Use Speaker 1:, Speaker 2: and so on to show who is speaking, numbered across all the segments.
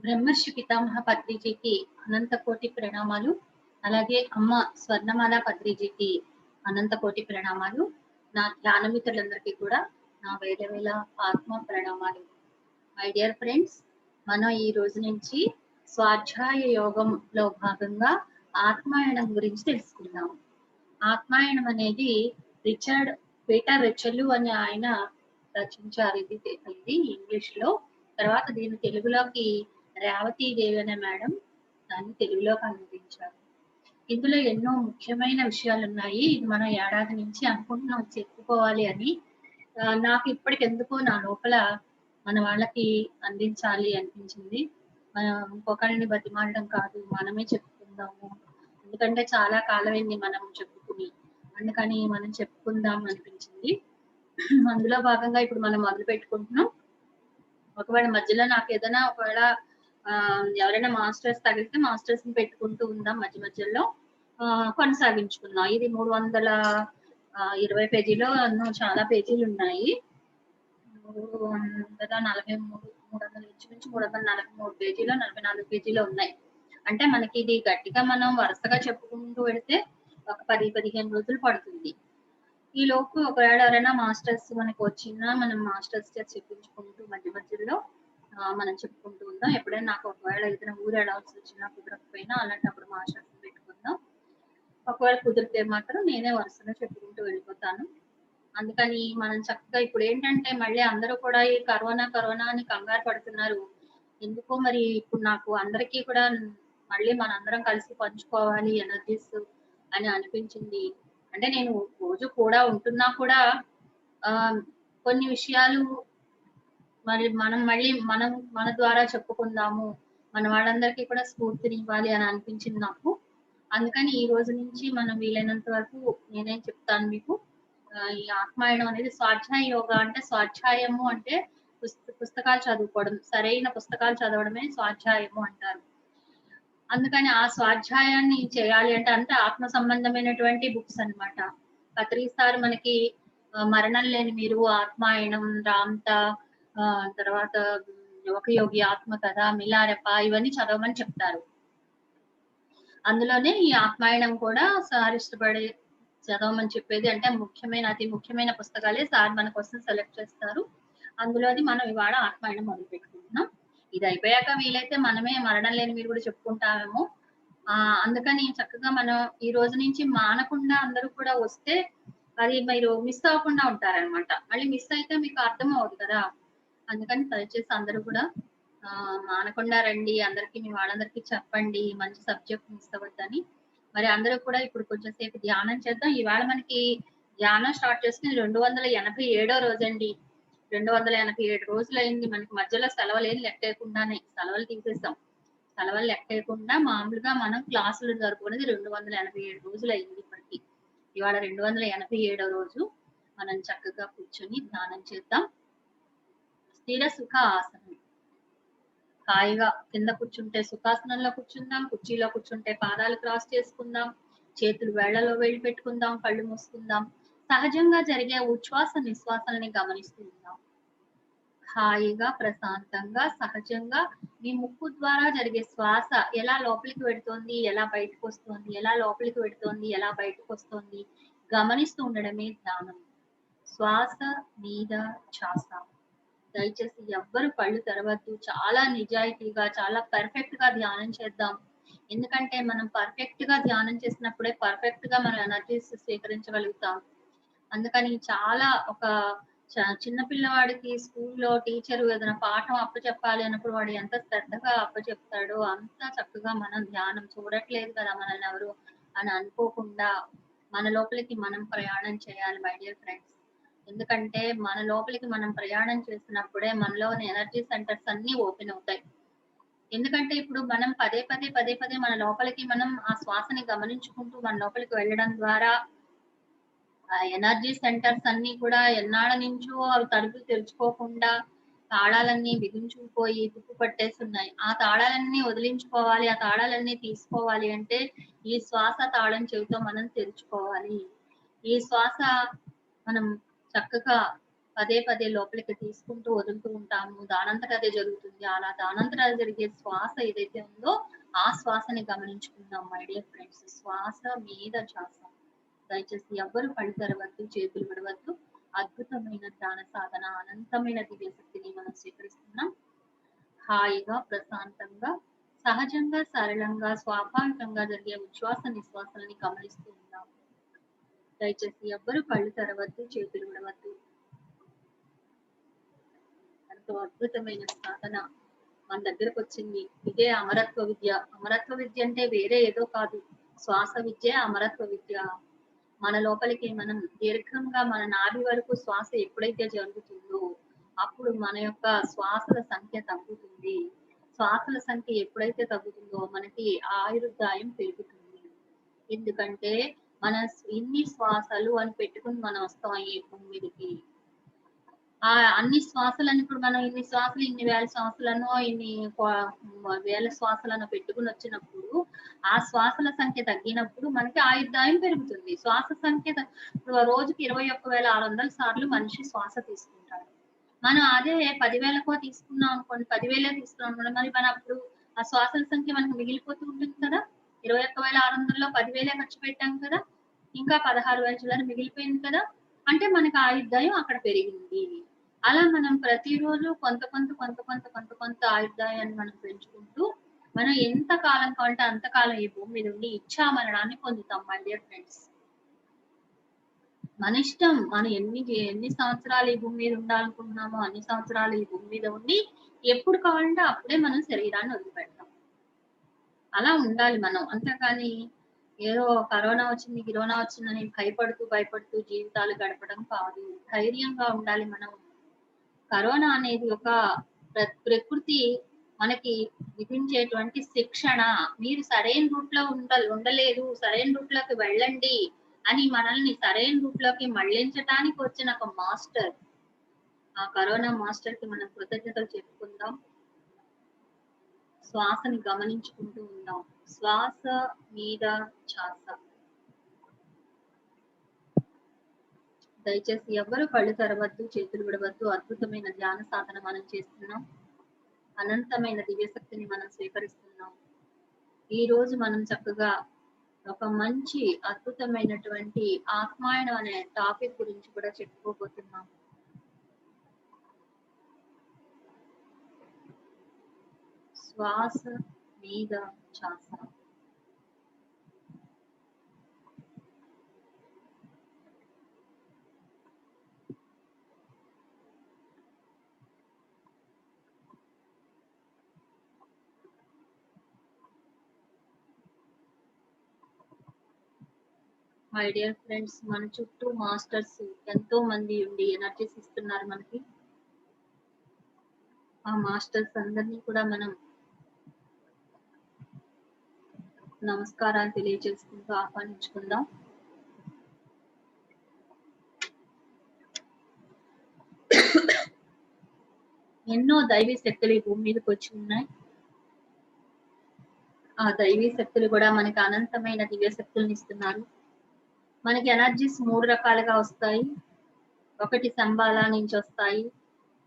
Speaker 1: బ్రహ్మర్షి పితామహ పత్రిజీకి అనంత కోటి ప్రణామాలు. అలాగే అమ్మ స్వర్ణమాల పత్రిజీకి అనంత కోటి ప్రణామాలు. నా ధ్యాన మిత్రులందరికీ కూడా నా వేల వేల ఆత్మ ప్రణామాలు. మై డియర్ ఫ్రెండ్స్, మనం ఈ రోజు నుంచి స్వాధ్యాయ యోగంలో భాగంగా ఆత్మాయణం గురించి తెలుసుకుందాం. ఆత్మాయణం అనేది రిచర్డ్ పీటర్ రిచర్డ్ అనే ఆయన రచించారు. ఇది ఇంగ్లీష్ లో. తర్వాత దీన్ని తెలుగులోకి రేవతి దేవి అనే మేడం దాన్ని తెలుగులోకి అనువదించారు. ఇందులో ఎన్నో ముఖ్యమైన విషయాలు ఉన్నాయి. ఇది మనం ఏడాది నుంచి అనుకుంటున్నాం చెప్పుకోవాలి అని. నాకు ఇప్పటికెందుకో నా లోపల మన వాళ్ళకి అందించాలి అనిపించింది. మనం ఇంకొకరిని బతిమాలడం కాదు, మనమే చెప్పుకుందాము. ఎందుకంటే చాలా కాలమైంది మనం చెప్పుకుని, అందుకని మనం చెప్పుకుందాం అనిపించింది. అందులో భాగంగా ఇప్పుడు మనం మొదలు పెట్టుకుంటున్నాం. ఒకవేళ మధ్యలో నాకు ఏదైనా ఒకవేళ ఎవరైనా మాస్టర్స్ తగిలితే మాస్టర్స్ ని పెట్టుకుంటూ ఉందాం మధ్య మధ్యలో కొనసాగించుకుందాం. ఇది 320 పేజీలో చాలా పేజీలు ఉన్నాయి. 343 పేజీలో 44 పేజీలో ఉన్నాయి. అంటే మనకి ఇది గట్టిగా మనం వరుసగా చెప్పుకుంటూ వెళితే ఒక 10-15 రోజులు పడుతుంది. ఈ లోపు ఒకవేళ ఎవరైనా మాస్టర్స్ మనకు వచ్చినా మనం మాస్టర్స్ చేసి చెప్పించుకుంటూ మధ్య మధ్యలో మనం చెప్పుకుంటూ ఉందాం. ఎప్పుడైనా నాకు ఒకవేళ ఏదైనా ఊరు వెళ్ళాల్సి వచ్చినా కుదరకపోయినా అలాంటప్పుడు మాస్టర్స్ పెట్టుకుందాం. ఒకవేళ కుదిరితే మాత్రం నేనే వరుసగా చెప్పుకుంటూ వెళ్ళిపోతాను. అందుకని మనం చక్కగా ఇప్పుడు ఏంటంటే మళ్ళీ అందరూ కూడా ఈ కరోనా అని కంగారు పడుతున్నారు. ఎందుకో మరి ఇప్పుడు నాకు అందరికీ కూడా మళ్ళీ మనందరం కలిసి పంచుకోవాలి ఎనర్జీస్ అని అనిపించింది. అంటే నేను రోజు కూడా ఉంటున్నా కూడా కొన్ని విషయాలు మరి మనం మన ద్వారా చెప్పుకుందాము, మన వాళ్ళందరికీ కూడా స్ఫూర్తినివ్వాలి అని అనిపించింది నాకు. అందుకని ఈ రోజు నుంచి మనం వీలైనంత వరకు నేనే చెప్తాను మీకు. ఈ ఆత్మాయణం అనేది స్వాధ్యాయ యోగా. అంటే స్వాధ్యాయము అంటే పుస్తకాలు చదువుకోవడం, సరైన పుస్తకాలు చదవడమే స్వాధ్యాయము అంటారు. అందుకని ఆ స్వాధ్యాయాన్ని చేయాలి అంటే ఆత్మ సంబంధమైనటువంటి బుక్స్ అన్నమాట. పత్రిసారి మనకి మరణం లేని మీరు, ఆత్మాయణం, రామ్త, తర్వాత యోగి ఆత్మ కథ, మిలారెప ఇవన్నీ చదవమని చెప్తారు. అందులోనే ఈ ఆత్మాయణం కూడా సార్ ఇష్టపడే చదవమని చెప్పేది. అంటే అతి ముఖ్యమైన పుస్తకాలే సార్ మన కోసం సెలెక్ట్ చేస్తారు. అందులోది మనం ఇవాళ ఆత్మాయణం మొదలు పెట్టుకుంటున్నాం. ఇది అయిపోయాక వీలైతే మనమే మరణం లేని మీరు కూడా చెప్పుకుంటామేమో. అందుకని చక్కగా మనం ఈ రోజు నుంచి మానకుండా అందరూ కూడా వస్తే అది మీరు మిస్ అవ్వకుండా ఉంటారనమాట. మళ్ళీ మిస్ అయితే మీకు అర్థం అవ్వదు కదా. అందుకని దయచేసి అందరూ కూడా మానకుండా రండి, అందరికి మీ వాళ్ళందరికీ చెప్పండి, మంచి సబ్జెక్ట్ మిస్ అవ్వద్దని. మరి అందరూ కూడా ఇప్పుడు కొంచెం సేపు ధ్యానం చేద్దాం. ఇవాళ మనకి ధ్యానం స్టార్ట్ చేసుకుని 287వ రోజండి. 287 రోజులు అయింది. మనకి మధ్యలో సెలవులు ఏం లెక్కేయకుండానే సెలవులు తీసేసాం. సెలవులు లెక్కేయకుండా మామూలుగా మనం క్లాసులు జరుపుకునేది 287 రోజులు అయింది ఇప్పటికి. ఇవాళ 287వ రోజు. మనం చక్కగా కూర్చొని ధ్యానం చేద్దాం. స్థిర సుఖ ఆసనం. హాయిగా కింద కూర్చుంటే సుఖాసనంలో కూర్చుందాం, కుర్చీలో కూర్చుంటే పాదాలు క్రాస్ చేసుకుందాం, చేతులు వేళ్లలో వేళ్ళు పెట్టుకుందాం, కళ్ళు మూసుకుందాం. సహజంగా జరిగే ఉచ్ఛ్వాస నిశ్వాసాలని గమనిస్తూ ఉందాం. హాయిగా, ప్రశాంతంగా, సహజంగా మీ ముక్కు ద్వారా జరిగే శ్వాస ఎలా లోపలికి వెడుతోంది, ఎలా బయటకు వస్తుంది, ఎలా లోపలికి వెడుతోంది, ఎలా బయటకు వస్తుంది గమనిస్తూ ఉండడమే ధ్యానం. శ్వాస మీద ధ్యాస. దయచేసి ఎవ్వరు కళ్ళు తెరవద్దు. చాలా నిజాయితీగా, చాలా పర్ఫెక్ట్ గా ధ్యానం చేద్దాం. ఎందుకంటే మనం పర్ఫెక్ట్ గా ధ్యానం చేసినప్పుడే పర్ఫెక్ట్ గా మనం ఎనర్జీస్ స్వీకరించగలుగుతాం. అందుకని చాలా ఒక చిన్న పిల్లవాడికి స్కూల్లో టీచర్ ఏదైనా పాఠం అప్పచెప్పాలి అన్నప్పుడు వాడు ఎంత శ్రద్ధగా అప్పచెప్తాడో అంత చక్కగా మనం ధ్యానం చూడట్లేదు కదా మనల్ని ఎవరు అని అనుకోకుండా మన లోపలికి మనం ప్రయాణం చేయాలి మై డియర్ ఫ్రెండ్స్. ఎందుకంటే మన లోపలికి మనం ప్రయాణం చేసినప్పుడే మనలోని ఎనర్జీ సెంటర్స్ అన్ని ఓపెన్ అవుతాయి. ఎందుకంటే ఇప్పుడు మనం పదే పదే మన లోపలికి మనం ఆ శ్వాసని గమనించుకుంటూ మన లోపలికి వెళ్ళడం ద్వారా ఆ ఎనర్జీ సెంటర్స్ అన్ని కూడా ఎన్నాళ్ళ నుంచో అవి తలుపులు తెరుచుకోకుండా తాళాలన్నీ బిగించుకుపోయి తుప్పు పట్టేస్తున్నాయి. ఆ తాళాలన్నీ వదిలించుకోవాలి, ఆ తాళాలన్నీ తీసుకోవాలి అంటే ఈ శ్వాస తాళం చెవితో మనం తెరుచుకోవాలి. ఈ శ్వాస మనం చక్కగా పదే పదే లోపలికి తీసుకుంటూ వదులుతూ ఉంటాము. దానంతట అదే జరుగుతుంది. అలా దానంతట అదే జరిగే శ్వాస ఏదైతే ఉందో ఆ శ్వాసని గమనించుకుందాం మై డియర్ ఫ్రెండ్స్. శ్వాస మీద ధ్యాస. దయచేసి ఎవ్వరు కళ్ళు తెరవద్దు, చేతులు విడవద్దు. అద్భుతమైన ధ్యాన సాధన, అనంతమైన దివ్యశక్తిని మనం స్వీకరిస్తున్నాం. హాయిగా, ప్రశాంతంగా, సహజంగా, సరళంగా, స్వాభావికంగా జరిగే ఉచ్ఛ్వాస నిశ్వాసాలని గమనిస్తూ ఉందాం. దయచేసి ఎవ్వరు కళ్ళు తెరవద్దు, చేతులు విడవద్దు. ఎంతో అద్భుతమైన సాధన మన దగ్గరకు వచ్చింది. ఇదే అమరత్వ విద్య. అమరత్వ విద్య అంటే వేరే ఏదో కాదు. శ్వాస విద్య, అమరత్వ విద్య. మన లోపలికి మనం దీర్ఘంగా మన నాభి వరకు శ్వాస ఎప్పుడైతే జరుగుతుందో అప్పుడు మన యొక్క శ్వాసల సంఖ్య తగ్గుతుంది. శ్వాసల సంఖ్య ఎప్పుడైతే తగ్గుతుందో మనకి ఆయుర్దాయం పెరుగుతుంది. ఎందుకంటే మన ఇన్ని శ్వాసలు అని పెట్టుకుని మనం వస్తాం ఈ భూమి మీదకి. ఆ అన్ని శ్వాసలను ఇప్పుడు మనం ఇన్ని శ్వాసలు, ఇన్ని వేల శ్వాసలను, ఇన్ని వేల శ్వాసలను పెట్టుకుని వచ్చినప్పుడు ఆ శ్వాసల సంఖ్య తగ్గినప్పుడు మనకి ఆయుర్దాయం పెరుగుతుంది. శ్వాస సంఖ్య రోజుకి 21,600 సార్లు మనిషి శ్వాస తీసుకుంటాడు. మనం అదే 10,000కో తీసుకున్నాం అనుకోండి, 10,000 తీసుకున్నాం అనుకోండి, మరి మన అప్పుడు ఆ శ్వాసల సంఖ్య మనకు మిగిలిపోతూ ఉంటుంది కదా. 21,600లో 10,000 ఖర్చు పెట్టాం కదా, ఇంకా 16,000 చిల్లర మిగిలిపోయింది కదా. అంటే మనకి ఆయుర్దాయం అక్కడ పెరిగింది. అలా మనం ప్రతిరోజు కొంత ఆయుర్దాయాన్ని మనం పెంచుకుంటూ మనం ఎంత కాలం కావాలంటే అంతకాలం ఈ భూమి మీద ఉండి ఇచ్ఛామరణాన్ని పొందుతాం మై డియర్ ఫ్రెండ్స్. మన ఇష్టం. మనం ఎన్ని సంవత్సరాలు ఈ భూమి మీద ఉండాలనుకుంటున్నామో అన్ని సంవత్సరాలు ఈ భూమి మీద ఉండి ఎప్పుడు కావాలంటే అప్పుడే మనం శరీరాన్ని వదిలిపెడతాం. అలా ఉండాలి మనం. అంతేకాని ఏదో కరోనా వచ్చిందని భయపడుతూ జీవితాలు గడపడం కాదు. ధైర్యంగా ఉండాలి మనం. కరోనా అనేది ఒక ప్రకృతి మనకి విధించేటువంటి శిక్షణ. మీరు సరైన రూట్ లో ఉండలేదు, సరైన రూట్ లోకి వెళ్ళండి అని మనల్ని సరైన రూట్ లోకి మళ్లించడానికి వచ్చిన ఒక మాస్టర్. ఆ కరోనా మాస్టర్ కి మనం కృతజ్ఞతలు చెప్పుకుందాం. శ్వాసని గమనించుకుంటూ ఉందాం. శ్వాస మీద ధ్యాస. దయచేసి ఎవ్వరు కళ్ళు తెరవద్దు, చేతులు విడవద్దు. అద్భుతమైన ధ్యాన సాధన మనం చేస్తున్నాం. అనంతమైన దివ్యశక్తిని మనం స్వీకరిస్తున్నాం. ఈ రోజు మనం చక్కగా ఒక మంచి అద్భుతమైనటువంటి ఆత్మాయణం అనే టాపిక్ గురించి కూడా చెప్పుకోబోతున్నాం. శ్వాస మీద ధ్యాస. మై డియర్ ఫ్రెండ్స్, మన చుట్టూ మాస్టర్స్ ఎంతో మంది ఉండి ఎనర్జీస్ ఇస్తున్నారు మనకి. ఆ మాస్టర్స్ అందరినీ కూడా మనం నమస్కారాలు తెలియజేసుకుంటూ ఆహ్వానించుకుందాం. ఎన్నో దైవీ శక్తులు ఈ భూమి మీదకి వచ్చి ఉన్నాయి. ఆ దైవీ శక్తులు కూడా మనకి అనంతమైన దివ్య శక్తులను ఇస్తున్నారు. మనకి ఎనర్జీస్ 3 రకాలుగా వస్తాయి. ఒకటి శంబాలా నుంచి వస్తాయి.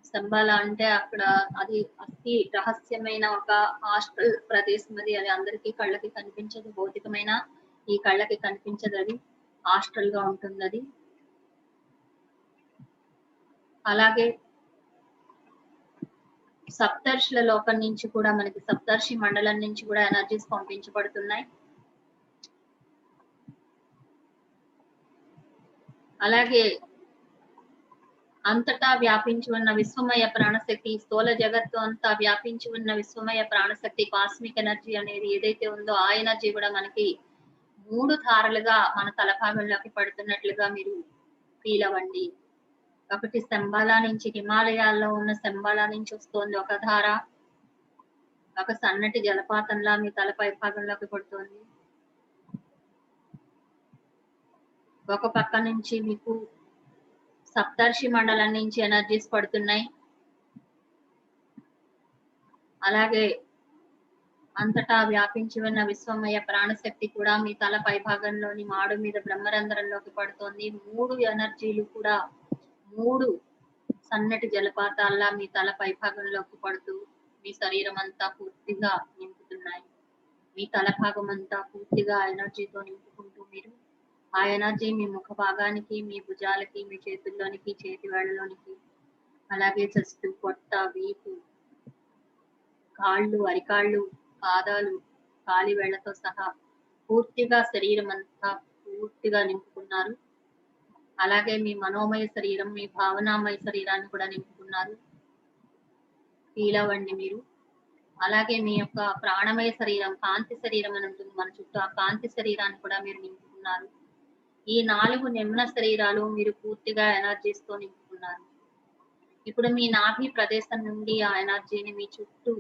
Speaker 1: శంబాలా అంటే అక్కడ అది అతి రహస్యమైన ఒక హాస్టల్ ప్రదేశం. అది అందరికీ కళ్ళకి కనిపించదు. భౌతికమైన ఈ కళ్ళకి కనిపించదు. అది హాస్టల్ గా ఉంటుంది. అది అలాగే సప్తర్షుల లోకం నుంచి కూడా మనకి సప్తర్షి మండలం నుంచి కూడా ఎనర్జీస్ పంపించబడుతున్నాయి. అలాగే అంతటా వ్యాపించి ఉన్న విశ్వమయ ప్రాణశక్తి, స్థూల జగత్తు అంతా వ్యాపించి ఉన్న విశ్వమయ ప్రాణశక్తి, కాస్మిక్ ఎనర్జీ అనేది ఏదైతే ఉందో ఆ ఎనర్జీ కూడా మనకి 3 ధారలుగా మన తలభాగంలోకి పడుతున్నట్లుగా మీరు ఫీల్ అవ్వండి. ఒకటి శంబాలా నుంచి, హిమాలయాల్లో ఉన్న శంబాలా నుంచి వస్తోంది ఒక ధార. ఒక సన్నటి జలపాతంలా మీ తలపై భాగంలోకి పడుతోంది. ఒక పక్క నుంచి మీకు సప్తర్షి మండలం నుంచి ఎనర్జీస్ పడుతున్నాయి. అలాగే అంతటా వ్యాపించి ఉన్న విశ్వమయ ప్రాణశక్తి కూడా మీ తల పై భాగంలోని మాడు మీద బ్రహ్మరంధ్రంలోకి పడుతోంది. 3 ఎనర్జీలు కూడా 3 సన్నటి జలపాతాల్లా మీ తల పైభాగంలోకి పడుతూ మీ శరీరం అంతా పూర్తిగా నింపుతున్నాయి. మీ తల భాగం అంతా పూర్తిగా ఎనర్జీతో నింపుకుంటూ మీరు ఆ ఎనర్జీ మీ ముఖ భాగానికి, మీ భుజాలకి, మీ చేతుల్లోనికి, చేతి వేళ్ళలోనికి, అలాగే చెస్ట్, పొట్ట, వీపు, కాళ్ళు, అరికాళ్ళు, పాదాలు, కాలి వేళ్లతో సహా పూర్తిగా శరీరం అంతా పూర్తిగా నింపుకున్నారు. అలాగే మీ మనోమయ శరీరం, మీ భావనామయ శరీరాన్ని కూడా నింపుకున్నారు. ఫీల్ అవ్వండి మీరు. అలాగే మీ యొక్క ప్రాణమయ శరీరం, కాంతి శరీరం అని ఉంటుంది మన చుట్టూ, ఆ కాంతి శరీరాన్ని కూడా మీరు నింపుకున్నారు. ఈ 4 నిమ్న శరీరాలు మీరు పూర్తిగా ఎనర్జీస్తో నింపుకున్నారు. ఇప్పుడు మీ నాభి ప్రదేశం నుండి ఆ ఎనర్జీని మీ చుట్టూ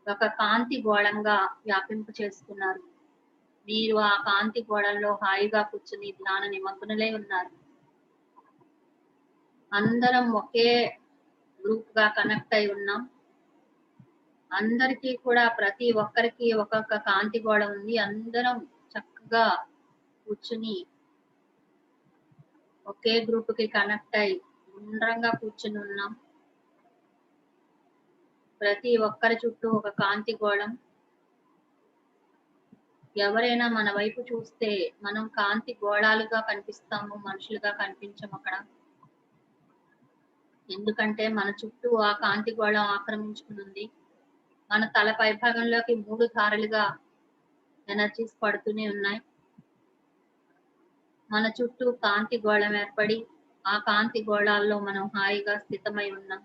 Speaker 1: ఒక కాంతి గోళంగా వ్యాపింప చేసుకున్నారు. మీరు ఆ కాంతి గోళంలో హాయిగా కూర్చుని ధ్యాన నిమగ్నులై ఉన్నారు. అందరం ఒకే గ్రూప్ గా కనెక్ట్ అయి ఉన్నాం. అందరికీ కూడా ప్రతి ఒక్కరికి ఒక్కొక్క కాంతి గోళ ఉంది. అందరం చక్కగా కూర్చుని ఒకే గ్రూప్ కి కనెక్ట్ అయి గుండ్రంగా కూర్చుని ఉన్నాం. ప్రతి ఒక్కరి చుట్టూ ఒక కాంతి గోళం. ఎవరైనా మన వైపు చూస్తే మనం కాంతి గోళాలుగా కనిపిస్తాము, మనుషులుగా కనిపించము అక్కడ. ఎందుకంటే మన చుట్టూ ఆ కాంతి గోళం ఆక్రమించుకుని ఉంది. మన తల పైభాగంలోకి 3 ధారలుగా ఎనర్జీస్ పడుతూనే ఉన్నాయి. మన చుట్టూ కాంతి గోళం ఏర్పడి ఆ కాంతి గోళాల్లో మనం హాయిగా స్థితమై ఉన్నాం.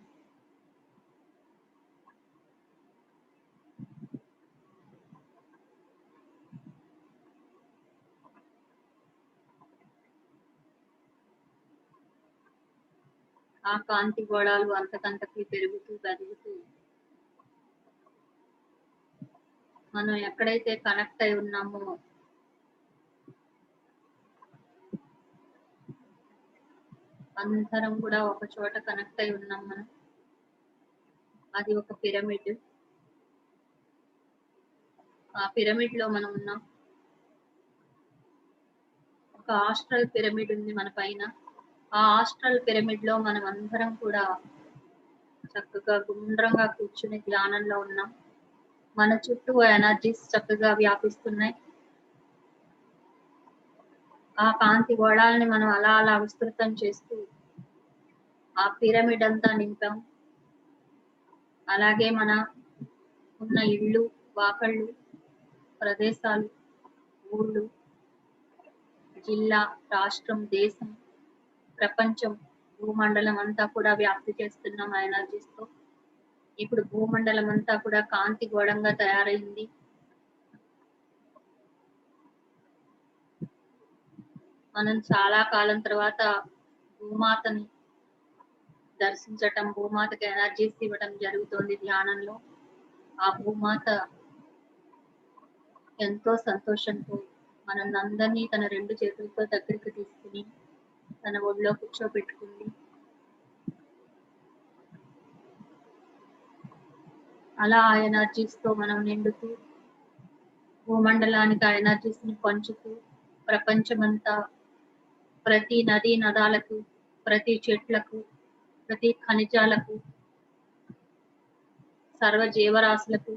Speaker 1: ఆ కాంతి గోళాలు అంతకంతకి పెరుగుతూ పెరుగుతూ మనం ఎక్కడైతే కనెక్ట్ అయి ఉన్నామో అందరం కూడా ఒక చోట కనెక్ట్ అయి ఉన్నాం మనం. అది ఒక పిరమిడ్. ఆ పిరమిడ్ లో మనం ఉన్నాం. ఒక ఆస్ట్రల్ పిరమిడ్ ఉంది మన పైన. ఆ ఆస్ట్రల్ పిరమిడ్ లో మనం అందరం కూడా చక్కగా గుండ్రంగా కూర్చుని ధ్యానంలో ఉన్నాం. మన చుట్టూ ఎనర్జీస్ చక్కగా వ్యాపిస్తున్నాయి. ఆ కాంతి గోళాలని మనం అలా అలా విస్తృతం చేస్తూ ఆ పిరమిడ్ అంతా నింపాం. అలాగే మన ఉన్న ఇళ్ళు, వాకళ్ళు, ప్రదేశాలు, ఊళ్ళు, జిల్లా, రాష్ట్రం, దేశం, ప్రపంచం, భూమండలం అంతా కూడా వ్యాప్తి చేస్తున్నాం ఆ ఎనర్జీస్ తో. ఇప్పుడు భూమండలం అంతా కూడా కాంతి గోళంగా తయారైంది. మనం చాలా కాలం తర్వాత భూమాతని దర్శించటం, భూమాతకి ఎనర్జీస్ ఇవ్వటం జరుగుతోంది ధ్యానంలో. ఆ భూమాత ఎంతో సంతోషంతో మనందరినీ తన 2 చేతులతో దగ్గరికి తీసుకుని తన ఒడిలో కూర్చోబెట్టుకుంది. అలా ఆ ఎనర్జీస్ తో మనం నిండుతూ భూమండలానికి ఆ ఎనర్జీస్ ని పంచుతూ ప్రపంచమంతా ప్రతి నదీ నదాలకు, ప్రతి చెట్లకు, ప్రతి ఖనిజాలకు, సర్వ జీవరాశులకు,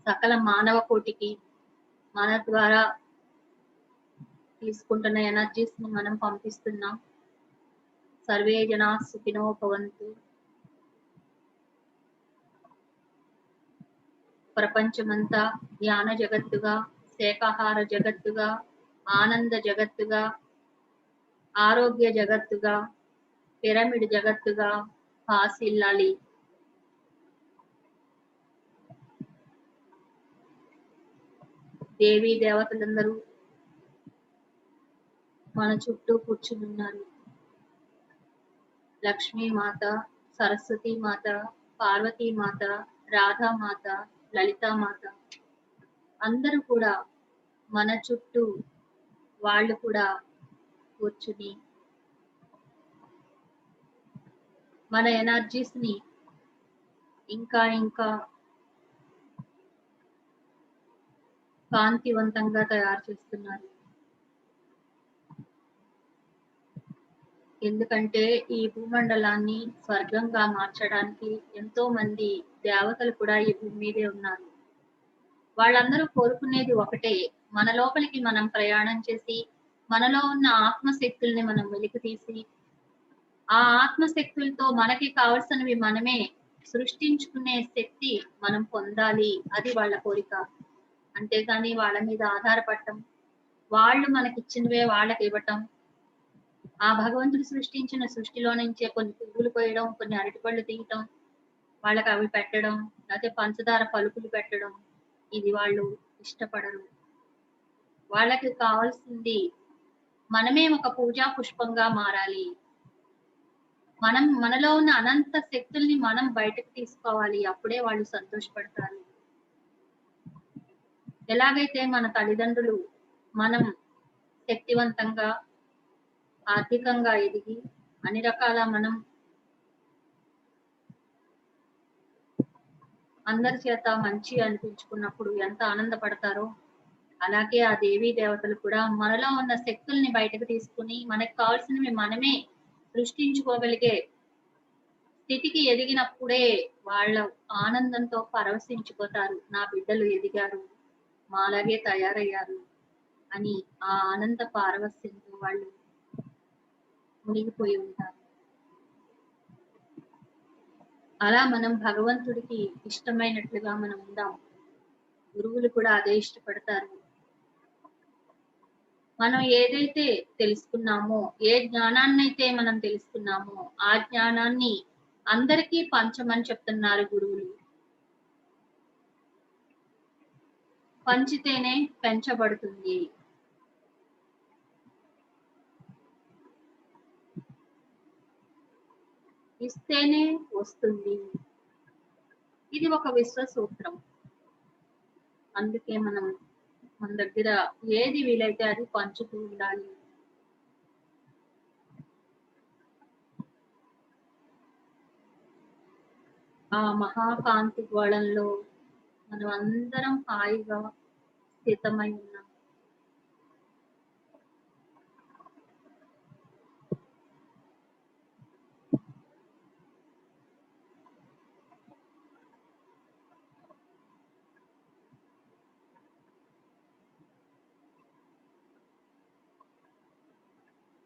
Speaker 1: సకల మానవ కోటికి మన ద్వారా తీసుకుంటున్న ఎనర్జీస్ ని మనం పంపిస్తున్నాం. సర్వే జనా సుఖినో భవంతు. ప్రపంచమంతా ధ్యాన జగత్తుగా, శాకాహార జగత్తుగా, ఆనంద జగత్తుగా, ఆరోగ్య జగత్తుగా, పిరమిడ్ జగత్తుగా భాసిల్లాలి. దేవీ దేవతలందరూ మన చుట్టూ కూర్చుని ఉన్నారు. లక్ష్మీమాత, సరస్వతి మాత, పార్వతీ మాత, రాధామాత, లలితామాత అందరూ కూడా మన చుట్టూ వాళ్ళు కూడా కూర్చుని మన ఎనర్జీస్ ని ఇంకా ఇంకా కాంతివంతంగా తయారు చేస్తున్నారు. ఎందుకంటే ఈ భూమండలాన్ని స్వర్గంగా మార్చడానికి ఎంతో మంది దేవతలు కూడా ఈ భూమి మీదే ఉన్నారు. వాళ్ళందరూ కోరుకునేది ఒకటే. మన లోపలికి మనం ప్రయాణం చేసి, మనలో ఉన్న ఆత్మశక్తుల్ని మనం వెలికితీసి, ఆ ఆత్మశక్తులతో మనకి కావాల్సినవి మనమే సృష్టించుకునే శక్తి మనం పొందాలి. అది వాళ్ళ కోరిక. అంతేగాని వాళ్ళ మీద ఆధారపడటం, వాళ్ళు మనకిచ్చినవే వాళ్ళకివ్వటం, ఆ భగవంతుడు సృష్టించిన సృష్టిలో నుంచే కొన్ని పువ్వులు కోయడం, కొన్ని అరటిపళ్ళు తీయటం, వాళ్ళకవి పెట్టడం, లేతే పంచదార పలుకులు పెట్టడం, ఇది వాళ్ళు ఇష్టపడరు. వాళ్ళకి కావాల్సింది మనమే ఒక పూజా పుష్పంగా మారాలి. మనం మనలో ఉన్న అనంత శక్తుల్ని మనం బయటకు తీసుకోవాలి. అప్పుడే వాళ్ళు సంతోషపడతారు. ఎలాగైతే మన తల్లిదండ్రులు మనం శక్తివంతంగా, ఆర్థికంగా ఎదిగి, అన్ని రకాల మనం అందరి చేత మంచి అనిపించుకున్నప్పుడు ఎంత ఆనందపడతారో, అలాగే ఆ దేవీ దేవతలు కూడా మనలో ఉన్న శక్తుల్ని బయటకు తీసుకొని, మనకు కావాల్సినవి మనమే సృష్టించుకోగలిగే స్థితికి ఎదిగినప్పుడే వాళ్ళ ఆనందంతో పరవశించిపోతారు. నా బిడ్డలు ఎదిగారు, మాలాగే తయారయ్యారు అని ఆ ఆనంద పారవస్యంతో వాళ్ళు మునిగిపోయి ఉంటారు. అలా మనం భగవంతుడికి ఇష్టమైనట్లుగా మనం ఉందాం. గురువులు కూడా అదే ఇష్టపడతారు. మనం ఏదైతే తెలుసుకున్నామో, ఏ జ్ఞానాన్నైతే మనం తెలుసుకున్నామో, ఆ జ్ఞానాన్ని అందరికీ పంచమని చెప్తున్నారు గురువులు. పంచితేనే పెంచబడుతుంది. ఇస్తేనే వస్తుంది. ఇది ఒక విశ్వ సూత్రం. అందుకే మనం మన దగ్గర ఏది వీలైతే అది పంచుతూ ఉండాలి. ఆ మహాకాంతి గోళంలో మనం అందరం హాయిగా స్థితమై ఉన్నాం.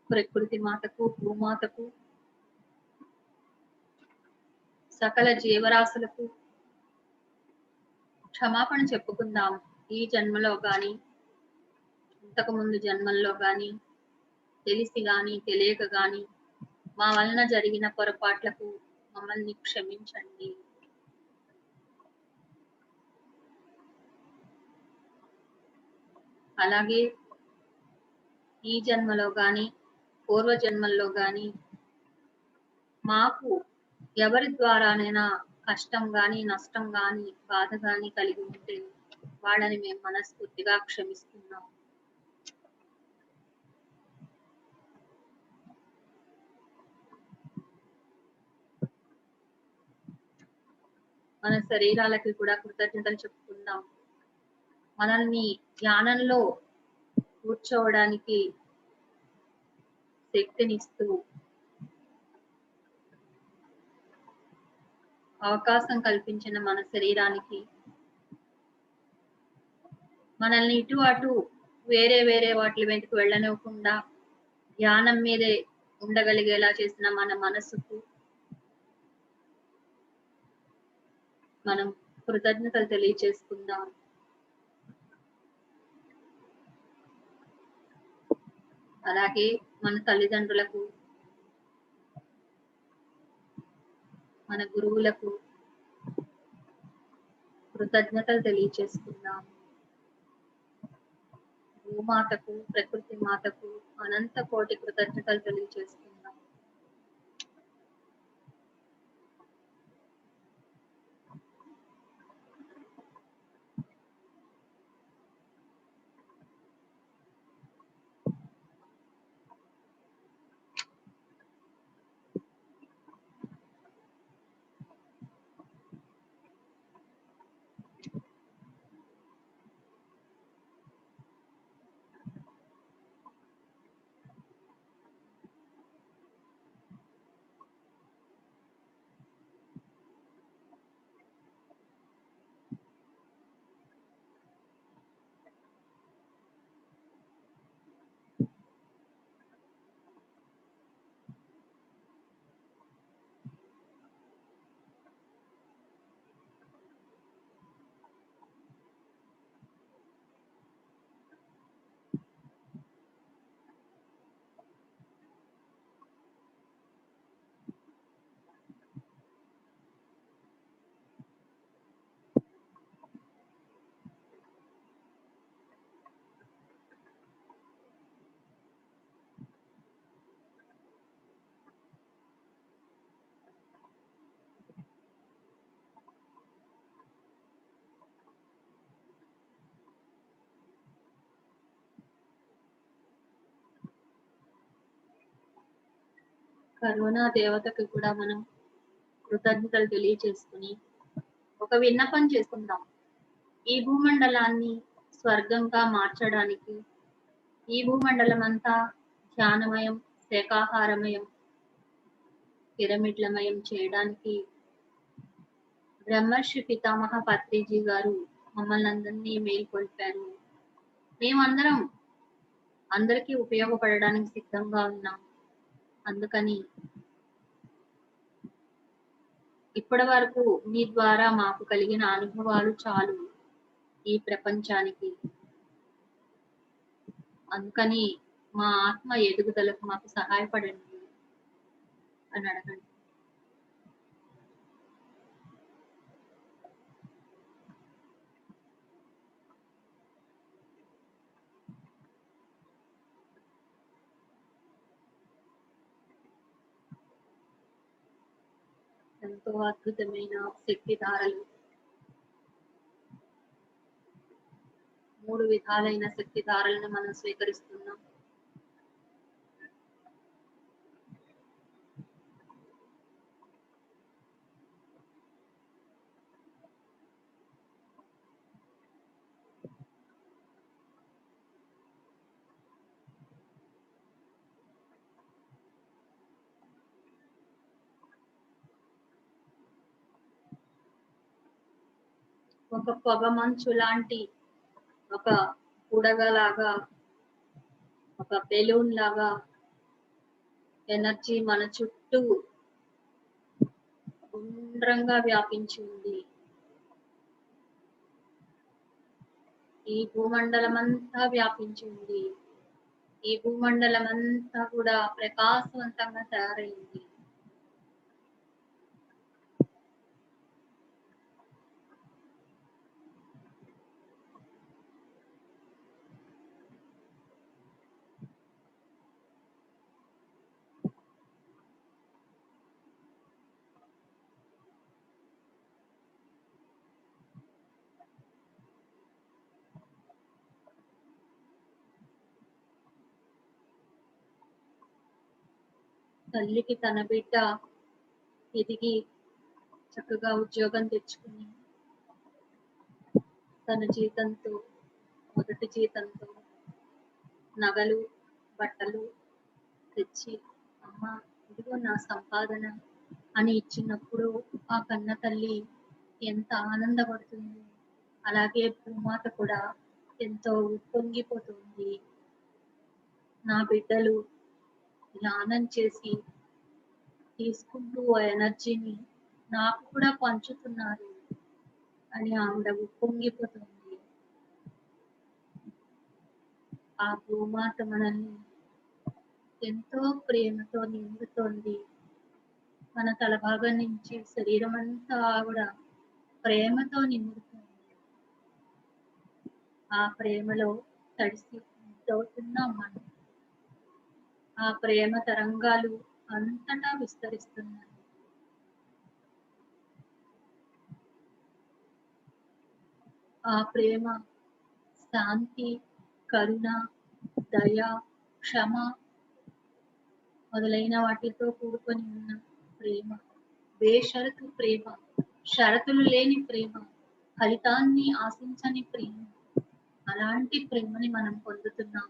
Speaker 1: ప్రకృతి మాతకు, భూమాతకు, సకల జీవరాశులకు క్షమాపణ చెప్పుకుందాం. ఈ జన్మలో గాని, ఇంతకు ముందు జన్మల్లో గాని, తెలిసి గాని, తెలియక గాని, మా వలన జరిగిన పొరపాట్లకు మమ్మల్ని క్షమించండి. అలాగే ఈ జన్మలో గాని, పూర్వ జన్మల్లో గాని మాకు ఎవరి ద్వారానైనా కష్టం గాని, నష్టం గాని, బాధ గాని కలిగి ఉంటే వాళ్ళని మేము మనస్ఫూర్తిగా క్షమిస్తున్నాం. మన శరీరాలకి కూడా కృతజ్ఞతలు చెప్పుకుందాం. మనల్ని ధ్యానంలో కూర్చోవడానికి శక్తినిస్తూ అవకాశం కల్పించిన మన శరీరానికి, మనల్ని ఇటు అటు వేరే వేరే వాటి వెంటకు వెళ్ళనివ్వకుండా ధ్యానం మీదే ఉండగలిగేలా చేసిన మన మనసుకు మనం కృతజ్ఞతలు తెలియచేసుకుందాం. అలాగే మన తల్లిదండ్రులకు, మన గురువులకు కృతజ్ఞతలు తెలియచేసుకుందాం. భూమాతకు, ప్రకృతి మాతకు అనంత కోటి కృతజ్ఞతలు తెలియచేసుకుందాం. కరోనా దేవతకి కూడా మనం కృతజ్ఞతలు తెలియచేసుకుని ఒక విన్నపం చేసుకుందాం. ఈ భూమండలాన్ని స్వర్గంగా మార్చడానికి, ఈ భూమండలం అంతా ధ్యానమయం, శాకాహారమయం, పిరమిడ్లమయం చేయడానికి బ్రహ్మర్షి పితామహ పత్రిజీ గారు మమ్మల్ని అందరినీ మేల్కొల్పారు. మేమందరం అందరికీ ఉపయోగపడడానికి సిద్ధంగా ఉన్నాం. అందుకని ఇప్పటి వరకు మీ ద్వారా మాకు కలిగిన అనుభవాలు చాలు ఈ ప్రపంచానికి. అందుకని మా ఆత్మ ఎదుగుదలకు మాకు సహాయపడండి అని అడగండి. ఎంతో అద్భుతమైన శక్తి ధారలు, 3 విధాలైన శక్తి ధారలను మనం స్వీకరిస్తున్నాం. ఒక పొగ మంచు లాంటి ఒక బుడగలాగా, ఒక బెలూన్ లాగా ఎనర్జీ మన చుట్టూ గుండ్రంగా వ్యాపించి ఉంది. ఈ భూమండలం అంతా వ్యాపించి ఉంది. ఈ భూమండలం అంతా కూడా ప్రకాశవంతంగా తయారైంది. తల్లికి తన బిడ్డ ఎదిగి చక్కగా ఉద్యోగం తెచ్చుకుని తన జీతంతో, మొదటి జీతంతో నగలు, బట్టలు తెచ్చి, అమ్మ ఇదిగో నా సంపాదన అని ఇచ్చినప్పుడు ఆ కన్న తల్లి ఎంత ఆనందపడుతుంది. అలాగే భూమాత కూడా ఎంతో ఉప్పొంగిపోతుంది. నా బిడ్డలు ధ్యానం చేసి తీసుకుంటూ ఆ ఎనర్జీని నాకు కూడా పంచుతున్నారు అని ఆవిడ ఉప్పొంగిపోతుంది. ఆ భూమాత మనల్ని ఎంతో ప్రేమతో నిండుతోంది. మన తల భాగం నుంచి శరీరం అంతా ఆవిడ ప్రేమతో నిండుతుంది. ఆ ప్రేమలో తడిసి ముద్దవుతున్నాం మనం. ఆ ప్రేమ తరంగాలు అంతటా విస్తరిస్తున్నాయి. ఆ ప్రేమ శాంతి, కరుణ, దయ, క్షమ మొదలైన వాటితో కూడుకొని ఉన్న ప్రేమ, బేషరతు ప్రేమ, షరతులు లేని ప్రేమ, ఫలితాన్ని ఆశించని ప్రేమ. అలాంటి ప్రేమని మనం పొందుతున్నాం.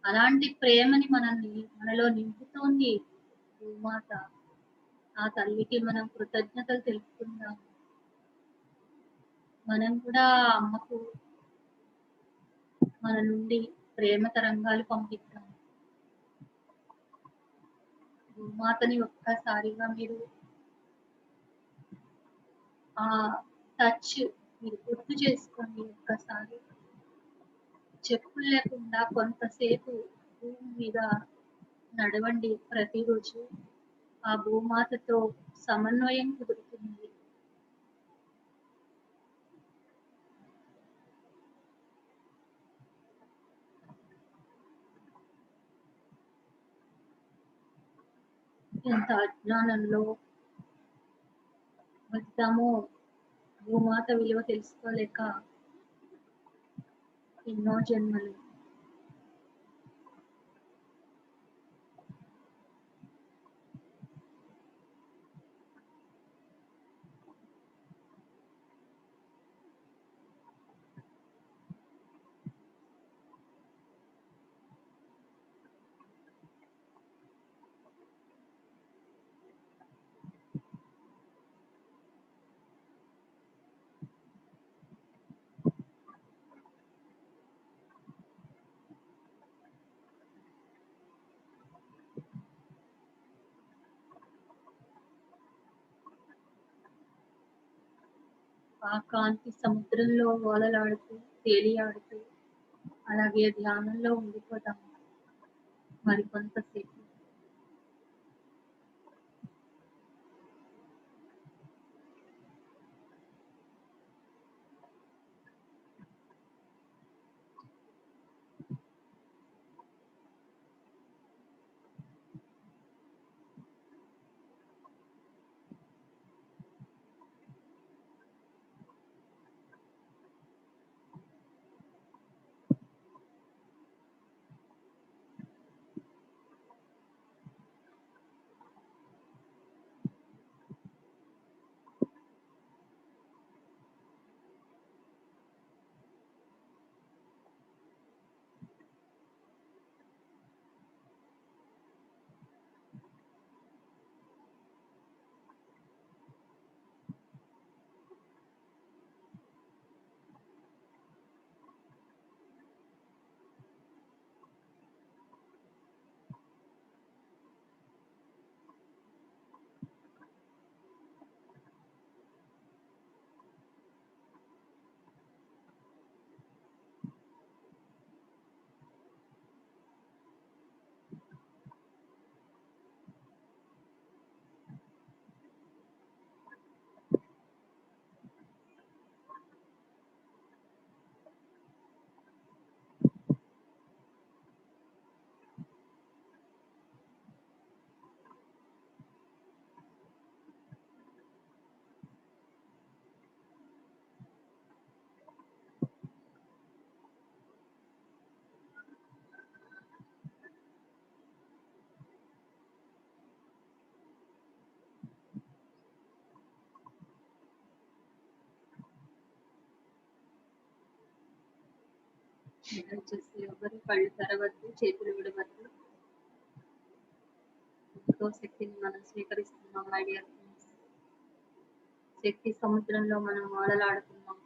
Speaker 1: అలాంటి ప్రేమని మనలో నింపుతోంది భూమాత. ఆ తల్లికి మనం కృతజ్ఞతలు తెలుపుకుందాం. మనం కూడా ఆ అమ్మకు మన నుండి ప్రేమ తరంగాలు పంపిద్దాం. భూమాతని ఒక్కసారిగా మీరు ఆ టచ్ మీరు గుర్తు చేసుకోండి. ఒక్కసారి చెప్పులు లేకుండా కొంతసేపు భూమి మీద నడవండి. ప్రతిరోజు ఆ భూమాతతో సమన్వయం కుదురుతుంది. ఎంత అజ్ఞానంలో బతామో భూమాత విలువ తెలుసుకోలేక ఎన్నో జన్మలు. ఆ కాంతి సముద్రంలో ఓలలాడుతూ, తేలియాడుతూ అలాగే ధ్యానంలో ఉండిపోతాం మరికొంతసేపు. దయచేసి ఎవరు కళ్ళు తెరవద్దు, చేతులు విడవద్దు. ఎంతో శక్తిని మనం స్వీకరిస్తున్నాం మై డియర్ ఫ్రెండ్స్. శక్తి సముద్రంలో మనం ఓలలాడుతున్నాం.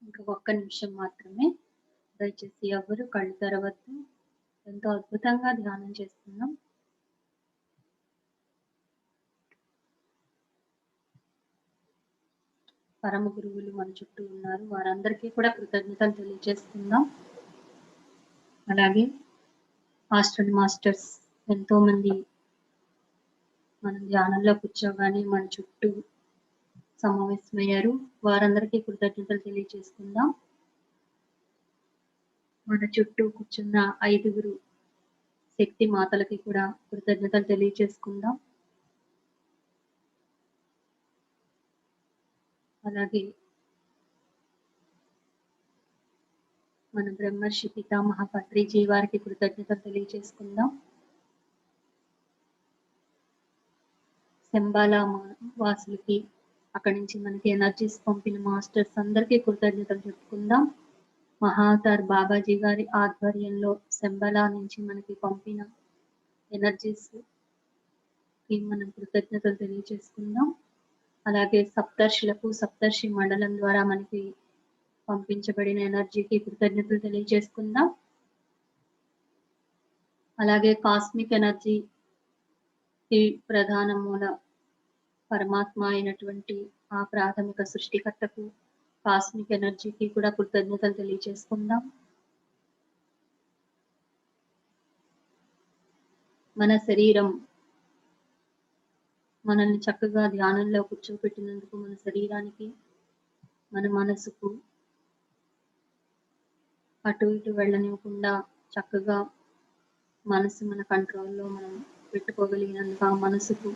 Speaker 1: ఇంకా ఒక్క నిమిషం మాత్రమే. దయచేసి ఎవరు కళ్ళు తెరవద్దు. ఎంతో అద్భుతంగా ధ్యానం చేస్తున్నాం. పరమ గురువులు మన చుట్టూ ఉన్నారు. వారందరికీ కూడా కృతజ్ఞతలు తెలియజేస్తున్నాం. అలాగే మాస్టర్స్ ఎంతో మంది మన ధ్యానంలో కూర్చోగానే మన చుట్టూ సమావేశమయ్యారు. వారందరికీ కృతజ్ఞతలు తెలియజేసుకుందాం. మన చుట్టూ కూర్చున్న 5గురు శక్తి మాతలకి కూడా కృతజ్ఞతలు తెలియజేసుకుందాం. అలాగే మన బ్రహ్మర్షి పితామహ పత్రిజీ వారికి కృతజ్ఞతలు తెలియజేసుకుందాం. శంబాలా వాసులకి అక్కడి నుంచి మనకి ఎనర్జీస్ పంపిన మాస్టర్స్ అందరికీ కృతజ్ఞతలు చెప్పుకుందాం. మహావతార్ బాబాజీ గారి ఆధ్వర్యంలో శంబాలా నుంచి మనకి పంపిన ఎనర్జీస్ కి మనం కృతజ్ఞతలు తెలియజేసుకుందాం. అలాగే సప్తర్షులకు సప్తర్షి మండలం ద్వారా మనకి పంపించబడిన ఎనర్జీకి కృతజ్ఞతలు తెలియజేసుకుందాం. అలాగే కాస్మిక్ ఎనర్జీ ప్రధాన మూల పరమాత్మ అయినటువంటి ఆ ప్రాథమిక సృష్టికర్తకు కాస్మిక్ ఎనర్జీకి కూడా కృతజ్ఞతలు తెలియజేసుకుందాం. మన శరీరం మనల్ని చక్కగా ధ్యానంలో కూర్చోబెట్టినందుకు మన శరీరానికి మన మనసుకు అటు ఇటు వెళ్ళనివ్వకుండా చక్కగా మనసు మన కంట్రోల్లో మనం పెట్టుకోగలిగినందుకు ఆ మనసుకు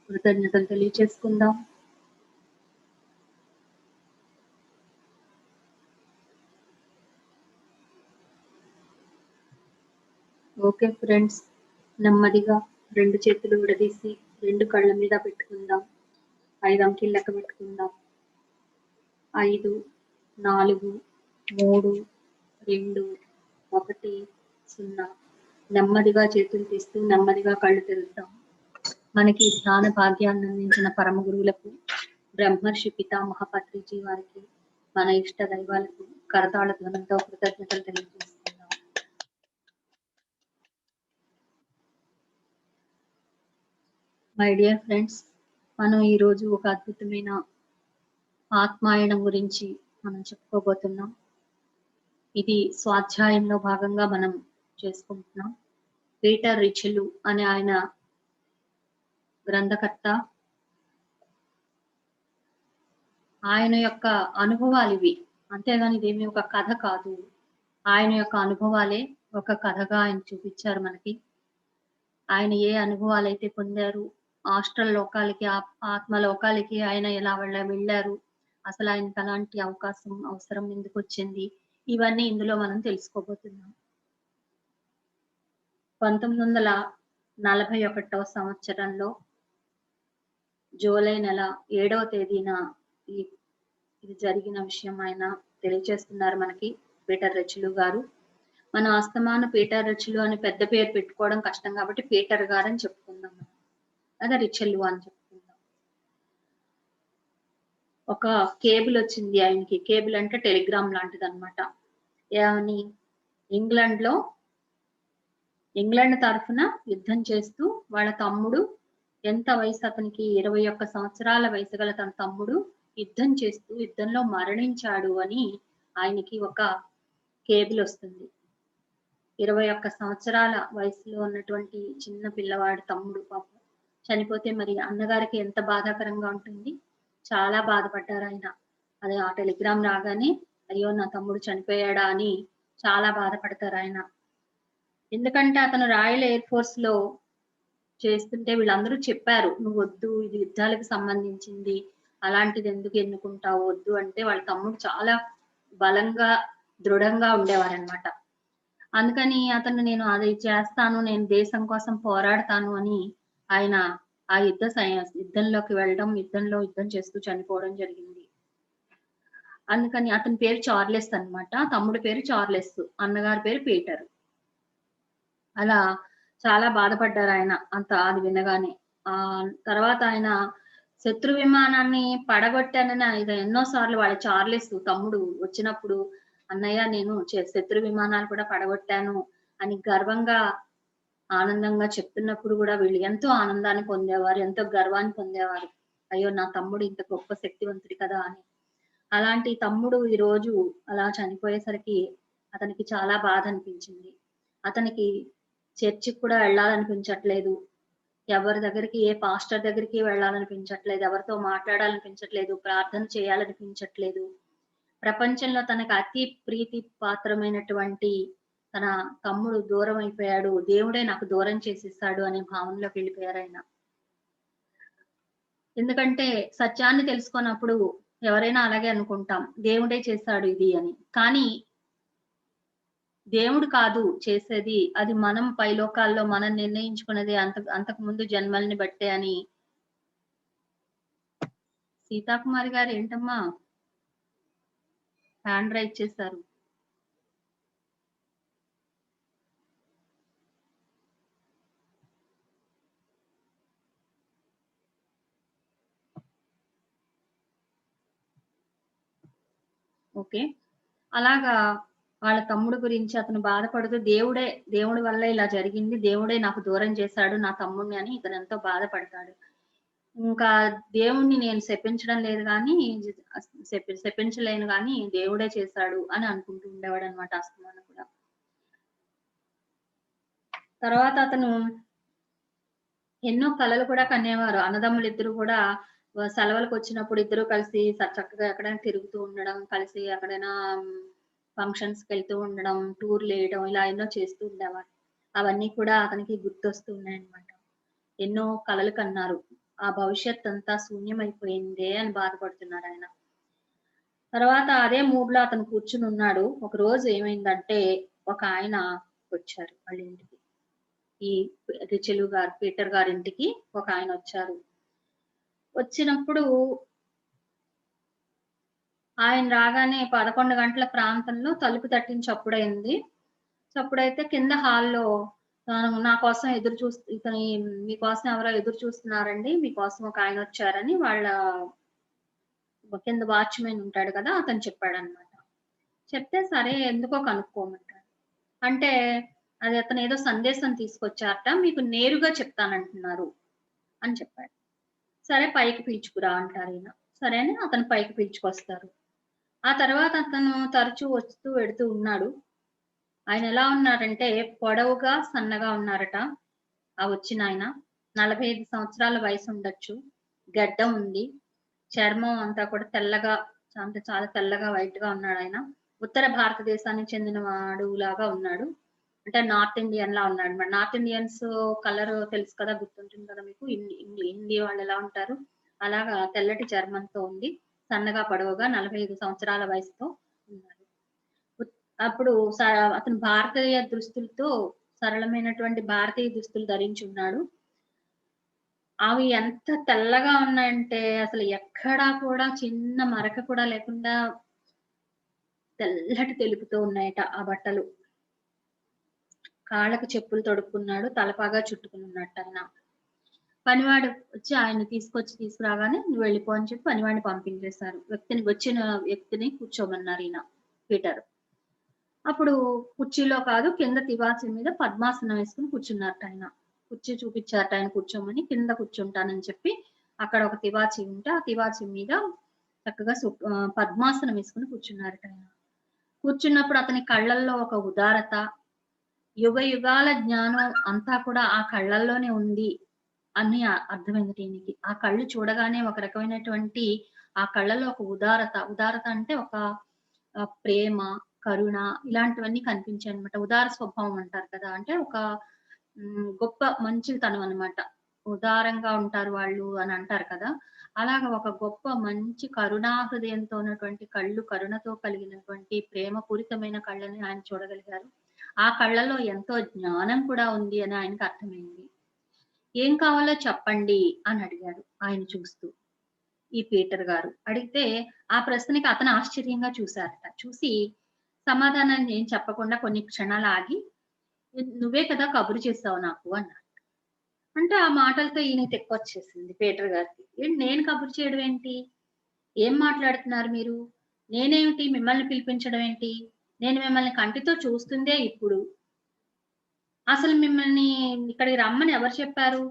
Speaker 1: కృతజ్ఞతలు తెలియజేసుకుందాం. ఓకే ఫ్రెండ్స్, నెమ్మదిగా 2 చేతులు విడదీసి 2 కళ్ళ మీద పెట్టుకుందాం. 5 అంకెలు లెక్క పెట్టుకుందాం. 5, 4, 3, 2, 1, 0. నెమ్మదిగా చేతులు తీస్తూ నెమ్మదిగా కళ్ళు తెరుద్దాం. మనకి ధ్యాన భాగ్యాన్ని అందించిన పరమ గురువులకు, బ్రహ్మర్షి పితామహ పత్రిజీ వారికి, మన ఇష్ట దైవాలకు కరతాళ ధ్వనంతో కృతజ్ఞతలు తెలియజేస్తున్నాం. మై డియర్ ఫ్రెండ్స్, మనం ఈరోజు ఒక అద్భుతమైన ఆత్మాయనం గురించి మనం చెప్పుకోబోతున్నాం. ఇది స్వాధ్యాయంలో భాగంగా మనం చేసుకుంటున్నాం. పీటర్ రిచెలు అనే ఆయన గ్రంథకర్త. ఆయన యొక్క అనుభవాలివి. అంతేగాని ఇదేమి ఒక కథ కాదు. ఆయన యొక్క అనుభవాలే ఒక కథగా ఆయన చూపిచ్చారు మనకి. ఆయన ఏ అనుభవాలైతే పొందారు, ఆస్ట్రల్ లోకాలకి, ఆత్మ లోకాలకి ఆయన ఎలా వెళ్లారు, అసలు ఆయనకి అలాంటి అవకాశం, అవసరం ఎందుకొచ్చింది, ఇవన్నీ ఇందులో మనం తెలుసుకోబోతున్నాం. 1941వ సంవత్సరంలో జూలై నెల 7వ తేదీన ఇది జరిగిన విషయం ఆయన తెలియజేస్తున్నారు మనకి పీటర్ రిచెలు గారు. మన అస్తమాను పీటర్ రిచెలు అని పెద్ద పేరు పెట్టుకోవడం కష్టం కాబట్టి పీటర్ గారని చెప్పుకుందాం. లేదా రిచెలు అని చెప్పుకుందాం. ఒక కేబుల్ వచ్చింది ఆయనకి. కేబుల్ అంటే టెలిగ్రామ్ లాంటిదన్నమాట. ఏమని ఇంగ్లాండ్ తరఫున యుద్ధం చేస్తూ వాళ్ళ తమ్ముడు, ఎంత వయసు అతనికి, 21 సంవత్సరాల వయసు గల తన తమ్ముడు యుద్ధం చేస్తూ యుద్ధంలో మరణించాడు అని ఆయనకి ఒక కేబుల్ వస్తుంది. 21 సంవత్సరాల వయసులో ఉన్నటువంటి చిన్న పిల్లవాడు తమ్ముడు పాపం చనిపోతే మరి అన్నగారికి ఎంత బాధాకరంగా ఉంటుంది. చాలా బాధపడ్డారు ఆయన. అదే ఆ టెలిగ్రామ్ రాగానే అయ్యో నా తమ్ముడు చనిపోయాడా అని చాలా బాధపడతారు ఆయన. ఎందుకంటే అతను రాయల్ ఎయిర్ ఫోర్స్ లో చేస్తుంటే వీళ్ళందరూ చెప్పారు, నువ్వు వద్దు, ఇది యుద్ధాలకు సంబంధించింది, అలాంటిది ఎందుకు ఎన్నుకుంటావు, వద్దు అంటే వాళ్ళ తమ్ముడు చాలా బలంగా, దృఢంగా ఉండేవారనమాట. అందుకని అతను నేను అది చేస్తాను, నేను దేశం కోసం పోరాడతాను అని ఆయన ఆ యుద్ధంలోకి వెళ్ళడం, యుద్ధం చేస్తూ చనిపోవడం జరిగింది. అందుకని అతని పేరు చార్లెస్ అన్నమాట. తమ్ముడి పేరు చార్లెస్, అన్నగారి పేరు పీటర్. అలా చాలా బాధపడ్డారు ఆయన అది వినగానే. తర్వాత ఆయన శత్రు విమానాన్ని పడగొట్టానని ఇది ఎన్నో సార్లు వాళ్ళ చార్లెస్ తమ్ముడు వచ్చినప్పుడు, అన్నయ్య నేను శత్రు విమానాలు కూడా పడగొట్టాను అని గర్వంగా, ఆనందంగా చెప్తున్నప్పుడు కూడా వీళ్ళు ఎంతో ఆనందాన్ని పొందేవారు, ఎంతో గర్వాన్ని పొందేవారు. అయ్యో నా తమ్ముడు ఇంత గొప్ప శక్తివంతుడు కదా అని. అలాంటి తమ్ముడు ఈ రోజు అలా చనిపోయేసరికి అతనికి చాలా బాధ అనిపించింది. అతనికి చర్చికి కూడా వెళ్ళాలనిపించట్లేదు. ఎవరి దగ్గరికి, ఏ పాస్టర్ దగ్గరికి వెళ్ళాలనిపించట్లేదు. ఎవరితో మాట్లాడాలనిపించట్లేదు. ప్రార్థన చేయాలనిపించట్లేదు. ప్రపంచంలో తనకు అతి ప్రీతి పాత్రమైనటువంటి తన తమ్ముడు దూరం అయిపోయాడు. దేవుడే నాకు దూరం చేసేసాడు అనే భావనలోకి వెళ్ళిపోయారు ఆయన. ఎందుకంటే సత్యాన్ని తెలుసుకున్నప్పుడు ఎవరైనా అలాగే అనుకుంటాం, దేవుడే చేశాడు ఇది అని. కానీ దేవుడు కాదు చేసేది, అది మనం పైలోకాల్లో మనం నిర్ణయించుకున్నది, అంతకు ముందు జన్మల్ని బట్టే అని. సీతాకుమారి గారు ఏంటమ్మా హ్యాండ్ రైజ్ చేశారు? ఓకే. అలాగా వాళ్ళ తమ్ముడు గురించి అతను బాధపడుతూ దేవుడి వల్ల ఇలా జరిగింది, దేవుడే నాకు దూరం చేశాడు నా తమ్ముడిని అని ఇతను ఎంతో బాధపడతాడు. ఇంకా దేవుణ్ణి నేను శపించడం లేదు గానీ, శపించలేను గానీ దేవుడే చేశాడు అని అనుకుంటూ ఉండేవాడన్నమాట అస్తమానం కూడా. తర్వాత అతను ఎన్నో కలలు కూడా కనేవారు. అన్నదమ్ములిద్దరూ కూడా సెలవులకొచ్చినప్పుడు ఇద్దరూ కలిసి చక్కగా ఎక్కడైనా తిరుగుతూ ఉండడం, కలిసి ఎక్కడైనా ఫంక్షన్స్‌కెళ్తూ ఉండడం, టూర్‌లేయడం ఇలా ఎన్నో చేస్తూ ఉండేవారు. అవన్నీ కూడా అతనికి గుర్తొస్తూ ఉన్నాయన్నమాట. ఎన్నో కలలు కన్నారు. ఆ భవిష్యత్తంతా శూన్యమైపోయిందే అని బాధపడుతున్నారాయన. తర్వాత అదే మూడ్‌లో అతను కూర్చునున్నాడు. ఒకరోజు ఏమైందంటే, ఒక ఆయన వచ్చారు వాళ్ళ ఇంటికి. ఈ రిచెలు గారు, పీటర్ గారింటికి ఒక ఆయన వచ్చారు. వచ్చినప్పుడు ఆయన రాగానే 11 గంటల ప్రాంతంలో తలుపు తట్టిన చప్పుడైంది. చప్పుడైతే కింద హాల్‌లో నా కోసం మీకోసం ఎవరో ఎదురు చూస్తున్నారండి, మీకోసం ఒక ఆయన వచ్చారని వాళ్ళ కింద వాచ్‌మెన్ ఉంటాడు కదా! అతను చెప్పాడన్నమాట. చెప్తే సరే ఎందుకో కనుక్కోమంటాడు. అంటే అది అతను ఏదో సందేశం తీసుకొచ్చారట, మీకు నేరుగా చెప్తానంటున్నారు అని చెప్పాడు. సరే పైకి పిలుచుకురా అంటారీయన. సరే అని అతను పైకి పిలుచుకొస్తారు. ఆ తర్వాత అతను తరచూ వస్తూ వెడుతూ ఉన్నాడు. ఆయన ఎలా ఉన్నారంటే పొడవుగా, సన్నగా ఉన్నారట. ఆ వచ్చినాయన. 45 సంవత్సరాల వయసుండొచ్చు. గడ్డం ఉంది. చర్మం అంతా కూడా తెల్లగా అంటే చాలా తెల్లగా వైట్‌గా ఉన్నాడాయన. ఉత్తర భారతదేశానికి చెందిన వాడులాగా ఉన్నాడు. అంటే నార్త్ ఇండియన్‌లా ఉన్నాడన్నమాట. నార్త్ ఇండియన్స్ కలర్ తెలుసు కదా! గుర్తుంటుంది కదా మీకు. హిందీ వాళ్ళెలా ఉంటారు. అలాగా తెల్లటి చర్మంతో ఉండి, సన్నగా పొడవుగా 45 సంవత్సరాల వయసుతో ఉన్నారు. ఉత్ అప్పుడు అతను భారతీయ దుస్తులతో సరళమైనటువంటి భారతీయ దుస్తులు ధరించున్నాడు. అవి ఎంత తెల్లగా ఉన్నాయంటే అసలు ఎక్కడా కూడా చిన్న మరక కూడా లేకుండా తెల్లటి తెలుపుతో ఉన్నాయట ఆ బట్టలు. కాళ్ళకి చెప్పులు తొడుక్కున్నాడు. తలపాగా చుట్టుకునున్నట్టాయన. పనివాడు వచ్చి ఆయన్ని తీసుకురాగానే "నువ్వు వెళ్ళిపో" అని చెప్పి పనివాడిని పంపించేశారు. వచ్చిన వ్యక్తిని కూర్చోమన్నారీయన పీటర్. అప్పుడు కుర్చీలో కాదు కింద తివాచీ మీద పద్మాసనం వేసుకొని కూర్చున్నారటాయన. కుర్చీ చూపిచ్చారట ఆయన కూర్చోమని. కింద కూర్చుంటానని చెప్పి అక్కడ ఒక తివాచీ ఉంటే, ఆ తివాచీ మీద చక్కగా పద్మాసనం వేసుకొని కూర్చున్నారటాయన. కూర్చున్నప్పుడు అతని కళ్ళల్లో ఒక ఉదారత, యుగ యుగాల జ్ఞానం అంతా కూడా ఆ కళ్ళల్లోనే ఉంది అని అర్థమైందట ఈయనకి. ఆ కళ్ళు చూడగానే ఒక రకమైనటువంటి ఆ కళ్ళలో ఒక ఉదారత, ఉదారత అంటే ఒక ప్రేమ, కరుణ ఇలాంటివన్నీ కనిపించాయన్నమాట. ఉదార స్వభావం అంటారు కదా! అంటే ఒక గొప్ప మంచితనం అన్నమాట. ఉదారంగా ఉంటారు వాళ్ళు అని అంటారు కదా! అలాగా ఒక గొప్ప మంచి కరుణా హృదయంతో ఉన్నటువంటి కళ్ళు, కరుణతో కలిగినటువంటి ప్రేమపూరితమైన కళ్ళని ఆయన చూడగలిగారు. ఆ కళ్ళలో ఎంతో జ్ఞానం కూడా ఉంది అని ఆయనకి అర్థమైంది. "ఏం కావాలో చెప్పండి" అని అడిగాడు ఆయన చూస్తూ. ఈ పీటర్ గారు. అడిగితే ఆ ప్రశ్నకి అతను ఆశ్చర్యంగా చూసారట. చూసి సమాధానాన్ని ఏం చెప్పకుండా కొన్ని క్షణాలు ఆగి, "నువ్వే కదా కబురు చేసావు నాకు" అన్నారు. అంటే ఆ మాటలతో ఈయనకి తిక్కొచ్చేసింది పీటర్ గారికి. "ఏంటి నేను కబురు చేయడం ఏంటి? ఏం మాట్లాడుతున్నారు మీరు? నేనేమిటి మిమ్మల్ని పిలిపించడం ఏంటి? నేను మిమ్మల్ని కంటితో చూస్తుందే ఇప్పుడు. అసలు మిమ్మల్ని ఇక్కడికి రమ్మని ఎవరు చెప్పారు?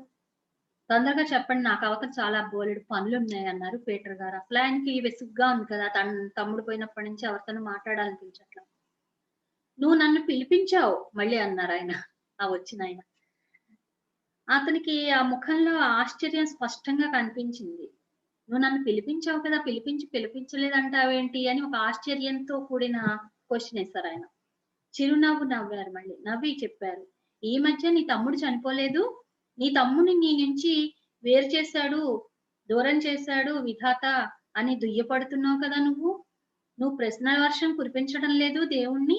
Speaker 1: తొందరగా చెప్పండి. నాకు అవతల చాలా బోలెడు పనులున్నాయన్నారు పీటర్ గారు. అసలాయనకి విసుగ్గా ఉంది కదా! తమ్ముడు పోయినప్పటి నుంచి ఎవరితోనూ మాట్లాడాలనిపించట్ల. "నువ్వు నన్ను పిలిపించావు" మళ్ళీ అన్నారాయన. ఆ వచ్చినాయన. అతనికి ఆ ముఖంలో ఆశ్చర్యం స్పష్టంగా కనిపించింది. "నువ్వు నన్ను పిలిపించావు కదా! పిలిపించలేదంటావేంటి?" అని ఒక ఆశ్చర్యంతో కూడిన క్వెషనేసారాయన. చిరునవ్వు నవ్వారు మళ్ళీ. నవ్వి చెప్పారు. "ఈ మధ్య నీ తమ్ముడు చనిపోలేదు? నీ తమ్ముడిని నీ నుంచి వేరు చేశాడు, దూరం చేశాడు విధాత అని దుయ్యపడుతున్నావు కదా నువ్వు. నువ్వు ప్రశ్నల వర్షం కురిపించడం లేదు దేవుణ్ణి.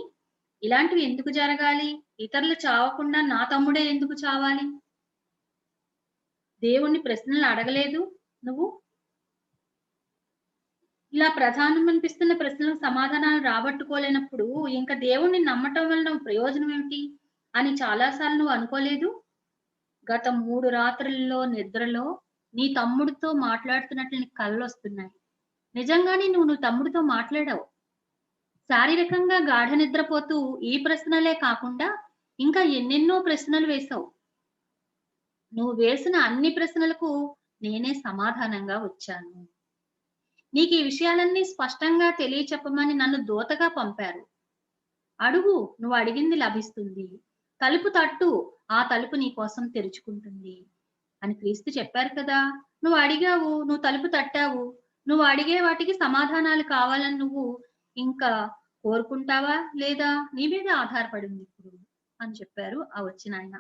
Speaker 1: ఇలాంటివి ఎందుకు జరగాలి? ఇతరులు చావకుండా నా తమ్ముడే ఎందుకు చావాలి? దేవుణ్ణి ప్రశ్నలు అడగలేదు నువ్వు. ఇలా ప్రధానమనిపిస్తున్న ప్రశ్నలకు సమాధానాలు రాబట్టుకోలేనప్పుడు ఇంక దేవుణ్ణి నమ్మటం వలన ప్రయోజనం ఏమిటి? అని చాలా సార్లు నువ్వు అనుకోలేదు? గత 3 రాత్రుల్లో నిద్రలో నీ తమ్ముడితో మాట్లాడుతున్నట్లు నీకు కలలొస్తున్నాయి. నిజంగానే నువ్వు నీ తమ్ముడితో మాట్లాడావు. శారీరకంగా గాఢ నిద్రపోతూ ఈ ప్రశ్నలే కాకుండా ఇంకా ఎన్నెన్నో ప్రశ్నలు వేశావు. నువ్వు వేసిన అన్ని ప్రశ్నలకు నేనే సమాధానంగా వచ్చాను. నీకీ విషయాలన్నీ స్పష్టంగా తెలియచెప్పమని నన్ను దూతగా పంపారు. అడుగు నువ్వు అడిగింది లభిస్తుంది. తలుపు తట్టు ఆ తలుపు నీ కోసం తెరుచుకుంటుంది అని క్రీస్తు చెప్పారు కదా! నువ్వు అడిగావు, నువ్వు తలుపు తట్టావు. నువ్వు అడిగే వాటికి సమాధానాలు కావాలని నువ్వు ఇంకా కోరుకుంటావా? లేదా? నీ మీదే ఆధారపడి ఉందిప్పుడు అని చెప్పారు ఆ వచ్చినాయన.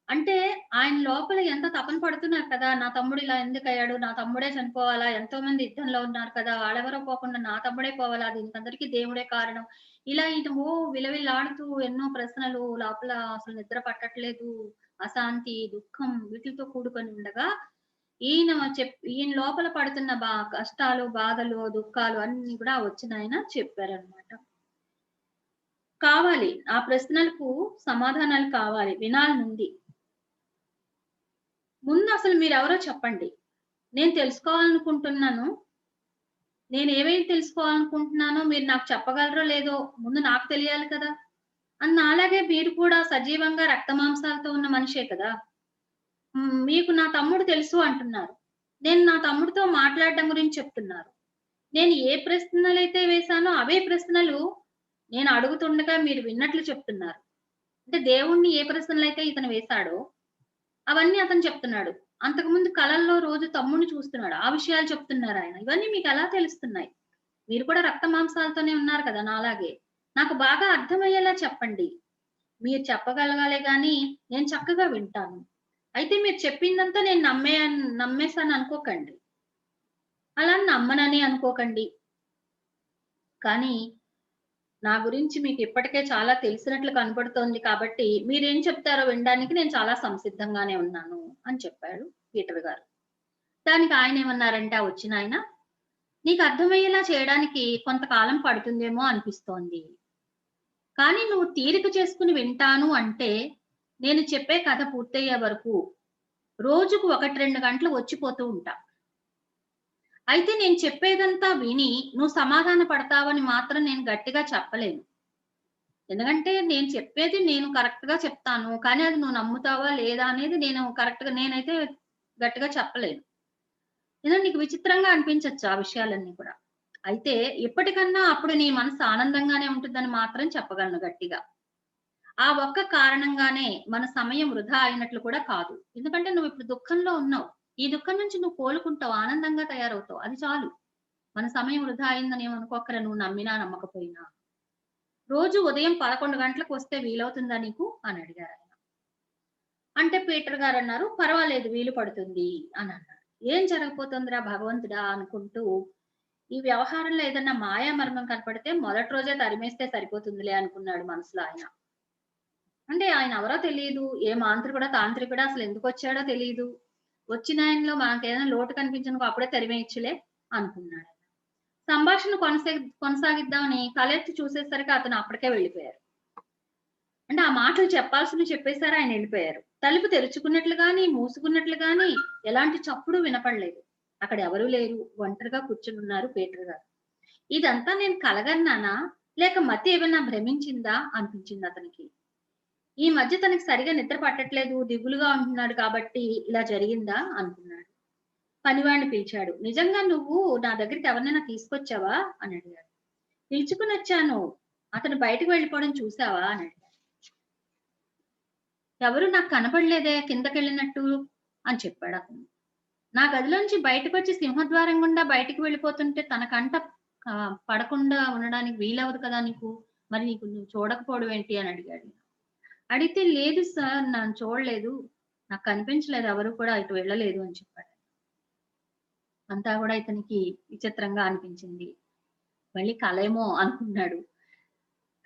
Speaker 1: అంటే ఆయన లోపల ఎంత తపన పడుతున్నారు కదా! నా తమ్ముడు ఇలా ఎందుకయ్యాడు? నా తమ్ముడే చనిపోవాలా? ఎంతోమంది యుద్ధంలో ఉన్నారు కదా! వాళ్ళెవరో పోకుండా నా తమ్ముడే పోవాలా? దీనికంతటికి దేవుడే కారణం. ఇలా ఈయన విలవిల్లాడుతూ ఎన్నో ప్రశ్నలు లోపల అసలు నిద్ర పట్టట్లేదు. అశాంతి, దుఃఖం వీటిలతో కూడుకొని ఉండగా ఈయన లోపల పడుతున్న కష్టాలు, బాధలు, దుఃఖాలు అన్నీ కూడా వచ్చినాయన చెప్పారనమాట. కావాలి. ఆ ప్రశ్నలకు సమాధానాలు కావాలి. వినాలనుంది. ముందసలు మీరెవరో చెప్పండి. నేను తెలుసుకోవాలనుకుంటున్నాను. నేనేమేమి తెలుసుకోవాలనుకుంటున్నానో మీరు నాకు చెప్పగలరో లేదో ముందు నాకు తెలియాలి కదా! నాలాగే మీరు కూడా సజీవంగా రక్తమాంసాలతో ఉన్న మనిషే కదా! మీకు నా తమ్ముడు తెలుసు అంటున్నారు. నేను నా తమ్ముడితో మాట్లాడడం గురించి చెప్తున్నారు. నేను ఏ ప్రశ్నలైతే వేశానో అవే ప్రశ్నలు నేను అడుగుతుండగా మీరు విన్నట్లు చెప్తున్నారు. అంటే దేవుడిని ఏ ప్రశ్నలైతే ఇతను వేశాడో అవన్నీ అతను చెప్తున్నాడు. అంతకుముందు కలల్లో రోజు తమ్ముడిని చూస్తున్నాడు. ఆ విషయాలు చెప్తున్నారాయన. ఇవన్నీ మీకెలా తెలుస్తున్నాయి? మీరు కూడా రక్త మాంసాలతోనే ఉన్నారు కదా! నాలాగే. నాకు బాగా అర్థమయ్యేలా చెప్పండి. మీరు చెప్పగలగాలే గానీ, నేను చక్కగా వింటాను. అయితే మీరు చెప్పిందంతా నేను నమ్మేసాననుకోకండి. అలా నమ్మనని అనుకోకండి. కానీ, నా గురించి మీకిప్పటికే చాలా తెలిసినట్లు కనపడుతోంది కాబట్టి, మీరేం చెప్తారో వినడానికి నేను చాలా సంసిద్ధంగానే ఉన్నాను అని చెప్పాడు పీటర్ గారు. దానికి ఆయనేమన్నారంటే ఆ వచ్చినాయన, "నీకర్థమయ్యేలా చేయడానికి కొంతకాలం పడుతుందేమో అనిపిస్తోంది. కానీ నువ్వు తీరిక చేసుకొని వింటాను అంటే, నేను చెప్పే కథ పూర్తయ్యే వరకు రోజుకు 1, 2 గంటలు వచ్చిపోతూ ఉంటా. అయితే నేను చెప్పేదంతా విని నువ్వు సమాధాన పడతావని మాత్రం నేను గట్టిగా చెప్పలేను. ఎందుకంటే నేను చెప్పేది నేను కరెక్ట్‌గా చెప్తాను. కానీ అది నువ్వు నమ్ముతావా లేదా అనేది నేనైతే గట్టిగా చెప్పలేను. ఏదో నీకు విచిత్రంగా అనిపించొచ్చు ఆ విషయాలన్నీ కూడా. అయితే ఇప్పటికన్నా అప్పుడు నీ మనసు ఆనందంగానే ఉంటుందని మాత్రం చెప్పగలను గట్టిగా. ఆ ఒక్క కారణంగానే మన సమయం వృధా అయినట్లు కూడా కాదు. ఎందుకంటే నువ్విప్పుడు దుఃఖంలో ఉన్నావు. ఈ దుఃఖం నుంచి నువ్వు కోలుకుంటావు. ఆనందంగా తయారవుతావు. అది చాలు. మన సమయం వృధా అయిందని ఏమనుకోక్కర్లే నువ్వు నమ్మినా, నమ్మకపోయినా. రోజు ఉదయం 11 గంటలకు వస్తే వీలవుతుందా నీకు? అని అడిగారాయన. అంటే పీటర్ గారన్నారు, "పర్వాలేదు వీలు పడుతుంది" అనన్నారు. ఏం జరగబోతోందిరా భగవంతుడా అనుకుంటూ, ఈ వ్యవహారంలో ఏదన్నా మాయా మర్మం కనపడితే మొదటి రోజే తరిమేస్తే సరిపోతుందిలే అనుకున్నాడు మనసులో ఆయన. అంటే ఆయనెవరో తెలీదు. ఏ మాంత్రికుడో, తాంత్రికుడో అసలెందుకొచ్చాడో తెలీదు. వచ్చినాయనలో మనకేదైనా లోటు కనిపించనుకో అప్పుడే తరిమేయచ్చులే అనుకున్నాడు. సంభాషణ కొనసాగిద్దామని తలెత్తి చూసేసరికి అతను అప్పటికే వెళ్ళిపోయారు. అంటే ఆ మాటలు చెప్పాల్సినవి చెప్పేసారు ఆయనెళ్ళిపోయారు. తలుపు తెరుచుకున్నట్లు గాని, మూసుకున్నట్లు గాని ఎలాంటి చప్పుడు వినపడలేదు. అక్కడ ఎవరూ లేరు. ఒంటరిగా కూర్చొనున్నారు పీటర్ గారు. ఇదంతా నేను కలగన్నానా? లేక మతి ఏమైనా భ్రమించిందా? అనిపించిందతనికి. ఈ మధ్య తనకి సరిగ్గా నిద్ర పట్టట్లేదు. దిగులుగా ఉంటున్నాడు కాబట్టి ఇలా జరిగిందా అనుకున్నాడు. పనివాడిని పిలిచాడు. "నిజంగా నువ్వు నా దగ్గరికి ఎవరినైనా తీసుకొచ్చావా?" అని అడిగాడు. "పిలుచుకొనొచ్చాను. అతను బయటకు వెళ్ళిపోవడం చూసావా?" అని అడిగాడు. "ఎవరు నాకు కనపడలేదే కిందకెళ్ళినట్టు" అని చెప్పాడతను. "నా గదిలోంచి బయటకొచ్చి సింహద్వారం గుండా బయటికి వెళ్ళిపోతుంటే తన కంట పడకుండా ఉండడానికి వీలవ్వదు కదా నీకు. మరి నువ్వు చూడకపోవడం ఏంటి?" అని అడిగాడు. అడిగితే, "లేదు సార్ నన్ను చూడలేదు. నాకు కనిపించలేదు ఎవరు కూడా ఇటు వెళ్ళలేదు" అని చెప్పాడు. అంతా గూడా ఇతనికి విచిత్రంగా అనిపించింది. మళ్ళీ కలేమో అనుకున్నాడు.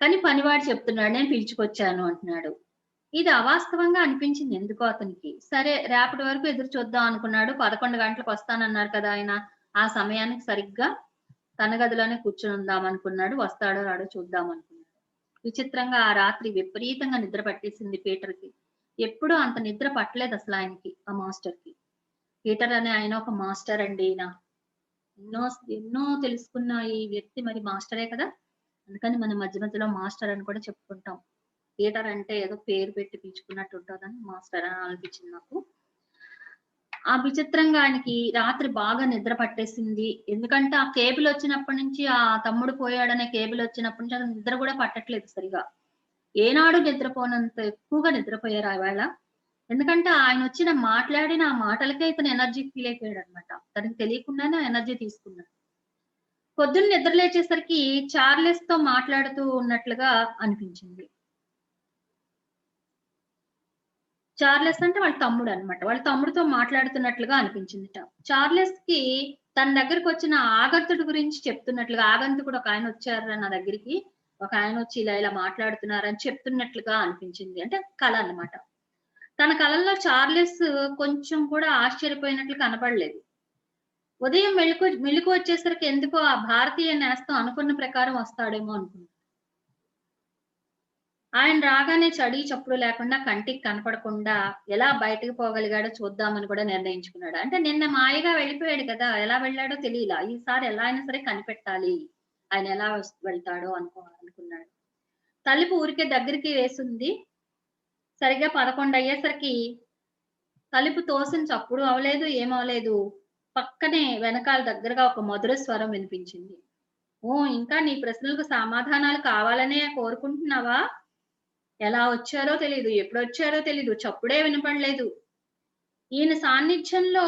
Speaker 1: కానీ పనివాడు చెప్తున్నాడు, "నేను పిలుచుకొచ్చాను" అంటున్నాడు. ఇది అవాస్తవంగా అనిపించింది ఎందుకో అతనికి. సరే రేపటి వరకు ఎదురు చూద్దాం అనుకున్నాడు. 11 గంటలకొస్తానన్నారు కదా ఆయన. ఆ సమయానికి సరిగ్గా తన గదిలోనే కూర్చొనుందాం అనుకున్నాడు. వస్తాడో రాడో చూద్దాం అనుకున్నాడు. విచిత్రంగా ఆ రాత్రి విపరీతంగా నిద్ర పట్టేసింది పీటర్‌కి. ఎప్పుడూ అంత నిద్ర పట్టలేదసలాయనకి ఆ మాస్టర్‌కి. పీటర్ అనే ఆయన ఒక మాస్టర్ అండి ఈయన. ఎన్నో ఎన్నో తెలుసుకున్న ఈ వ్యక్తి మరి మాస్టరే కదా! అందుకని మనం మధ్య మధ్యలో మాస్టర్ అని కూడా చెప్పుకుంటాం. పీటర్ అంటే ఏదో పేరు పెట్టి పిలుచుకున్నట్టు ఉంటదని మాస్టర్ అని అనిపించింది నాకు. ఆ విచిత్రంగా ఆయనకి రాత్రి బాగా నిద్ర పట్టేసింది. ఎందుకంటే ఆ కేబుల్ వచ్చినప్పటి నుంచి ఆ తమ్ముడు పోయాడనే కేబుల్ వచ్చినప్పటి నుంచి అతనికి నిద్ర కూడా పట్టట్లేదు సరిగా. ఏనాడు నిద్రపోనంత ఎక్కువగా నిద్రపోయారు ఆ వేళ. ఎందుకంటే ఆయనొచ్చిన మాట్లాడిన ఆ మాటలకే ఇతను ఎనర్జీ ఫీల్ అయిపోయాడన్నమాట. తనకి తెలియకుండానే ఆ ఎనర్జీ తీసుకున్నాడు. పొద్దున్న నిద్ర లేచేసరికి చార్లెస్‌తో మాట్లాడుతూ ఉన్నట్లుగా అనిపించింది. చార్లెస్ అంటే వాళ్ళ తమ్ముడన్నమాట. వాళ్ళ తమ్ముడితో మాట్లాడుతున్నట్లుగా అనిపించిందిట. చార్లెస్‌కి తన దగ్గరకొచ్చిన ఆగంతుడి గురించి చెప్తున్నట్లుగా ఆగంతుకుడు ఒకాయనొచ్చారురా నా దగ్గరికి. ఒకాయనొచ్చి ఇలా ఇలా మాట్లాడుతున్నారని చెప్తున్నట్లుగా అనిపించింది. అంటే కల అన్నమాట. తన కలలో చార్లెస్ కొంచెం కూడా ఆశ్చర్యపోయినట్లు కనపడలేదు. ఉదయం మెలుకువ వచ్చేసరికి ఎందుకో ఆ భారతీయ నేస్తం అనుకున్న ప్రకారం వస్తాడేమో అనుకున్నా. ఆయన రాగానే చడి చప్పుడు లేకుండా కంటికి కనపడకుండా ఎలా బయటకి పోగలిగాడో చూద్దామని కూడా నిర్ణయించుకున్నాడు. అంటే నిన్న మాయగా వెళ్ళిపోయాడు కదా! ఎలా వెళ్ళాడో తెలీలా. ఈసారి ఎలా అయినా సరే కనిపెట్టాలి. ఆయన ఎలా వెళ్తాడో అనుకున్నాడు. తలుపు ఊరికే దగ్గరికి వేసుంది. సరిగ్గా 11 అయ్యేసరికి తలుపు తోసిన చప్పుడు అవలేదు, ఏమవలేదు. పక్కనే వెనకాల దగ్గరగా ఒక మధుర స్వరం వినిపించింది. ఓహ్! ఇంకా నీ ప్రశ్నలకు సమాధానాలు కావాలనే కోరుకుంటున్నావా? ఎలా వచ్చారో తెలీదు, ఎప్పుడొచ్చారో తెలీదు, చప్పుడే వినపడలేదు. ఈయన సాన్నిధ్యంలో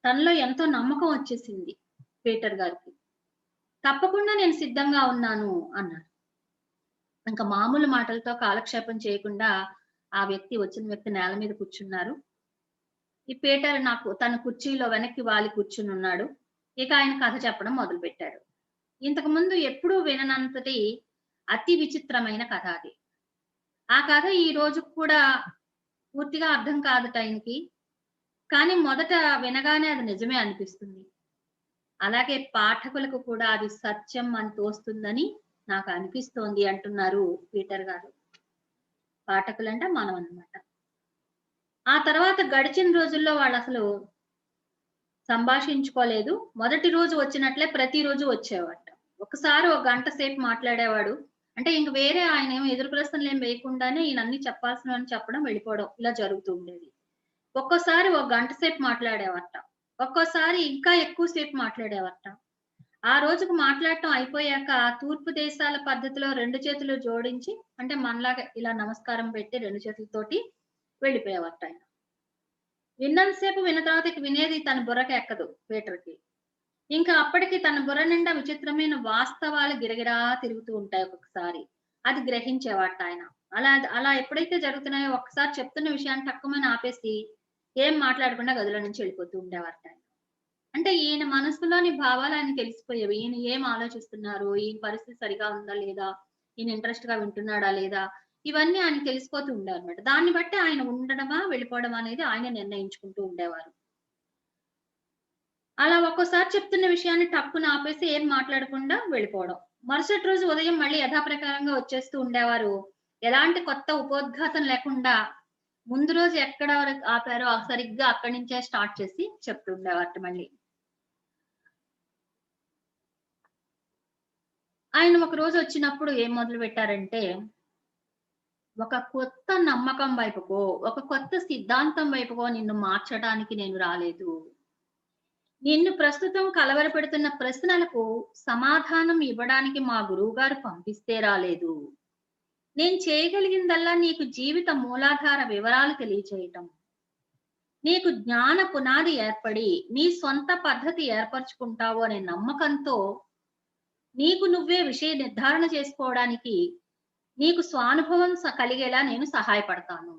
Speaker 1: తనలో ఎంతో నమ్మకం వచ్చేసింది పీటర్ గారికి. తప్పకుండా నేను సిద్ధంగా ఉన్నాను అన్నారు. ఇంక మామూలు మాటలతో కాలక్షేపం చేయకుండా వచ్చిన వ్యక్తి నేల మీద కూర్చున్నారు. ఈ పీటర్ తన కుర్చీలో వెనక్కి వాలి కూర్చునున్నాడు. ఇక ఆయన కథ చెప్పడం మొదలుపెట్టాడు. ఇంతకు ముందు ఎప్పుడూ విననంతటి అతి విచిత్రమైన కథ అది. ఆ కథ ఈ రోజుకి కూడా పూర్తిగా అర్థం కాదట ఆయనకి. కానీ మొదట వినగానే అది నిజమే అనిపిస్తుంది. అలాగే పాఠకులకు కూడా అది సత్యం అని తోస్తుందని నాకు అనిపిస్తోంది అంటున్నారు పీటర్ గారు. పాఠకులంటే మనం అన్నమాట. ఆ తర్వాత గడిచిన రోజుల్లో వాళ్ళసలు సంభాషించుకోలేదు. మొదటి రోజు వచ్చినట్లే ప్రతిరోజు వచ్చేవాడట. ఒకసారి ఒక గంట సేపు మాట్లాడేవాడు. అంటే ఇంక వేరే ఆయనేమో ఎదురు ప్రశ్నలేం వేయకుండానే ఈయన అన్ని చెప్పాల్సినవన్నీ చెప్పడం, వెళ్ళిపోవడం ఇలా జరుగుతూ ఉండేది. ఒక్కోసారి ఒక గంట సేపు మాట్లాడేవారట. ఒక్కోసారి ఇంకా ఎక్కువ సేపు మాట్లాడేవారట. ఆ రోజుకు మాట్లాడటం అయిపోయాక తూర్పు దేశాల పద్ధతిలో 2 చేతులు జోడించి అంటే మనలాగా ఇలా నమస్కారం పెట్టి 2 చేతులతోటి వెళ్ళిపోయేవారట ఆయన. విన్నంత సేపు విన్న తర్వాత ఇక వినేది తన బుర్రకి ఎక్కదు పీటర్‌కి. ఇంకా అప్పటికి తన బుర్ర నిండా విచిత్రమైన వాస్తవాలు గిరగిరా తిరుగుతూ ఉంటాయి ఒక్కొక్కసారి. అది గ్రహించేవాడట ఆయన. అలా ఎప్పుడైతే జరుగుతున్నాయో ఒక్కసారి చెప్తున్న విషయాన్ని టక్కుమని ఆపేసి ఏం మాట్లాడకుండా గదిలో నుంచి వెళ్ళిపోతూ ఉండేవారట ఆయన. అంటే ఈయన మనసులోని భావాలు ఆయనకి తెలిసిపోయేవి. ఈయన ఏం ఆలోచిస్తున్నారు? ఈయన పరిస్థితి సరిగా ఉందా? లేదా? ఈయన ఇంట్రెస్ట్‌గా వింటున్నాడా? లేదా? ఇవన్నీ ఆయనకి తెలిసిపోతూ ఉండేవన్నమాట. దాన్ని బట్టి ఆయన ఉండడమా? వెళ్ళిపోవడమా అనేది ఆయనే నిర్ణయించుకుంటూ ఉండేవారు. అలా ఒక్కోసారి చెప్తున్న విషయాన్ని టక్కున ఆపేసి ఏం మాట్లాడకుండా వెళ్ళిపోవడం. మరుసటి రోజు ఉదయం మళ్ళీ యథాప్రకారంగా వచ్చేస్తూ ఉండేవారు. ఎలాంటి కొత్త ఉపోద్ఘాతం లేకుండా ముందు రోజు ఎక్కడ వరకు ఆపారో సరిగ్గా అక్కడి నుంచే స్టార్ట్ చేసి చెప్తూ ఉండేవారట మళ్ళీ. ఆయన ఒక రోజు వచ్చినప్పుడు ఏం మొదలుపెట్టారంటే, ఒక కొత్త నమ్మకం వైపుకో, ఒక కొత్త సిద్ధాంతం వైపుకో నిన్ను మార్చడానికి నేను రాలేదు. నిన్ను ప్రస్తుతం కలవరపెడుతున్న ప్రశ్నలకు సమాధానం ఇవ్వడానికి మా గురువుగారు పంపిస్తే రాలేదు. నేను చేయగలిగిందల్లా నీకు జీవిత మూలాధార వివరాలు తెలియచేయటం. నీకు జ్ఞాన పునాది ఏర్పడి, నీ సొంత పద్ధతి ఏర్పరచుకుంటావు అనే నమ్మకంతో నీకు నువ్వే విషయ నిర్ధారణ చేసుకోవడానికి నీకు స్వానుభవం కలిగేలా నేను సహాయపడతాను.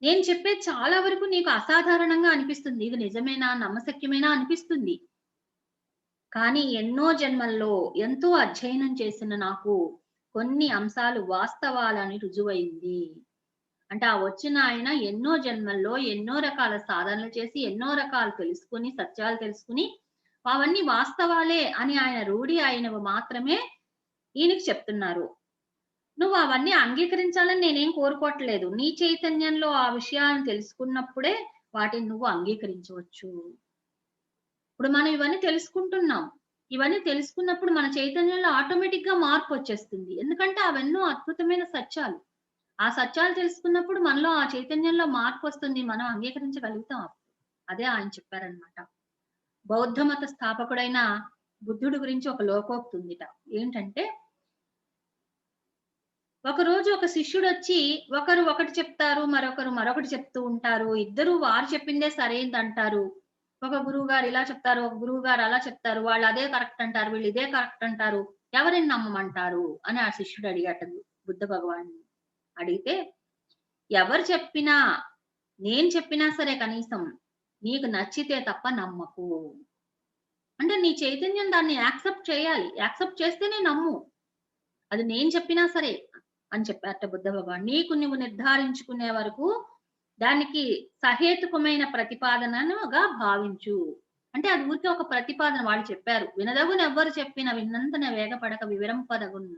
Speaker 1: నేను చెప్పేది చాలా వరకు నీకు అసాధారణంగా అనిపిస్తుంది. ఇది నిజమేనా? నమ్మశక్యమేనా అనిపిస్తుంది. కానీ ఎన్నో జన్మల్లో ఎంతో అధ్యయనం చేసిన నాకు కొన్ని అంశాలు వాస్తవాలని రుజువైంది. అంటే ఆ వచ్చిన ఆయన ఎన్నో జన్మల్లో ఎన్నో రకాల సాధనలు చేసి, ఎన్నో రకాలు తెలుసుకొని, సత్యాలు తెలుసుకొని, అవన్నీ వాస్తవాలే అని ఆయన రూఢి అయినవి మాత్రమే ఈయనకి చెప్తున్నారు. నువ్వు అవన్నీ అంగీకరించాలని నేనేం కోరుకోవట్లేదు. నీ చైతన్యంలో ఆ విషయాలను తెలుసుకున్నప్పుడే వాటిని నువ్వు అంగీకరించవచ్చు. ఇప్పుడు మనం ఇవన్నీ తెలుసుకుంటున్నాం. ఇవన్నీ తెలుసుకున్నప్పుడు మన చైతన్యంలో ఆటోమేటిక్‌గా మార్పొచ్చేస్తుంది. ఎందుకంటే అవెన్నో అద్భుతమైన సత్యాలు. ఆ సత్యాలు తెలుసుకున్నప్పుడు మనలో ఆ చైతన్యంలో మార్పొస్తుంది. మనం అంగీకరించగలుగుతాం అప్పుడు. అదే ఆయన చెప్పారనమాట. బౌద్ధ మత స్థాపకుడైన బుద్ధుడి గురించి ఒక లోకోక్తి ఉందిట. ఏంటంటే, ఒకరోజు ఒక శిష్యుడొచ్చి ఒకరు ఒకటి చెప్తారు, మరొకరు మరొకటి చెప్తూ ఉంటారు. ఇద్దరు వారు చెప్పిందే సరైనదంటారు. ఒక గురువుగారు ఇలా చెప్తారు, ఒక గురువుగారు అలా చెప్తారు. వాళ్ళు అదే కరెక్ట్ అంటారు, వీళ్ళు ఇదే కరెక్ట్ అంటారు. ఎవరిని నమ్మమంటారు అని ఆ శిష్యుడు అడిగాట బుద్ధ భగవానుడిని. అడిగితే, ఎవరు చెప్పినా, నేను చెప్పినా సరే కనీసం నీకు నచ్చితే తప్ప నమ్మకు. అంటే నీ చైతన్యం దాన్ని యాక్సెప్ట్ చేయాలి. యాక్సెప్ట్ చేస్తేనే నమ్ము. అది నేను చెప్పినా సరే అని చెప్పారట బుద్ధ భగవాన్. నీకు నువ్వు నిర్ధారించుకునే వరకు దానికి సహేతుకమైన ప్రతిపాదననుగా భావించు. అంటే అది ఊరికే ఒక ప్రతిపాదన వాళ్ళు చెప్పారు. వినదగునెవ్వరు చెప్పిన విన్నంతనే వేగపడక వివరింపదగున్.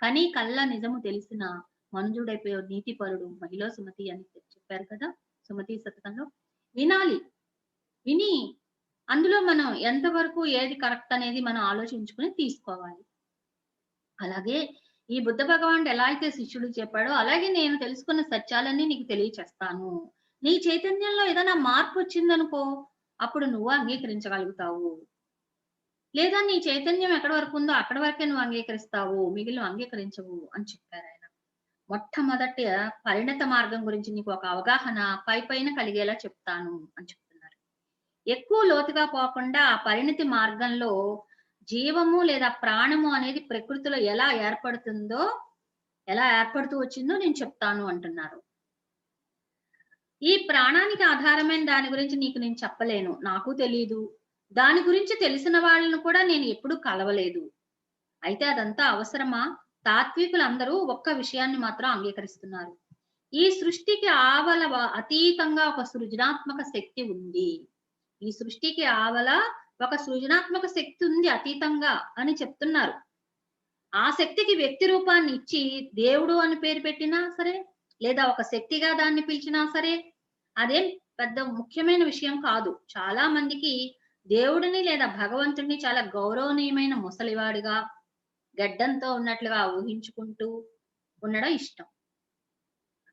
Speaker 1: కని కల్ల నిజము తెలిసిన మనుజుడైపోయే నీతిపరుడు మహిళ సుమతి అని చెప్పారు కదా! సుమతి శతకంలో. వినాలి. విని అందులో మనం ఎంతవరకు ఏది కరెక్ట్ అనేది మనం ఆలోచించుకొని తీసుకోవాలి. అలాగే ఈ బుద్ధ భగవానుడు ఎలా అయితే శిష్యుడికి చెప్పాడో, అలాగే నేను తెలుసుకున్న సత్యాలన్నీ నీకు తెలియచేస్తాను. నీ చైతన్యంలో ఏదైనా మార్పు వచ్చిందనుకో, అప్పుడు నువ్వు అంగీకరించగలుగుతావు. లేదా నీ చైతన్యం ఎక్కడి వరకు ఉందో అక్కడి వరకే నువ్వు అంగీకరిస్తావు. మిగిలినవి అంగీకరించవు అని చెప్పారాయన. మొట్టమొదట పరిణత మార్గం గురించి నీకు ఒక అవగాహన పైపైన కలిగేలా చెప్తాను అని చెప్తున్నారు. ఎక్కువ లోతుగా పోకుండా ఆ పరిణతి మార్గంలో జీవము లేదా ప్రాణము అనేది ప్రకృతిలో ఎలా ఏర్పడుతూ వచ్చిందో నేను చెప్తాను అంటున్నారు. ఈ ప్రాణానికి ఆధారమైన దాని గురించి నీకు నేను చెప్పలేను. నాకు తెలీదు. దాని గురించి తెలిసిన వాళ్ళను కూడా నేను ఎప్పుడూ కలవలేదు. అయితే అదంతా అవసరమా? తాత్వికులందరూ ఒక్క విషయాన్ని మాత్రం అంగీకరిస్తున్నారు. ఈ సృష్టికి అతీతంగా ఒక సృజనాత్మక శక్తి ఉంది. ఈ సృష్టికి ఒక సృజనాత్మక శక్తి ఉంది అతీతంగా అని చెప్తున్నారు. ఆ శక్తికి వ్యక్తి రూపాన్ని ఇచ్చి దేవుడు అని పేరు పెట్టినా సరే, లేదా ఒక శక్తిగా దాన్ని పిలిచినా సరే, అదేం పెద్ద ముఖ్యమైన విషయం కాదు. చాలా మందికి దేవుడిని లేదా భగవంతుడిని చాలా గౌరవనీయమైన ముసలివాడిగా, గడ్డంతో ఉన్నట్లుగా ఊహించుకుంటూ ఉండడం ఇష్టం.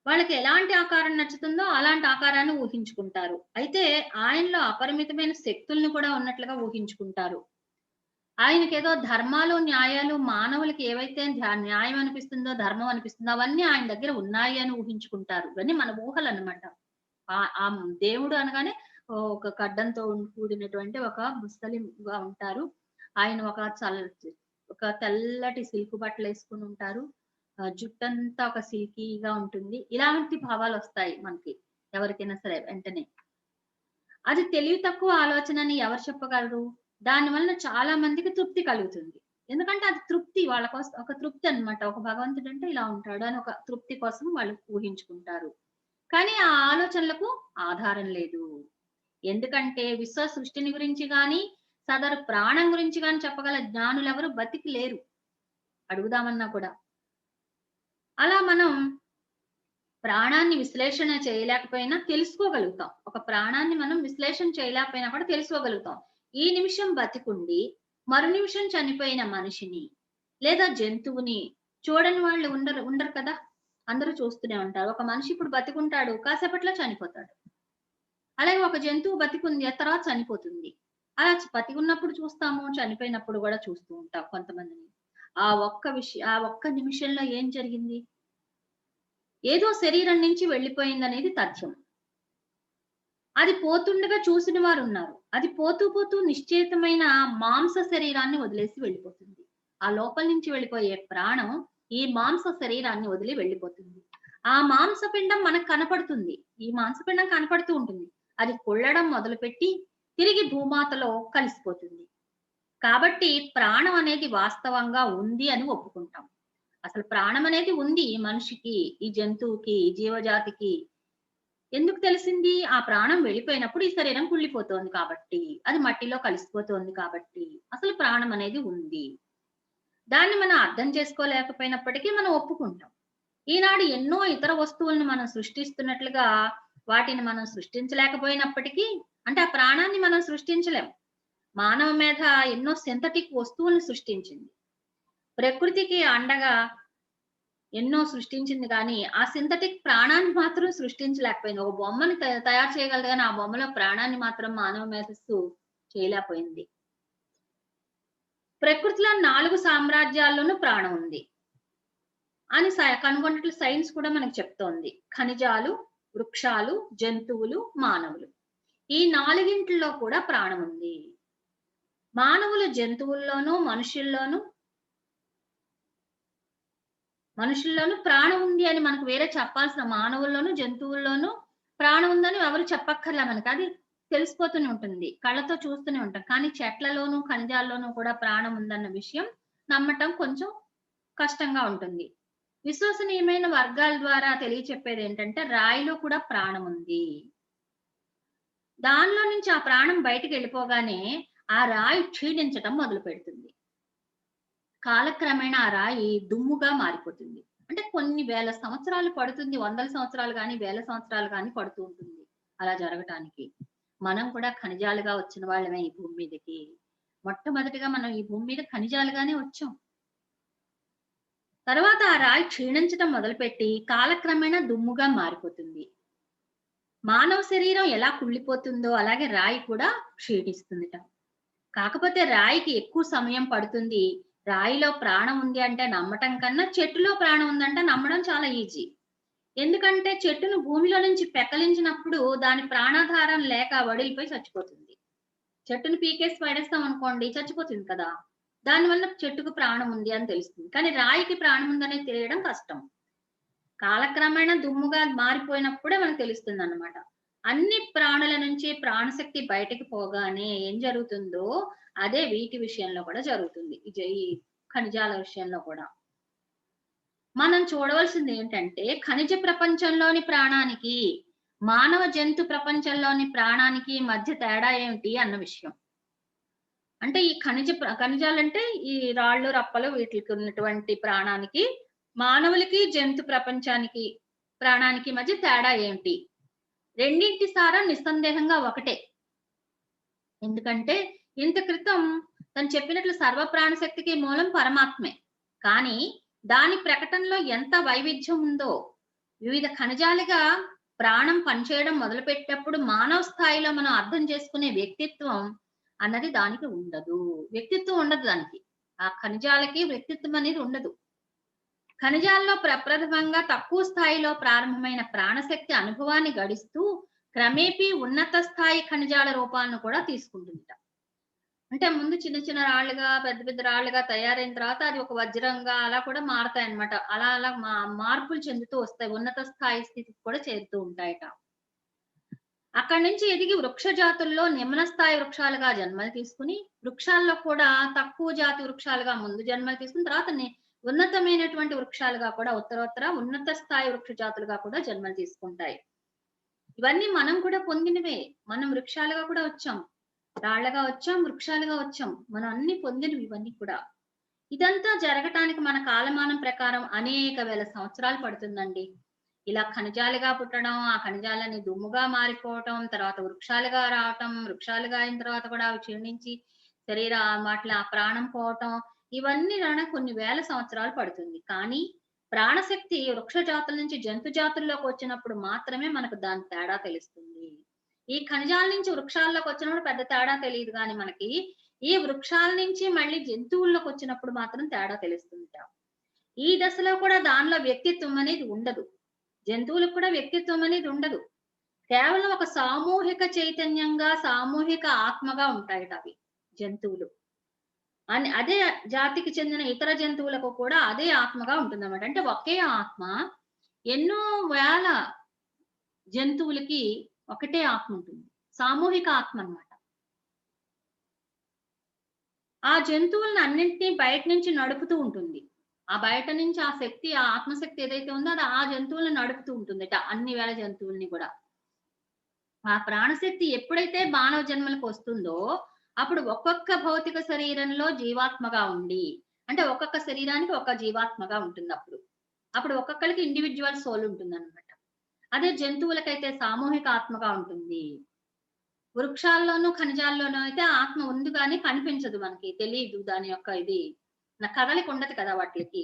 Speaker 1: వాళ్ళకి ఎలాంటి ఆకారం నచ్చుతుందో అలాంటి ఆకారాన్ని ఊహించుకుంటారు. అయితే ఆయనలో అపరిమితమైన శక్తుల్ని కూడా ఉన్నట్లుగా ఊహించుకుంటారు. ఆయనకేదో ధర్మాలు, న్యాయాలు మానవులకి ఏవైతే న్యాయం అనిపిస్తుందో, ధర్మం అనిపిస్తుందో అవన్నీ ఆయన దగ్గర ఉన్నాయి అని ఊహించుకుంటారు. ఇవన్నీ మన ఊహలన్నమాట. ఆ దేవుడు అనగానే ఒక గడ్డంతో కూడినటువంటి ఒక ముసలిగా ఉంటారు. ఆయన ఒక తెల్లటి సిల్క్ బట్టలేసుకొని ఉంటారు. జుట్టంతా ఒక సిల్కీగా ఉంటుంది. ఇలాంటి భావాలొస్తాయి మనకి ఎవరికైనా సరే వెంటనే. అది తెలివి తక్కువ ఆలోచనని ఎవరు చెప్పగలరు? దాని వలన చాలా మందికి తృప్తి కలుగుతుంది. ఎందుకంటే అది తృప్తి వాళ్ళ కోసం ఒక తృప్తి అన్నమాట. ఒక భగవంతుడంటే ఇలా ఉంటాడు అని ఒక తృప్తి కోసం వాళ్ళు ఊహించుకుంటారు. కానీ ఆ ఆలోచనలకు ఆధారం లేదు. ఎందుకంటే విశ్వ సృష్టిని గురించి గాని, సదరు ప్రాణం గురించి గాని చెప్పగల జ్ఞానులెవరు బతికి లేరు. అడుగుదామన్నా కూడా. అలా మనం ప్రాణాన్ని విశ్లేషణ చేయలేకపోయినా తెలుసుకోగలుగుతాం. ఒక ప్రాణాన్ని మనం విశ్లేషణ చేయలేకపోయినా కూడా తెలుసుకోగలుగుతాం. ఈ నిమిషం బతికుండి, మరు నిమిషం చనిపోయిన మనిషిని, లేదా జంతువుని చూడని వాళ్ళు ఉండరు కదా! అందరూ చూస్తూనే ఉంటారు. ఒక మనిషి ఇప్పుడు బతికుంటాడు, కాసేపట్లో చనిపోతాడు. అలాగే ఒక జంతువు బతికుంది, ఆ తర్వాత చనిపోతుంది. అలా బతికున్నప్పుడు చూస్తాము, చనిపోయినప్పుడు గూడా చూస్తూ ఉంటాం కొంతమందిని. ఆ ఒక్క నిమిషంలో ఏం జరిగింది? ఏదో శరీరం నుంచి వెళ్ళిపోయిందనేది తథ్యం. అది పోతుండగా చూసిన వారున్నారు. అది పోతూ పోతూ నిశ్చేతమైన మాంస శరీరాన్ని వదిలేసి వెళ్ళిపోతుంది. ఆ లోపల నుంచి వెళ్ళిపోయే ప్రాణం ఈ మాంస శరీరాన్ని వదిలి వెళ్ళిపోతుంది. ఆ మాంసపిండం మనకు కనపడుతుంది. ఈ మాంసపిండం కనపడుతూ ఉంటుంది. అది కుళ్ళడం మొదలుపెట్టి తిరిగి భూమాతలో కలిసిపోతుంది. కాబట్టి ప్రాణం అనేది వాస్తవంగా ఉంది అని ఒప్పుకుంటాం. అసలు ప్రాణం అనేది ఉంది ఈ మనిషికి, ఈ జంతువుకి, ఈ జీవజాతికి. ఎందుకు తెలిసింది? ఆ ప్రాణం వెళ్ళిపోయినప్పుడు ఈ శరీరం కుళ్ళిపోతోంది కాబట్టి. అది మట్టిలో కలిసిపోతోంది కాబట్టి. అసలు ప్రాణం అనేది ఉంది. దాన్ని మనం అర్థం చేసుకోలేకపోయినప్పటికీ మనం ఒప్పుకుంటాం. ఈనాడు ఎన్నో ఇతర వస్తువులను మనం సృష్టిస్తున్నట్లుగా వాటిని మనం సృష్టించలేకపోయినప్పటికీ అంటే ఆ ప్రాణాన్ని మనం సృష్టించలేం. మానవ మేధ ఎన్నో సింథటిక్ వస్తువులను సృష్టించింది. ప్రకృతికి అండగా ఎన్నో సృష్టించింది గానీ, ఆ సింథటిక్ ప్రాణాన్ని మాత్రం సృష్టించలేకపోయింది. ఒక బొమ్మని తయారు చేయగలదు గానీ, ఆ బొమ్మలో ప్రాణాన్ని మాత్రం మానవ మేధస్సు చేయలేకపోయింది. ప్రకృతిలో 4 సామ్రాజ్యాల్లోనూ ప్రాణం ఉంది అని కనుగొన్నట్లు సైన్స్ కూడా మనకు చెప్తోంది. ఖనిజాలు, వృక్షాలు, జంతువులు, మానవులు. ఈ 4గింటిలో కూడా ప్రాణం ఉంది. మానవులు జంతువుల్లోనూ, మనుషుల్లోనూ ప్రాణం ఉంది అని మనకు వేరే చెప్పాల్సిన మానవుల్లోనూ, జంతువుల్లోనూ ప్రాణం ఉందని ఎవరు చెప్పక్కర్లా మనకి. అది తెలిసిపోతూనే ఉంటుంది. కళ్ళతో చూస్తూనే ఉంటాం. కానీ చెట్లలోనూ, ఖనిజాల్లోనూ కూడా ప్రాణం ఉందన్న విషయం నమ్మటం కొంచెం కష్టంగా ఉంటుంది. విశ్వసనీయమైన వర్గాల ద్వారా తెలియచెప్పేదేంటంటే రాయిలో కూడా ప్రాణం ఉంది. దానిలో నుంచి ఆ ప్రాణం బయటికెళ్ళిపోగానే ఆ రాయి క్షీణించటం మొదలుపెడుతుంది. కాలక్రమేణా ఆ రాయి దుమ్ముగా మారిపోతుంది. అంటే కొన్ని వేల సంవత్సరాలు పడుతుంది. వందల సంవత్సరాలు గాని, వేల సంవత్సరాలు గాని పడుతూ ఉంటుంది అలా జరగటానికి. మనం కూడా ఖనిజాలుగా వచ్చిన వాళ్ళమే ఈ భూమి మీదకి. మొట్టమొదటిగా మనం ఈ భూమి మీద ఖనిజాలుగానే వచ్చాం. తర్వాత ఆ రాయి క్షీణించటం మొదలుపెట్టి కాలక్రమేణా దుమ్ముగా మారిపోతుంది. మానవ శరీరం ఎలా కుళ్ళిపోతుందో అలాగే రాయి కూడా క్షీణిస్తుందిట. కాకపోతే రాయికి ఎక్కువ సమయం పడుతుంది. రాయిలో ప్రాణం ఉంది అంటే నమ్మటం కన్నా చెట్టులో ప్రాణం ఉందంటే నమ్మడం చాలా ఈజీ. ఎందుకంటే చెట్టును భూమిలో నుంచి పెకలించినప్పుడు దాని ప్రాణాధారం లేక వడిలిపోయి చచ్చిపోతుంది. చెట్టుని పీకేసి పడేస్తాం అనుకోండి చచ్చిపోతుంది కదా! దానివల్ల చెట్టుకు ప్రాణం ఉంది అని తెలుస్తుంది. కానీ రాయికి ప్రాణం ఉందనేది తెలియడం కష్టం. కాలక్రమేణా దుమ్ముగా మారిపోయినప్పుడే మనకు తెలుస్తుందన్నమాట. అన్ని ప్రాణుల నుంచి ప్రాణశక్తి బయటకి పోగానే ఏం జరుగుతుందో అదే వీటి విషయంలో కూడా జరుగుతుంది. ఈ ఖనిజాల విషయంలో కూడా. మనం చూడవలసింది ఏంటంటే ఖనిజ ప్రపంచంలోని ప్రాణానికి, మానవ జంతు ప్రపంచంలోని ప్రాణానికి మధ్య తేడా ఏమిటి అన్న విషయం. అంటే ఈ ఖనిజాలంటే ఈ రాళ్ళు, రప్పలు వీటికి ఉన్నటువంటి ప్రాణానికి, మానవులకి, జంతు ప్రపంచానికి ప్రాణానికి మధ్య తేడా ఏంటి? రెండింటి సారం నిస్సందేహంగా ఒకటే. ఎందుకంటే ఇంత క్రితం తను చెప్పినట్లు సర్వ ప్రాణశక్తికి మూలం పరమాత్మే. కానీ దాని ప్రకటనలో ఎంత వైవిధ్యం ఉందో, వివిధ ఖనిజాలుగా ప్రాణం పనిచేయడం మొదలుపెట్టినప్పుడు మానవ స్థాయిలో మనం అర్థం చేసుకునే వ్యక్తిత్వం అన్నది దానికి ఉండదు. వ్యక్తిత్వం ఉండదు దానికి. ఆ ఖనిజాలకి వ్యక్తిత్వం అనేది ఉండదు. ఖనిజాల్లో ప్రప్రథమంగా తక్కువ స్థాయిలో ప్రారంభమైన ప్రాణశక్తి అనుభవాన్ని గడిస్తూ క్రమేపీ ఉన్నత స్థాయి ఖనిజాల రూపాలను కూడా తీసుకుంటుందట. అంటే ముందు చిన్న చిన్న రాళ్ళుగా, పెద్ద పెద్ద రాళ్ళుగా తయారైన తర్వాత అది ఒక వజ్రంగా అలా కూడా మారతాయన్నమాట. అలా అలా మార్పులు చెందుతూ వస్తాయి. ఉన్నత స్థాయి స్థితికి కూడా చేరుతూ ఉంటాయట. అక్కడి నుంచి ఎదిగి వృక్ష జాతుల్లో నిమ్న స్థాయి వృక్షాలుగా జన్మలు తీసుకుని, వృక్షాల్లో కూడా తక్కువ జాతి వృక్షాలుగా ముందు జన్మలు తీసుకుని తర్వాత ఉన్నతమైనటువంటి వృక్షాలుగా కూడా ఉత్తరోత్తర ఉన్నత స్థాయి వృక్ష జాతులుగా కూడా జన్మలు తీసుకుంటాయి. ఇవన్నీ మనం కూడా పొందినవే. మనం వృక్షాలుగా కూడా వచ్చాం. రాళ్లగా వచ్చాం, వృక్షాలుగా వచ్చాం. మనం అన్ని పొందినవి ఇవన్నీ కూడా. ఇదంతా జరగటానికి మన కాలమానం ప్రకారం అనేక వేల సంవత్సరాలు పడుతుందండి. ఇలా ఖనిజాలుగా పుట్టడం, ఆ ఖనిజాలని దుమ్ముగా మారిపోవటం, తర్వాత వృక్షాలుగా రావటం, వృక్షాలుగా అయిన తర్వాత కూడా అవి క్షీణించి వాటిలో ఆ ప్రాణం పోవటం, ఇవన్నీ కొన్ని వేల సంవత్సరాలు పడుతుంది. కానీ ప్రాణశక్తి వృక్ష జాతుల నుంచి జంతు జాతుల్లోకి వచ్చినప్పుడు మాత్రమే మనకు దాని తేడా తెలుస్తుంది. ఈ ఖనిజాల నుంచి వృక్షాల్లోకి వచ్చినప్పుడు పెద్ద తేడా తెలియదు గాని మనకి, ఈ వృక్షాల నుంచి మళ్ళీ జంతువుల్లోకి వచ్చినప్పుడు మాత్రం తేడా తెలుస్తుందట. ఈ దశలో కూడా దానిలో వ్యక్తిత్వం అనేది ఉండదు. జంతువులకు కూడా వ్యక్తిత్వం అనేది ఉండదు. కేవలం ఒక సామూహిక చైతన్యంగా, సామూహిక ఆత్మగా ఉంటాయట అవి జంతువులు. అదే జాతికి చెందిన ఇతర జంతువులకు కూడా అదే ఆత్మగా ఉంటుందన్నమాట. అంటే ఒకే ఆత్మ ఎన్నో వేల జంతువులకి ఒకటే ఆత్మ ఉంటుంది. సామూహిక ఆత్మ అన్నమాట. ఆ జంతువులను అన్నింటినీ బయట నుంచి నడుపుతూ ఉంటుంది. ఆ బయట నుంచి ఆ శక్తి, ఆ ఆత్మశక్తి ఏదైతే ఉందో అది ఆ జంతువులను నడుపుతూ ఉంటుందట. అన్ని వేల జంతువుల్ని కూడా. ఆ ప్రాణశక్తి ఎప్పుడైతే మానవ జన్మలకు వస్తుందో అప్పుడు ఒక్కొక్క భౌతిక శరీరంలో జీవాత్మగా ఉండి, అంటే ఒక్కొక్క శరీరానికి ఒక జీవాత్మగా ఉంటుంది అప్పుడు ఒక్కొక్కరికి ఇండివిడ్యువల్ సోల్ ఉంటుందన్నమాట. అదే జంతువులకైతే సామూహిక ఆత్మగా ఉంటుంది. వృక్షాల్లోనూ, ఖనిజాల్లోనూ అయితే ఆత్మ ఉంది గాని కనిపించదు మనకి. తెలీదు దాని యొక్క ఇది. కదలిక ఉండదు కదా వాటికి.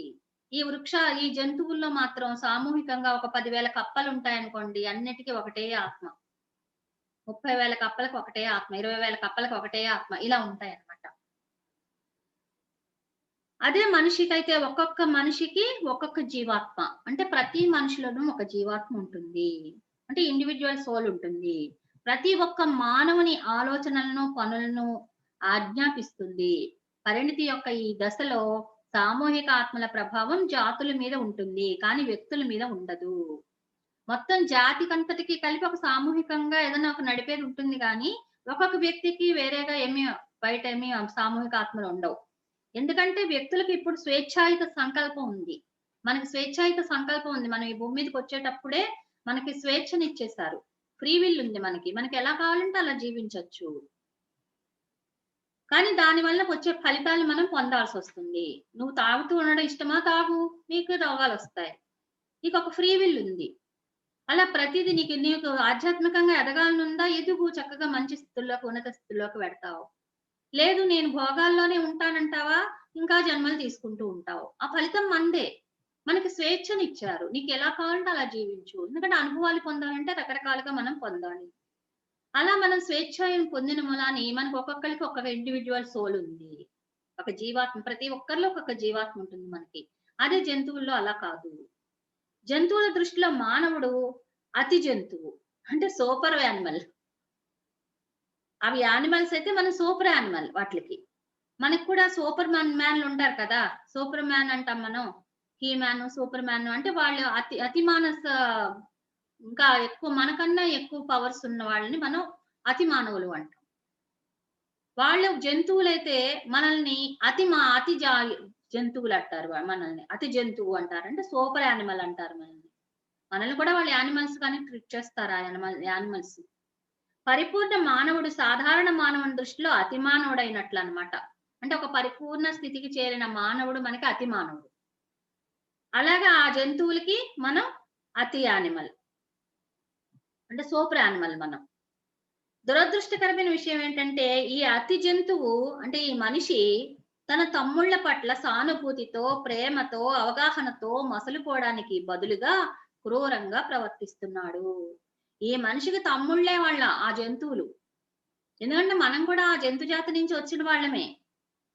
Speaker 1: ఈ జంతువుల్లో మాత్రం సామూహికంగా ఒక 10,000 కప్పలు ఉంటాయనుకోండి, అన్నిటికీ ఒకటే ఆత్మ. 30,000 కప్పలకు ఒకటే ఆత్మ, 20,000 కప్పలకు ఒకటే ఆత్మ ఇలా ఉంటాయన్నమాట. అదే మనిషికైతే ఒక్కొక్క మనిషికి ఒక్కొక్క జీవాత్మ. అంటే ప్రతి మనిషిలోనూ ఒక జీవాత్మ ఉంటుంది. అంటే ఇండివిడ్యువల్ సోల్ ఉంటుంది. ప్రతి ఒక్క మానవుని ఆలోచనలను, పనులను ఆజ్ఞాపిస్తుంది. పరిణితి యొక్క ఈ దశలో సామూహిక ఆత్మల ప్రభావం జాతుల మీద ఉంటుంది. కానీ వ్యక్తుల మీద ఉండదు. మొత్తం జాతికంతటికి కలిపి ఒక సామూహికంగా ఏదైనా ఒక నడిపేది ఉంటుంది గానీ, ఒక్కొక్క వ్యక్తికి వేరేగా బయట సామూహిక ఆత్మలు ఉండవు. ఎందుకంటే వ్యక్తులకు ఇప్పుడు స్వేచ్ఛాయుత సంకల్పం ఉంది. మనకి స్వేచ్ఛాయుత సంకల్పం ఉంది. మనం ఈ భూమి మీదకొచ్చేటప్పుడే మనకి స్వేచ్ఛనిచ్చేశారు. ఫ్రీ విల్ ఉంది మనకి. మనకి ఎలా కావాలంటే అలా జీవించొచ్చు. కానీ దాని వల్ల వచ్చే ఫలితాలు మనం పొందాల్సొస్తుంది. నువ్వు తాగుతూ ఉండడం ఇష్టమా? తాగు. నీకు రోగాలొస్తాయి. నీకొక ఫ్రీ విల్ ఉంది. అలా ప్రతీది నీకు ఆధ్యాత్మికంగా ఎదగాలనుందా? ఎదుగు. చక్కగా మంచి స్థితుల్లోకి, ఉన్నత స్థితిలోకి వెడతావు. లేదు నేను భోగాల్లోనే ఉంటానంటావా? ఇంకా జన్మలు తీసుకుంటూ ఉంటావు. ఆ ఫలితం మనదే. మనకి స్వేచ్ఛనిచ్చారు. నీకెలా కావాలంటే అలా జీవించు. ఎందుకంటే అనుభవాలు పొందాలంటే రకరకాలుగా మనం పొందాలి. అలా మనం స్వేచ్ఛను పొందిన మూలాని మనకు ఒక్కొక్కళ్ళకి ఒక్కొక్క ఇండివిడ్యువల్ సోల్ ఉంది. ఒక జీవాత్మ ప్రతి ఒక్కరిలో ఒక్కొక్క జీవాత్మ ఉంటుంది మనకి. అదే జంతువుల్లో అలా కాదు. జంతువుల దృష్టిలో మానవుడు అతి జంతువు. అంటే సూపర్ యానిమల్. అవి యానిమల్స్ అయితే మనం సూపర్ యానిమల్ వాటిలకి. మనకు కూడా సూపర్ మ్యాన్‌లుంటారు కదా! సూపర్ మ్యాన్ అంటాం మనం. హీ మ్యాన్, సూపర్ మ్యాన్ అంటే వాళ్ళు అతి మానస ఇంకా ఎక్కువ మనకన్నా ఎక్కువ పవర్స్ ఉన్న వాళ్ళని మనం అతి మానవులు అంటాం. వాళ్ళు జంతువులైతే మనల్ని అతి జంతువులంటారు మనల్ని. అతి జంతువు అంటారు. అంటే సూపర్ యానిమల్ అంటారు మనల్ని. మనల్ని కూడా వాళ్ళు యానిమల్స్ గానే ట్రీట్ చేస్తారు. ఆ యానిమల్స్. పరిపూర్ణ మానవుడు సాధారణ మానవుని దృష్టిలో అతి మానవుడైనట్లన్నమాట. అంటే ఒక పరిపూర్ణ స్థితికి చేరిన మానవుడు మనకి అతి మానవుడు. అలాగా ఆ జంతువులకి మనం అతి యానిమల్. అంటే సూపర్ యానిమల్ మనం. దురదృష్టకరమైన విషయం ఏంటంటే, ఈ అతి జంతువు అంటే ఈ మనిషి తన తమ్ముళ్ళ పట్ల సానుభూతితో, ప్రేమతో, అవగాహనతో మసలుకోవడానికి బదులుగా క్రూరంగా ప్రవర్తిస్తున్నాడు. ఈ మనిషికి తమ్ముళ్ళే ఆ జంతువులు. ఎందుకంటే మనం కూడా ఆ జంతు జాతి నుంచి వచ్చిన వాళ్ళమే.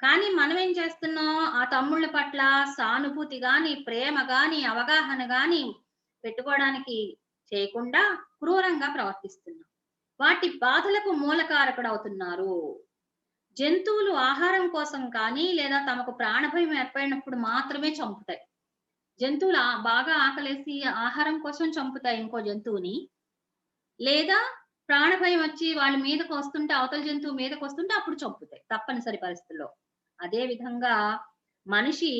Speaker 1: కానీ మనం ఏం చేస్తున్నాం? ఆ తమ్ముళ్ళ పట్ల సానుభూతి గాని, ప్రేమ గాని, అవగాహన గాని పెట్టుకోవడానికి చేయకుండా క్రూరంగా ప్రవర్తిస్తున్నాం. వాటి బాధలకు మూలకారకుడవుతున్నారు. జంతువులు ఆహారం కోసం కానీ, లేదా తమకు ప్రాణభయం ఏర్పడినప్పుడు మాత్రమే చంపుతాయి. జంతువులు బాగా ఆకలేసి ఆహారం కోసం చంపుతాయి ఇంకో జంతువుని. లేదా ప్రాణభయం వచ్చి వాళ్ళ మీదకొస్తుంటే, అవతల జంతువు మీదకొస్తుంటే అప్పుడు చంపుతాయి తప్పనిసరి పరిస్థితుల్లో. అదే విధంగా మనిషి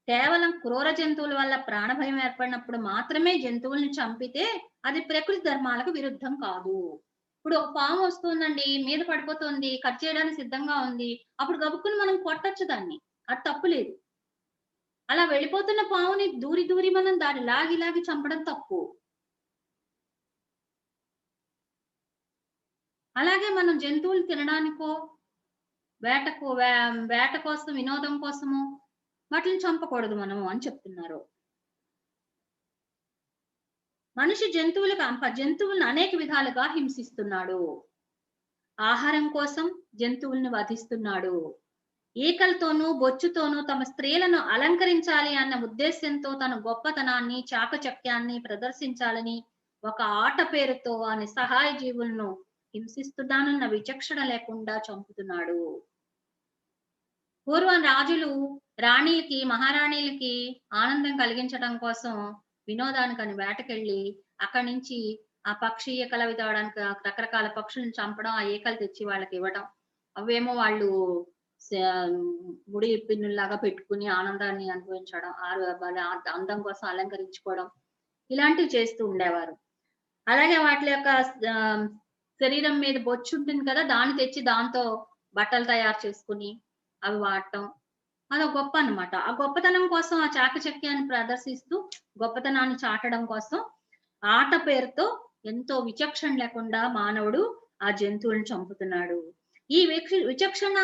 Speaker 1: కేవలం క్రూర జంతువుల వల్ల ప్రాణభయం ఏర్పడినప్పుడు మాత్రమే జంతువుల్ని చంపితే అది ప్రకృతి ధర్మాలకు విరుద్ధం కాదు. ఇప్పుడు ఒక పాము వస్తుందండి, మీద పడిపోతుంది, కట్ చేయడానికి సిద్ధంగా ఉంది. అప్పుడు గబుక్కున మనం కొట్టొచ్చు దాన్ని. అది తప్పు లేదు. అలా వెళ్ళిపోతున్న పాముని దూరి మనం దాన్ని లాగి చంపడం తప్పు. అలాగే మనం జంతువులు తినడానికో, వేట కోసం, వినోదం కోసమో వాటిని చంపకూడదు మనము అని చెప్తున్నారు. మనిషి జంతువులను అనేక విధాలుగా హింసిస్తున్నాడు. ఆహారం కోసం జంతువులను వధిస్తున్నాడు. ఈకలతోనూ, బొచ్చుతోనూ తమ స్త్రీలను అలంకరించాలి అన్న ఉద్దేశ్యంతో తన గొప్పతనాన్ని, చాకచక్యాన్ని ప్రదర్శించాలని ఒక ఆట పేరుతో ఆ నిస్సహాయ జీవులను హింసిస్తున్నానన్న విచక్షణ లేకుండా చంపుతున్నాడు. పూర్వం రాజులు రాణిలకి, మహారాణిలకి ఆనందం కలిగించడం కోసం వినోదానికని వేటకెళ్ళి అక్కడి నుంచి ఆ పక్షి ఈకలవి తేవడానికి రకరకాల పక్షులను చంపడం, ఆ ఈకలు తెచ్చి వాళ్ళకివ్వటం. అవేమో వాళ్ళు స ముడి పిన్నుల్లాగా పెట్టుకొని ఆనందాన్ని అనుభవించడం. వాళ్ళ అందం కోసం అలంకరించుకోవడం. ఇలాంటివి చేస్తూ ఉండేవారు. అలాగే వాటి యొక్క శరీరం మీద బొచ్చుంటుంది కదా! దాన్ని తెచ్చి దాంతో బట్టలు తయారు చేసుకొని అవి వాడటం. అదో గొప్ప అన్నమాట. ఆ గొప్పతనం కోసం ఆ చాకచక్యాన్ని ప్రదర్శిస్తూ గొప్పతనాన్ని చాటడం కోసం ఆట పేరుతో ఎంతో విచక్షణ లేకుండా మానవుడు ఆ జంతువులను చంపుతున్నాడు. ఈ విచక్షణ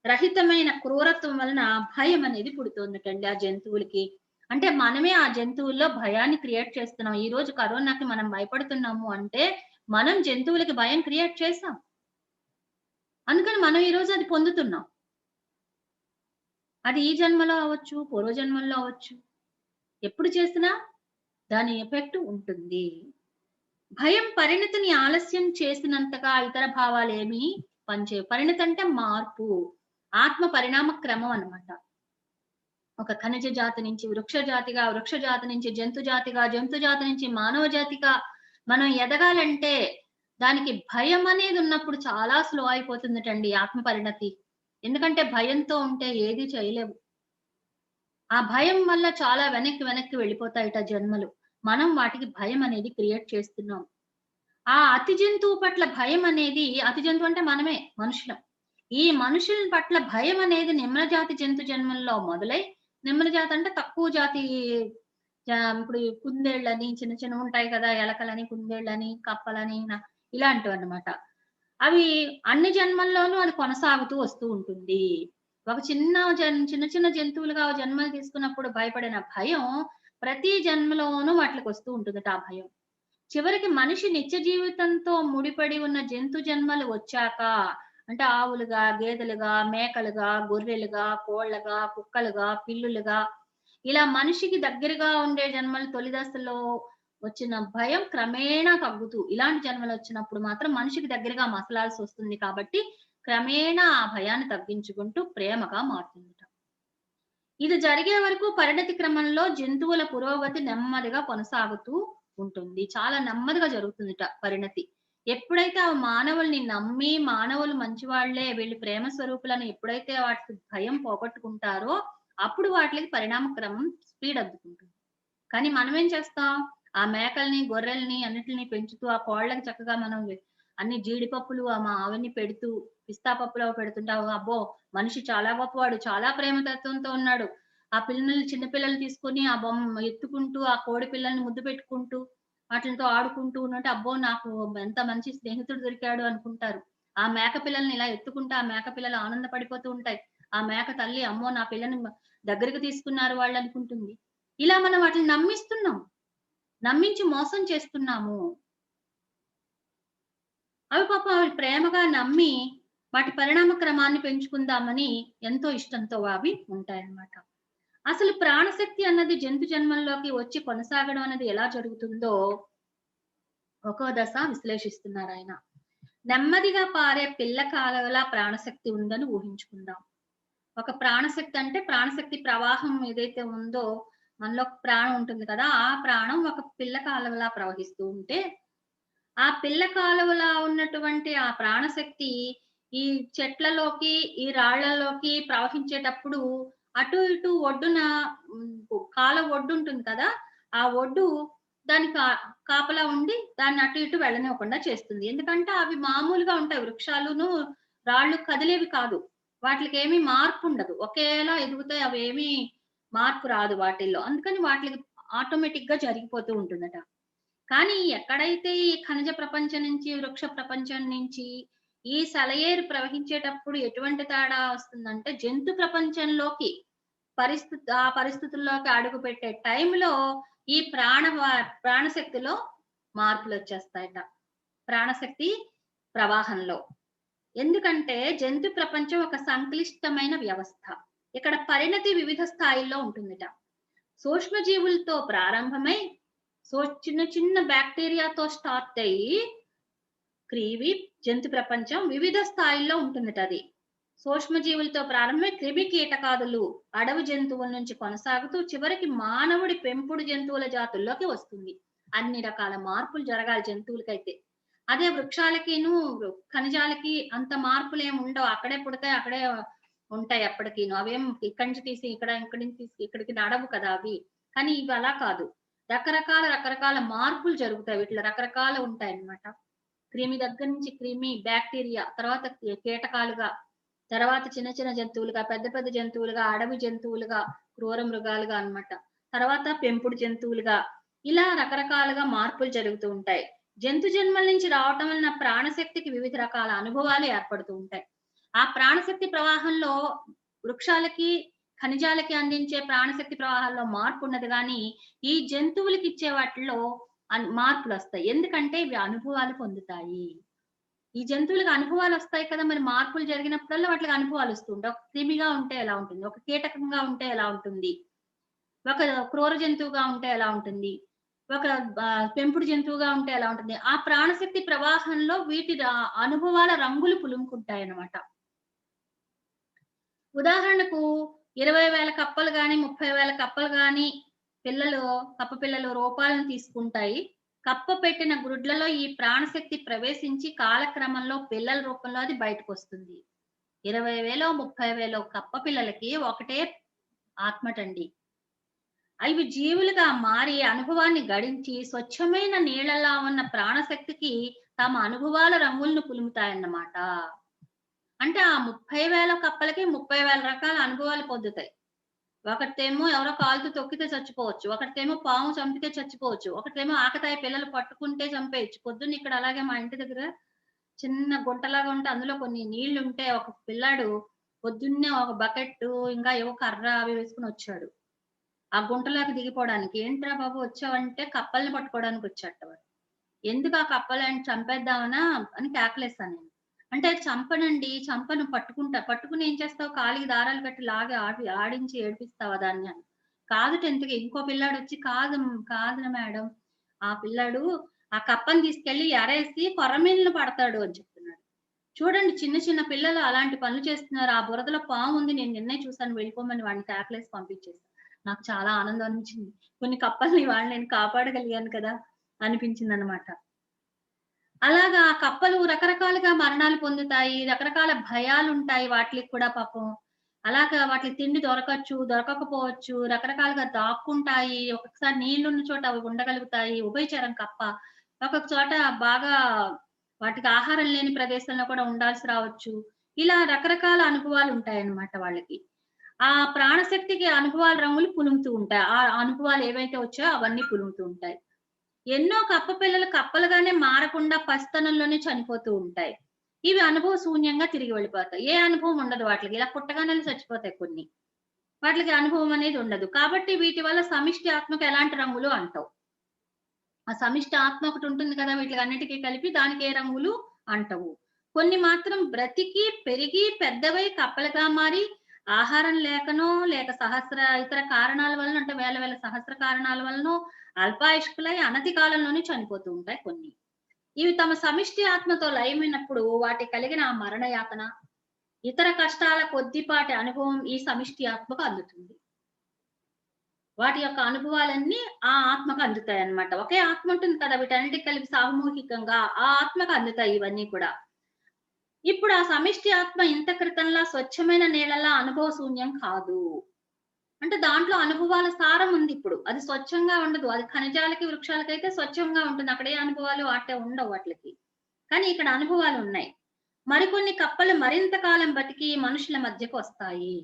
Speaker 1: రహితమైన క్రూరత్వం వలన భయం అనేది పుడుతుందటండి ఆ జంతువులకి. అంటే మనమే ఆ జంతువుల్లో భయాన్ని క్రియేట్ చేస్తున్నాం. ఈరోజు కరోనాకి మనం భయపడుతున్నాము అంటే మనం జంతువులకి భయం క్రియేట్ చేసాం. అందుకని మనం ఈరోజు అది పొందుతున్నాం. అది ఈ జన్మలో అవ్వచ్చు, పూర్వ జన్మల్లో అవ్వచ్చు. ఎప్పుడు చేసినా దాని ఎఫెక్ట్ ఉంటుంది. భయం పరిణతిని ఆలస్యం చేసినంతగా ఇతర భావాలేమీ పనిచేయవు. పరిణతి అంటే మార్పు. ఆత్మ పరిణామ క్రమం అన్నమాట. ఒక ఖనిజ జాతి నుంచి వృక్ష జాతిగా, వృక్ష జాతి నుంచి జంతు జాతిగా, జంతు జాతి నుంచి మానవ జాతిగా మనం ఎదగాలంటే దానికి భయం అనేది ఉన్నప్పుడు చాలా స్లో అయిపోతుందటండి ఆత్మ పరిణతి. ఎందుకంటే భయంతో ఉంటే ఏది చేయలేవు. ఆ భయం వల్ల చాలా వెనక్కి వెళ్ళిపోతాయట జన్మలు. మనం వాటికి భయం అనేది క్రియేట్ చేస్తున్నాం. ఆ అతి జంతువు పట్ల భయం అనేది అతి జంతువు అంటే మనమే మనుషులం. ఈ మనుషుల పట్ల భయం అనేది నిమ్న జాతి జంతు జన్మల్లో మొదలై నిమ్న జాతి అంటే తక్కువ జాతి ఇప్పుడు కుందేళ్ళని చిన్నవుంటాయి కదా! ఎలకలని, కుందేళ్ళని, కప్పలని ఇలాంటివన్నమాట. అవి అన్ని జన్మల్లోనూ అది కొనసాగుతూ వస్తూ ఉంటుంది. ఒక చిన్న చిన్న జంతువులుగా జన్మలు తీసుకున్నప్పుడు భయపడిన భయం ప్రతి జన్మలోనూ వాటిలకొస్తూ ఉంటుందట ఆ భయం. చివరికి మనిషి నిత్య జీవితంతో ముడిపడి ఉన్న జంతు జన్మలు వచ్చాక అంటే ఆవులుగా, గేదెలుగా, మేకలుగా, గొర్రెలుగా, కోళ్ళగా, కుక్కలుగా, పిల్లులుగా ఇలా మనిషికి దగ్గరగా ఉండే జన్మలు తొలి దశలో వచ్చిన భయం క్రమేణా తగ్గుతూ ఇలాంటి జన్మలొచ్చినప్పుడు మాత్రం మనిషికి దగ్గరగా మసలాల్సొస్తుంది కాబట్టి క్రమేణా ఆ భయాన్ని తగ్గించుకుంటూ ప్రేమగా మారుతుందట. ఇది జరిగే వరకు పరిణతి క్రమంలో జంతువుల పురోగతి నెమ్మదిగా కొనసాగుతూ ఉంటుంది. చాలా నెమ్మదిగా జరుగుతుందిట పరిణతి. ఎప్పుడైతే ఆ మానవుల్ని నమ్మి, మానవులు మంచివాళ్ళే, వీళ్ళు ప్రేమ స్వరూపులని ఎప్పుడైతే వాటికి భయం పోగొట్టుకుంటారో, అప్పుడు వాటిలకి పరిణామ క్రమం స్పీడ్ అద్దుకుంటుంది. కానీ మనమేం చేస్తాం? ఆ మేకల్ని, గొర్రెల్ని అన్నిటిని పెంచుతూ, ఆ కోళ్ళకి చక్కగా మనం అన్ని జీడిపప్పులు అవన్నీ పెడుతూ, పిస్తా పప్పులు అవి పెడుతుంటాం. అబ్బో! మనిషి చాలా గొప్పవాడు, చాలా ప్రేమతత్వంతో ఉన్నాడు. ఆ పిల్లల్ని చిన్న పిల్లల్ని తీసుకొని ఆ బొమ్మ ఎత్తుకుంటూ, ఆ కోడి పిల్లల్ని ముద్దు పెట్టుకుంటూ, వాటిలతో ఆడుకుంటూ ఉంటే, అబ్బో! నాకు ఎంత మంచి స్నేహితుడు దొరికాడు అనుకుంటారు. ఆ మేక పిల్లల్ని ఇలా ఎత్తుకుంటే, ఆ మేక పిల్లలు ఆనందపడిపోతూ ఉంటాయి. ఆ మేక తల్లి, అమ్మో! నా పిల్లని దగ్గరికి తీసుకున్నారు వాళ్ళనుకుంటుంది. ఇలా మనం వాటిని నమ్మిస్తున్నాం. నమ్మించి మోసం చేస్తున్నాము. అవి పాపం అవి ప్రేమగా నమ్మి, వాటి పరిణామ క్రమాన్ని పెంచుకుందామని ఎంతో ఇష్టంతో అవి ఉంటాయన్నమాట. అసలు ప్రాణశక్తి అన్నది జంతు జన్మల్లోకి వచ్చి కొనసాగడం అనేది ఎలా జరుగుతుందో ఒక్కో దశ విశ్లేషిస్తున్నారాయన. నెమ్మదిగా పారే పిల్ల కాలవలా ప్రాణశక్తి ఉందని ఊహించుకుందాం. ఒక ప్రాణశక్తి అంటే ప్రాణశక్తి ప్రవాహం ఏదైతే ఉందో మనలో ప్రాణం ఉంటుంది కదా! ఆ ప్రాణం ఒక పిల్ల కాలవలా ప్రవహిస్తూ ఉంటే ఆ పిల్ల కాలువలా ఉన్నటువంటి ఆ ప్రాణశక్తి ఈ చెట్లలోకి, ఈ రాళ్ళలోకి ప్రవహించేటప్పుడు అటు ఇటు ఒడ్డున కాలవ ఒడ్డుంటుంది కదా! ఆ ఒడ్డు దానికి కాపలా ఉండి దాన్ని అటు ఇటు వెళ్ళనివ్వకుండా చేస్తుంది. ఎందుకంటే అవి మామూలుగా ఉంటాయి. వృక్షాలును, రాళ్ళు కదిలేవి కాదు. వాటిలికేమి మార్పుండదు. ఒకేలా ఎదుగుతాయి. అవేమి మార్పు రాదు వాటిల్లో. అందుకని వాటిలికి ఆటోమేటిక్‌గా జరిగిపోతూ ఉంటుందట. కానీ ఎక్కడైతే ఈ ఖనిజ ప్రపంచం నుంచి, వృక్ష ప్రపంచం నుంచి ఈ సెలయేరు ప్రవహించేటప్పుడు ఎటువంటి తేడా వస్తుందంటే, జంతు ప్రపంచంలోకి ఆ పరిస్థితుల్లోకి అడుగుపెట్టే టైంలో ఈ ప్రాణశక్తిలో మార్పులొచ్చేస్తాయట. ప్రాణశక్తి ప్రవాహంలో. ఎందుకంటే జంతు ప్రపంచం ఒక సంక్లిష్టమైన వ్యవస్థ. ఇక్కడ పరిణతి వివిధ స్థాయిల్లో ఉంటుందట. సూక్ష్మజీవులతో ప్రారంభమై చిన్న చిన్న బాక్టీరియాతో స్టార్ట్ అయ్యి క్రిమి జంతు ప్రపంచం వివిధ స్థాయిల్లో ఉంటుందట. సూక్ష్మజీవులతో ప్రారంభమై క్రిమి కీటకాదులు అడవి జంతువుల నుంచి కొనసాగుతూ చివరికి మానవుడి పెంపుడు జంతువుల జాతుల్లోకి వస్తుంది. అన్ని రకాల మార్పులు జరగాలి జంతువులకైతే. అదే వృక్షాలకిను, ఖనిజాలకి అంత మార్పులేమి ఉండవు. అక్కడే పుడతాయి, అక్కడే ఉంటాయి ఎప్పటికీను. అవేం ఇక్కడి నుంచి తీసి ఇక్కడి నుంచి తీసి ఇక్కడికి నడవు కదా అవి. కానీ ఇవి అలా కాదు. రకరకాల మార్పులు జరుగుతాయి. వీటిలో రకరకాలు ఉంటాయన్నమాట. క్రిమి దగ్గర నుంచి క్రిమి, బాక్టీరియా, తర్వాత కీటకాలుగా, తర్వాత చిన్న చిన్న జంతువులుగా, పెద్ద పెద్ద జంతువులుగా, అడవి జంతువులుగా, క్రూర మృగాలుగా అన్నమాట. తర్వాత పెంపుడు జంతువులుగా, ఇలా రకరకాలుగా మార్పులు జరుగుతూ ఉంటాయి. జంతు జన్మల నుంచి రావటం వలన ప్రాణశక్తికి వివిధ రకాల అనుభవాలు ఏర్పడుతూ ఉంటాయి. ఆ ప్రాణశక్తి ప్రవాహంలో వృక్షాలకి, ఖనిజాలకి అందించే ప్రాణశక్తి ప్రవాహాల్లో మార్పున్నది గానీ, ఈ జంతువులకిచ్చే వాటిల్లో మార్పులొస్తాయి. ఎందుకంటే ఇవి అనుభవాలు పొందుతాయి. ఈ జంతువులకి అనుభవాలొస్తాయి కదా! మరి మార్పులు జరిగినప్పుడల్లా వాటికి అనుభవాలొస్తూ ఉంటాయి. ఒక క్రిమిగా ఉంటే ఎలా ఉంటుంది? ఒక కీటకంగా ఉంటే ఎలా ఉంటుంది? ఒక క్రూర జంతువుగా ఉంటే ఎలా ఉంటుంది? ఒక పెంపుడు జంతువుగా ఉంటే ఎలా ఉంటుంది? ఆ ప్రాణశక్తి ప్రవాహంలో వీటి అనుభవాల రంగులు పులుముకుంటాయన్నమాట. ఉదాహరణకు 20,000 కప్పలు గాని, 30,000 కప్పలు గాని కప్ప పిల్లలు రూపాలను తీసుకుంటాయి. కప్ప పెట్టిన గ్రుడ్లలో ఈ ప్రాణశక్తి ప్రవేశించి కాలక్రమంలో పిల్లల రూపంలో అది బయటకొస్తుంది. 20,000 30,000 కప్ప పిల్లలకి ఒకటే ఆత్మటండి. అవి జీవులుగా మారి అనుభవాన్ని గడించి స్వచ్ఛమైన నీళ్ళలా ఉన్న ప్రాణశక్తికి తమ అనుభవాల రంగులను పులుముతాయన్నమాట. అంటే ఆ 30,000 కప్పలకి 30,000 రకాల అనుభవాలు పొందుతాయి. ఒకటేమో ఎవరో కాలుతో తొక్కితే చచ్చిపోవచ్చు. ఒకటేమో పాము చంపితే చచ్చిపోవచ్చు. ఒకటేమో ఆకతాయి పిల్లలు పట్టుకుంటే చంపేయొచ్చు. పొద్దున్న ఇక్కడ అలాగే మా ఇంటి దగ్గర చిన్న గుంటలాగా ఉంటే అందులో కొన్ని నీళ్లుంటే ఒక పిల్లాడు పొద్దున్నే ఒక బకెట్టు ఇంకా ఏవో కర్ర అవి వేసుకొని వచ్చాడు. ఆ గుంటలోకి దిగిపోవడానికి. "ఏంట్రా బాబు వచ్చావంటే కప్పల్ని పట్టుకోవడానికి వచ్చాడట వాడు. ఎందుకు ఆ కప్పలని చంపేద్దామనా" అని కేకలేసాను నేను. అంటే చంపనండి, చంపను పట్టుకుంటా. పట్టుకొని ఏం చేస్తావు? కాలికి దారాలు కట్టి లాగి ఆడించి ఏడిపిస్తావా దాన్ని అని. కాదు 10థ్‌కి ఇంకో పిల్లాడొచ్చి కాదు మేడం. ఆ పిల్లాడు ఆ కప్పని తీసుకెళ్ళి ఎరేసి కొర్రమీనులు పడతాడు అని చెప్తున్నాడు. చూడండి చిన్న చిన్న పిల్లలు అలాంటి పనులు చేస్తున్నారు. ఆ బురదలో పాముంది నేను నిన్నే చూసాను వెళ్ళిపోమని వాడిని కేకలేసి పంపించేసా. నాకు చాలా ఆనందం అనిపించింది. కొన్ని కప్పల్ని ఇవాళ నేను కాపాడగలిగాను కదా! అనిపించిందనమాట. అలాగా కప్పలు రకరకాలుగా మరణాలు పొందుతాయి. రకరకాల భయాలుంటాయి వాటిలికి కూడా పాపం. అలాగా వాటికి తిండి దొరకచ్చు, దొరకకపోవచ్చు. రకరకాలుగా దాక్కుంటాయి. ఒక్కొక్కసారి నీళ్లున్న చోట అవి ఉండగలుగుతాయి. ఉభయచరం కప్ప. ఒక్కొక్క చోట బాగా వాటికి ఆహారం లేని ప్రదేశంలో కూడా ఉండాల్సి రావచ్చు. ఇలా రకరకాల అనుభవాలుంటాయన్నమాట వాళ్ళకి. ఆ ప్రాణశక్తికి అనుభవాల రంగులు పులుముతూ ఉంటాయి. ఆ అనుభవాలు ఏవైతే వచ్చాయో అవన్నీ పులుముతూ ఉంటాయి. ఎన్నో కప్ప పిల్లలు కప్పలుగానే మారకుండా పసితనంలోనే చనిపోతూ ఉంటాయి. ఇవి అనుభవ శూన్యంగా తిరిగి వెళ్ళిపోతాయి. ఏ అనుభవం ఉండదు వాటిలకి. ఇలా పుట్టగానే చచ్చిపోతాయి కొన్ని. వాటిలకి అనుభవం అనేది ఉండదు. కాబట్టి వీటి వల్ల సమిష్టి ఆత్మకు ఎలాంటి రంగులు అంటవు. ఆ సమిష్టి ఆత్మ ఒకటుంటుంది కదా! వీటిలన్నిటికి కలిపి దానికి ఏ రంగులు అంటవు. కొన్ని మాత్రం బ్రతికి, పెరిగి, పెద్దవై కప్పలుగా మారి ఆహారం లేకనో, లేక సహస్ర ఇతర కారణాల వలన అంటే వేల వేల సహస్ర కారణాల వలనో అల్పాయుష్కులై అనతి కాలంలోనే చనిపోతూ ఉంటాయి కొన్ని. ఇవి తమ సమిష్టి ఆత్మతో లయమైనప్పుడు వాటికి కలిగిన ఆ మరణ యాతన, ఇతర కష్టాల కొద్దిపాటి అనుభవం ఈ సమిష్టి ఆత్మకు అందుతుంది. వాటి యొక్క అనుభవాలన్నీ ఆ ఆత్మకు అందుతాయన్నమాట. ఒకే ఆత్మ ఉంటుంది కదా! వీటన్నిటికి కలిపి సామూహికంగా ఆ ఆత్మకు అందుతాయి ఇవన్నీ కూడా. ఇప్పుడు ఆ సమిష్టి ఆత్మ ఇంత క్రితంలా స్వచ్ఛమైన నీళ్ళలా అనుభవ శూన్యం కాదు. అంటే దాంట్లో అనుభవాల సారం ఉందిప్పుడు. అది స్వచ్ఛంగా ఉండదు. అది ఖనిజాలకి, వృక్షాలకైతే స్వచ్ఛంగా ఉంటుంది. అక్కడ ఏ అనుభవాలు అట్టే ఉండవు వాటిలకి. కానీ ఇక్కడ అనుభవాలున్నాయి. మరికొన్ని కప్పలు మరింత కాలం బతికి మనుషుల మధ్యకొస్తాయి.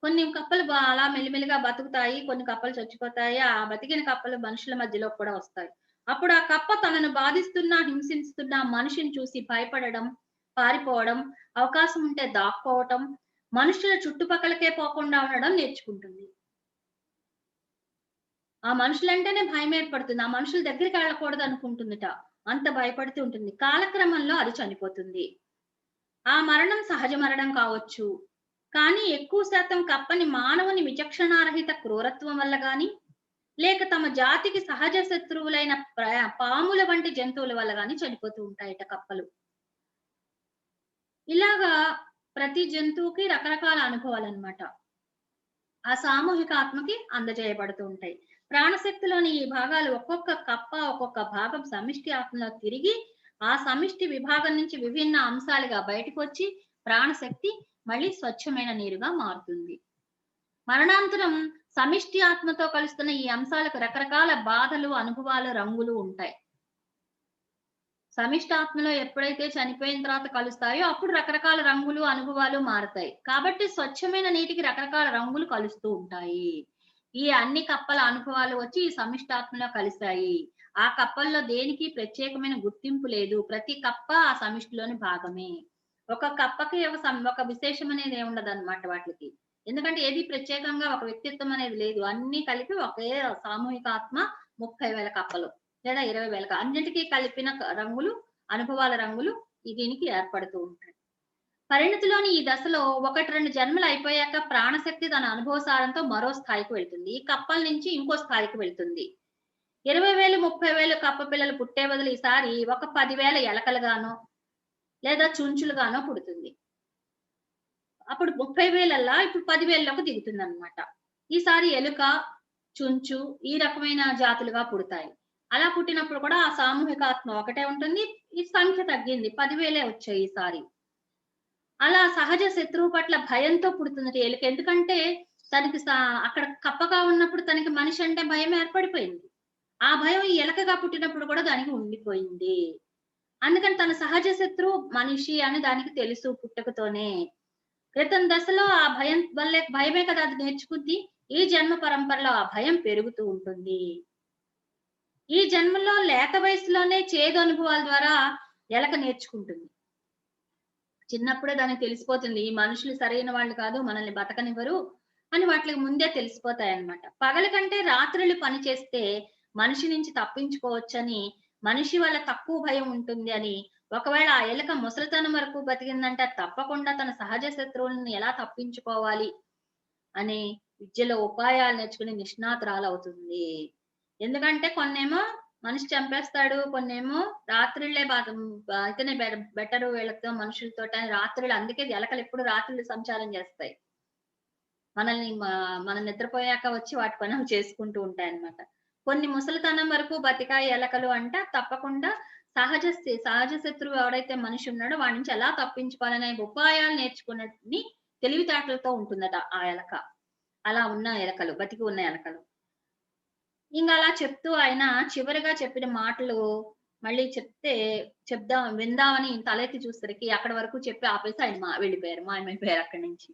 Speaker 1: కొన్ని కప్పలు అలా మెల్లిమెల్లిగా బతుకుతాయి. కొన్ని కప్పలు చచ్చిపోతాయి. ఆ బతికిన కప్పలు మనుషుల మధ్యలోకి కూడా వస్తాయి. అప్పుడు ఆ కప్ప తనను బాధిస్తున్న, హింసిస్తున్న మనిషిని చూసి భయపడడం, పారిపోవడం, అవకాశం ఉంటే దాక్కోవటం, మనుషుల చుట్టుపక్కలకే పోకుండా ఉండడం నేర్చుకుంటుంది. ఆ మనుషులంటేనే భయమేర్పడుతుంది. ఆ మనుషుల దగ్గరికి వెళ్ళకూడదనుకుంటుందిట. అంత భయపడుతూ ఉంటుంది. కాలక్రమంలో అది చనిపోతుంది. ఆ మరణం సహజ మరణం కావచ్చు. కానీ ఎక్కువ శాతం కప్పని మానవుని విచక్షణారహిత క్రూరత్వం వల్ల గాని, లేక తమ జాతికి సహజ శత్రువులైన పాముల వంటి జంతువుల వల్ల గాని చనిపోతూ ఉంటాయట కప్పలు. ఇలాగా ప్రతి జంతువుకి రకరకాల అనుభవాలన్నమాట. ఆ సామూహిక ఆత్మకి అందజేయబడుతూ ఉంటాయి. ప్రాణశక్తిలోని ఈ భాగాలు ఒక్కొక్క కప్ప, ఒక్కొక్క భాగం సమిష్టి ఆత్మలో తిరిగి, ఆ సమిష్టి విభాగం నుంచి విభిన్న అంశాలుగా బయటకొచ్చి, ప్రాణశక్తి మళ్ళీ స్వచ్ఛమైన నీరుగా మారుతుంది. మరణాంతరం సమిష్టి ఆత్మతో కలుస్తున్న ఈ అంశాలకు రకరకాల బాధలు, అనుభవాలు, రంగులు ఉంటాయి. సమిష్టాత్మలో ఎప్పుడైతే చనిపోయిన తర్వాత కలుస్తాయో అప్పుడు రకరకాల రంగులు, అనుభవాలు మారతాయి. కాబట్టి స్వచ్ఛమైన నీటికి రకరకాల రంగులు కలుస్తూ ఉంటాయి. ఈ అన్ని కప్పల అనుభవాలు వచ్చి ఈ సమిష్టాత్మలో కలిసాయి. ఆ కప్పల్లో దేనికి ప్రత్యేకమైన గుర్తింపు లేదు. ప్రతి కప్ప ఆ సమిష్టిలోని భాగమే. ఒక కప్పకి ఒక విశేషం అనేది ఏముండదన్నమాట వాటికి. ఎందుకంటే ఏది ప్రత్యేకంగా ఒక వ్యక్తిత్వం అనేది లేదు. అన్నీ కలిపి ఒకే సామూహిక ఆత్మ 30,000 కప్పలు. లేదా 20,000 అన్నిటికి కలిపిన రంగులు, అనుభవాల రంగులు దీనికి ఏర్పడుతూ ఉంటాయి. పరిణతిలోని ఈ దశలో 1, 2 జన్మలు అయిపోయాక ప్రాణశక్తి తన అనుభవ సారంతో మరో స్థాయికి వెళ్తుంది. ఈ కప్పల నుంచి ఇంకో స్థాయికి వెళ్తుంది. 20,000, 30,000 కప్ప పిల్లలు పుట్టే బదులు ఈసారి ఒక 10,000 ఎలకలుగానో, లేదా చుంచులుగానో పుడుతుంది. అప్పుడు 30,000 ఇప్పుడు 10,000లోకి దిగుతుందన్నమాట. ఈసారి ఎలుక, చుంచు ఈ రకమైన జాతులుగా పుడతాయి. అలా పుట్టినప్పుడు కూడా ఆ సామూహికాత్మ ఒకటే ఉంటుంది. ఈ సంఖ్య తగ్గింది. 10,000 వచ్చాయి ఈసారి. అలా సహజ శత్రువు పట్ల భయంతో పుడుతుందట ఎలుక. ఎందుకంటే తనకి అక్కడ కప్పగా ఉన్నప్పుడు తనకి మనిషి అంటే భయం ఏర్పడిపోయింది. ఆ భయం ఈ ఎలకగా పుట్టినప్పుడు కూడా దానికి ఉండిపోయింది. అందుకని తన సహజ శత్రువు మనిషి అని దానికి తెలుసు పుట్టుకతోనే. క్రితం దశలో ఆ భయం వల్లే భయమే కదా అది నేర్చుకుంది. ఈ జన్మ పరంపరలో ఆ భయం పెరుగుతూ ఉంటుంది. ఈ జన్మలో లేత వయసులోనే చేదు అనుభవాల ద్వారా ఎలక నేర్చుకుంటుంది. చిన్నప్పుడే దానికి తెలిసిపోతుంది. ఈ మనుషులు సరైన వాళ్ళు కాదు. మనల్ని బతకనివ్వరు. అని వాటికి ముందే తెలిసిపోతాయన్నమాట. పగలు కంటే రాత్రులు పని చేస్తే మనిషి నుంచి తప్పించుకోవచ్చని, మనిషి వల్ల తక్కువ భయం ఉంటుంది అని, ఒకవేళ ఆ ఎలుక ముసలితనం వరకు బతికిందంటే అది తప్పకుండా తన సహజ శత్రువులను ఎలా తప్పించుకోవాలి అనే విద్యలో ఉపాయాలు నేర్చుకుని నిష్ణాతురాలవుతుంది. ఎందుకంటే కొన్నేమో మనిషి చంపేస్తాడు. కొన్నేమో రాత్రిళ్ళే అయితేనే బెటరు వీళ్ళతో మనుషులతోటని రాత్రులు అందుకే ఎలకలెప్పుడు రాత్రులు సంచారం చేస్తాయి. మనల్ని మనం నిద్రపోయాక వచ్చి వాటి పని అవి చేసుకుంటూ ఉంటాయన్నమాట. కొన్ని ముసలితనం వరకు బతికాయి ఎలకలు అంటే తప్పకుండా సహజ శత్రువు ఎవడైతే మనిషి ఉన్నాడో వాడి నుంచి ఎలా తప్పించుకోవాలనే ఉపాయాలు నేర్చుకున్నన్ని తెలివితేటలతో ఉంటుందట ఆ ఎలక. అలా ఉన్న ఎలకలు, బతికి ఉన్న ఎలకలు. అలా చెప్తూ ఆయన చివరగా చెప్పిన మాటలు మళ్ళీ విందామని తలెత్తి చూసేసరికి అక్కడి వరకు చెప్పి ఆపేసి ఆయన వెళ్ళిపోయారు. మాయమైపోయారు అక్కడి నుంచి.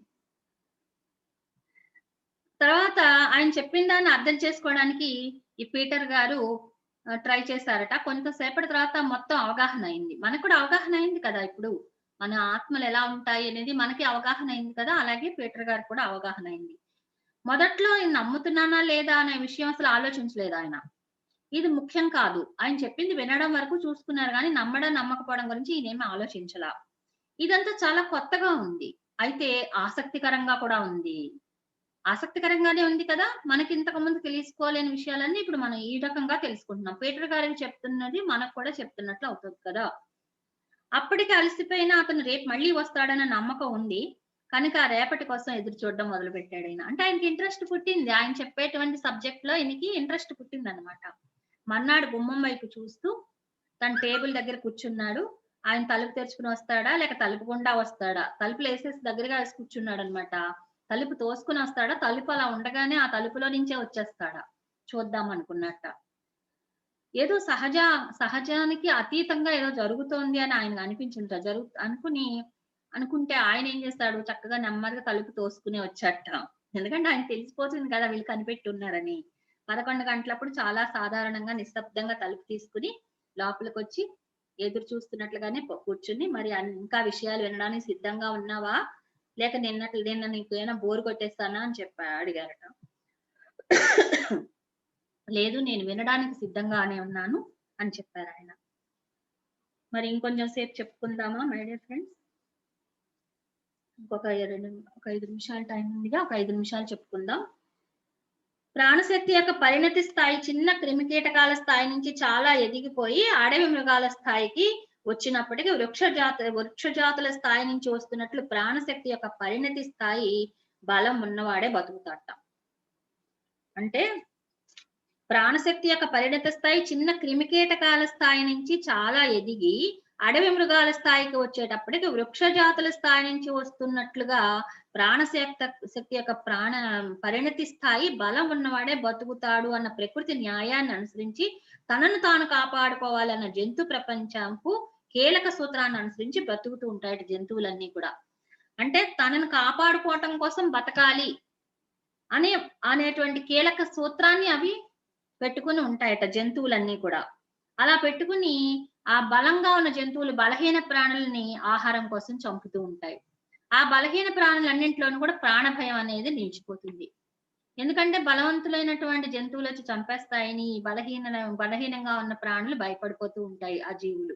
Speaker 1: తర్వాత ఆయన చెప్పిన దాన్ని అర్థం చేసుకోవడానికి ఈ పీటర్ గారు ట్రై చేశారట. కొంతసేపటి తర్వాత మొత్తం అవగాహన అయింది. మనకు కూడా అవగాహన అయింది కదా! ఇప్పుడు. మన ఆత్మలు ఎలా ఉంటాయి అనేది మనకి అవగాహన అయింది కదా! అలాగే పీటర్ గారికి కూడా అవగాహన అయింది. మొదట్లో నేను నమ్ముతున్నానా లేదా అనే విషయం అసలు ఆలోచించలేదాయన. ఇది ముఖ్యం కాదు. ఆయన చెప్పింది వినడం వరకు చూసుకున్నారు గానీ, నమ్మడం, నమ్మకపోవడం గురించి ఈయనేమి ఆలోచించలా. ఇదంతా చాలా కొత్తగా ఉంది. అయితే ఆసక్తికరంగా కూడా ఉంది. ఆసక్తికరంగానే ఉంది కదా! మనకింతకు ముందు తెలుసుకోలేని విషయాలన్నీ ఇప్పుడు మనం ఈ రకంగా తెలుసుకుంటున్నాం. పీటర్ గారికి చెప్తున్నది మనకు కూడా చెప్తున్నట్లు అవుతది కదా! అప్పటికి అలసిపోయిన అతను రేపు మళ్ళీ వస్తాడన్న నమ్మకం ఉంది. కనుక రేపటి కోసం ఎదురు చూడడం మొదలుపెట్టాడాయన. అంటే ఆయనకి ఇంట్రెస్ట్ పుట్టింది. ఆయన చెప్పేటువంటి సబ్జెక్ట్‌లో ఈయనకి ఇంట్రెస్ట్ పుట్టిందన్నమాట. మర్నాడు గుమ్మం వైపు చూస్తూ తన టేబుల్ దగ్గర కూర్చున్నాడు. ఆయన తలుపు తెరుచుకొని వస్తాడా? లేక తలుపు గుండా వస్తాడా? తలుపులేసేసి దగ్గరగా ఏసి కూర్చున్నాడన్నమాట. తలుపు తోసుకొని వస్తాడా? తలుపు అలా ఉండగానే ఆ తలుపులో నుంచే వచ్చేస్తాడా? చూద్దాం అనుకున్నట్ట. ఏదో సహజానికి అతీతంగా ఏదో జరుగుతోంది అని ఆయనకు అనిపించిందట. అనుకుంటే ఆయనేం చేస్తాడు? చక్కగా నెమ్మదిగా తలుపు తోసుకుని వచ్చాడట. ఎందుకంటే ఆయనకి తెలిసిపోతుంది కదా! వీళ్ళు కనిపెట్టున్నారని. 11 గంటలప్పుడు చాలా సాధారణంగా నిశ్శబ్దంగా తలుపు తీసుకొని లోపలికొచ్చి ఎదురు చూస్తున్నట్లుగానే కూర్చుని మరి ఇంకా విషయాలు వినడానికి సిద్ధంగా ఉన్నావా? లేక నిన్న నీకేమైనా బోర్ కొట్టేసానా అని అడిగారట. లేదు నేను వినడానికి సిద్ధంగానే ఉన్నాను అని చెప్పారాయన. మరి ఇంకొంచెం సేపు చెప్పుకుందామా మై డియర్ ఫ్రెండ్స్? ఒక 5 నిమిషాలు టైం ఉందిగా. ఒక 5 నిమిషాలు చెప్పుకుందాం. ప్రాణశక్తి యొక్క పరిణతి స్థాయి చిన్న క్రిమికీటకాల స్థాయి నుంచి చాలా ఎదిగిపోయి అడవి మృగాల స్థాయికి వచ్చినప్పటికీ వృక్ష జాతుల స్థాయి నుంచి వస్తున్నట్లు ప్రాణశక్తి యొక్క పరిణతి స్థాయి బలం ఉన్నవాడే బతుకుతాడట. అంటే ప్రాణశక్తి యొక్క పరిణత స్థాయి చిన్న క్రిమికీటకాల స్థాయి నుంచి చాలా ఎదిగి అడవి మృగాల స్థాయికి వచ్చేటప్పటికి వృక్ష జాతుల స్థాయి నుంచి వస్తున్నట్లుగా శక్తి యొక్క పరిణతి స్థాయి బలం ఉన్నవాడే బతుకుతాడు అన్న ప్రకృతి న్యాయాన్ని అనుసరించి తనను తాను కాపాడుకోవాలన్న జంతు ప్రపంచంకు కీలక సూత్రాన్ని అనుసరించి బ్రతుకుతూ ఉంటాయి జంతువులన్నీ కూడా. అంటే తనను కాపాడుకోవటం కోసం బతకాలి అనేటువంటి కీలక సూత్రాన్ని అవి పెట్టుకుని ఉంటాయట జంతువులన్నీ కూడా. అలా పెట్టుకుని ఆ బలంగా ఉన్న జంతువులు బలహీన ప్రాణులని ఆహారం కోసం చంపుతూ ఉంటాయి. ఆ బలహీన ప్రాణులన్నింటిలోనూ కూడా ప్రాణ భయం అనేది నిలిచిపోతుంది. ఎందుకంటే బలవంతులైనటువంటి జంతువులు వచ్చి చంపేస్తాయని బలహీనంగా ఉన్న ప్రాణులు భయపడిపోతూ ఉంటాయి ఆ జీవులు.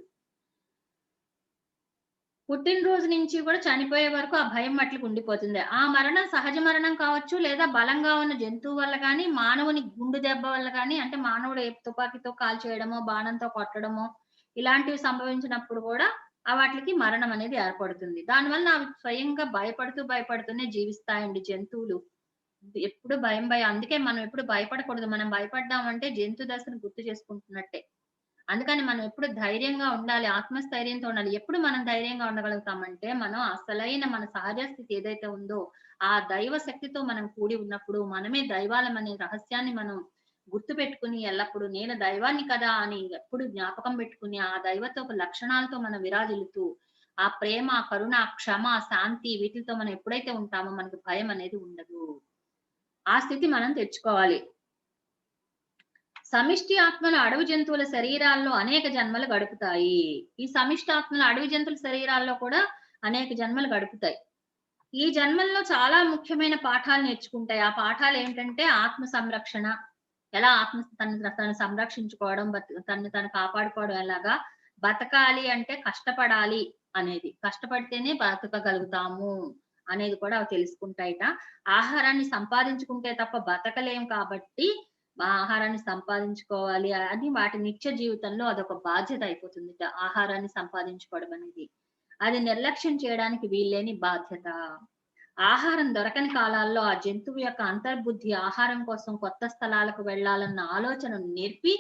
Speaker 1: పుట్టినరోజు నుంచి కూడా చనిపోయే వరకు ఆ భయం మట్లకు ఉండిపోతుంది. ఆ మరణం సహజ మరణం కావచ్చు, లేదా బలంగా ఉన్న జంతువు వల్ల గాని, మానవుని గుండు దెబ్బ వల్ల గాని, అంటే మానవుడు తుపాకీతో కాల్చేయడమో, బాణంతో కొట్టడమో ఇలాంటివి సంభవించినప్పుడు కూడా వాటికి మరణం అనేది ఏర్పడుతుంది. దానివల్ల అవి స్వయంగా భయపడుతూనే జీవిస్తాయండి జంతువులు. ఎప్పుడు భయం అందుకే మనం ఎప్పుడు భయపడకూడదు. మనం భయపడ్డామంటే జంతు దశను గుర్తు చేసుకుంటున్నట్టే. అందుకని మనం ఎప్పుడు ధైర్యంగా ఉండాలి. ఆత్మస్థైర్యంతో ఉండాలి. ఎప్పుడు మనం ధైర్యంగా ఉండగలుగుతామంటే, మనం అసలైన మన సహజ స్థితి ఏదైతే ఉందో, ఆ దైవ శక్తితో మనం కూడి ఉన్నప్పుడు, మనమే దైవాలమనే రహస్యాన్ని మనం గుర్తుపెట్టుకుని ఎల్లప్పుడూ నేను దైవాన్ని కదా అని ఎప్పుడు జ్ఞాపకం పెట్టుకుని, ఆ దైవత్వపు లక్షణాలతో మనం విరాజిల్లుతూ, ఆ ప్రేమ, కరుణ, క్షమ, శాంతి వీటిలతో మనం ఎప్పుడైతే ఉంటామో మనకు భయం అనేది ఉండదు. ఆ స్థితి మనం తెచ్చుకోవాలి. సమిష్టి ఆత్మలు అడవి జంతువుల శరీరాల్లో అనేక జన్మలు గడుపుతాయి. ఈ సమిష్టి ఆత్మలు అడవి జంతువుల శరీరాల్లో కూడా అనేక జన్మలు గడుపుతాయి. ఈ జన్మల్లో చాలా ముఖ్యమైన పాఠాలు నేర్చుకుంటాయి. ఆ పాఠాలు ఏంటంటే ఆత్మ సంరక్షణ. ఎలా ఆత్మ తను సంరక్షించుకోవడం, తనని తను కాపాడుకోవడం ఎలాగా, బతకాలి అంటే కష్టపడాలి అనేది. కష్టపడితేనే బతకగలుగుతాము అనేది కూడా అవి తెలుసుకుంటాయిట. ఆహారాన్ని సంపాదించుకుంటే తప్ప బతకలేం కాబట్టి, ఆహారాన్ని సంపాదించుకోవాలి అని వాటి నిత్య జీవితంలో అదొక బాధ్యత అయిపోతుందిట. ఆహారాన్ని సంపాదించుకోవడం అనేది. అది నిర్లక్ష్యం చేయడానికి వీల్లేని బాధ్యత. ఆహారం దొరకని కాలాల్లో ఆ జంతువు యొక్క అంతర్బుద్ధి ఆహారం కోసం కొత్త స్థలాలకు వెళ్ళాలన్న ఆలోచనను నేర్పి,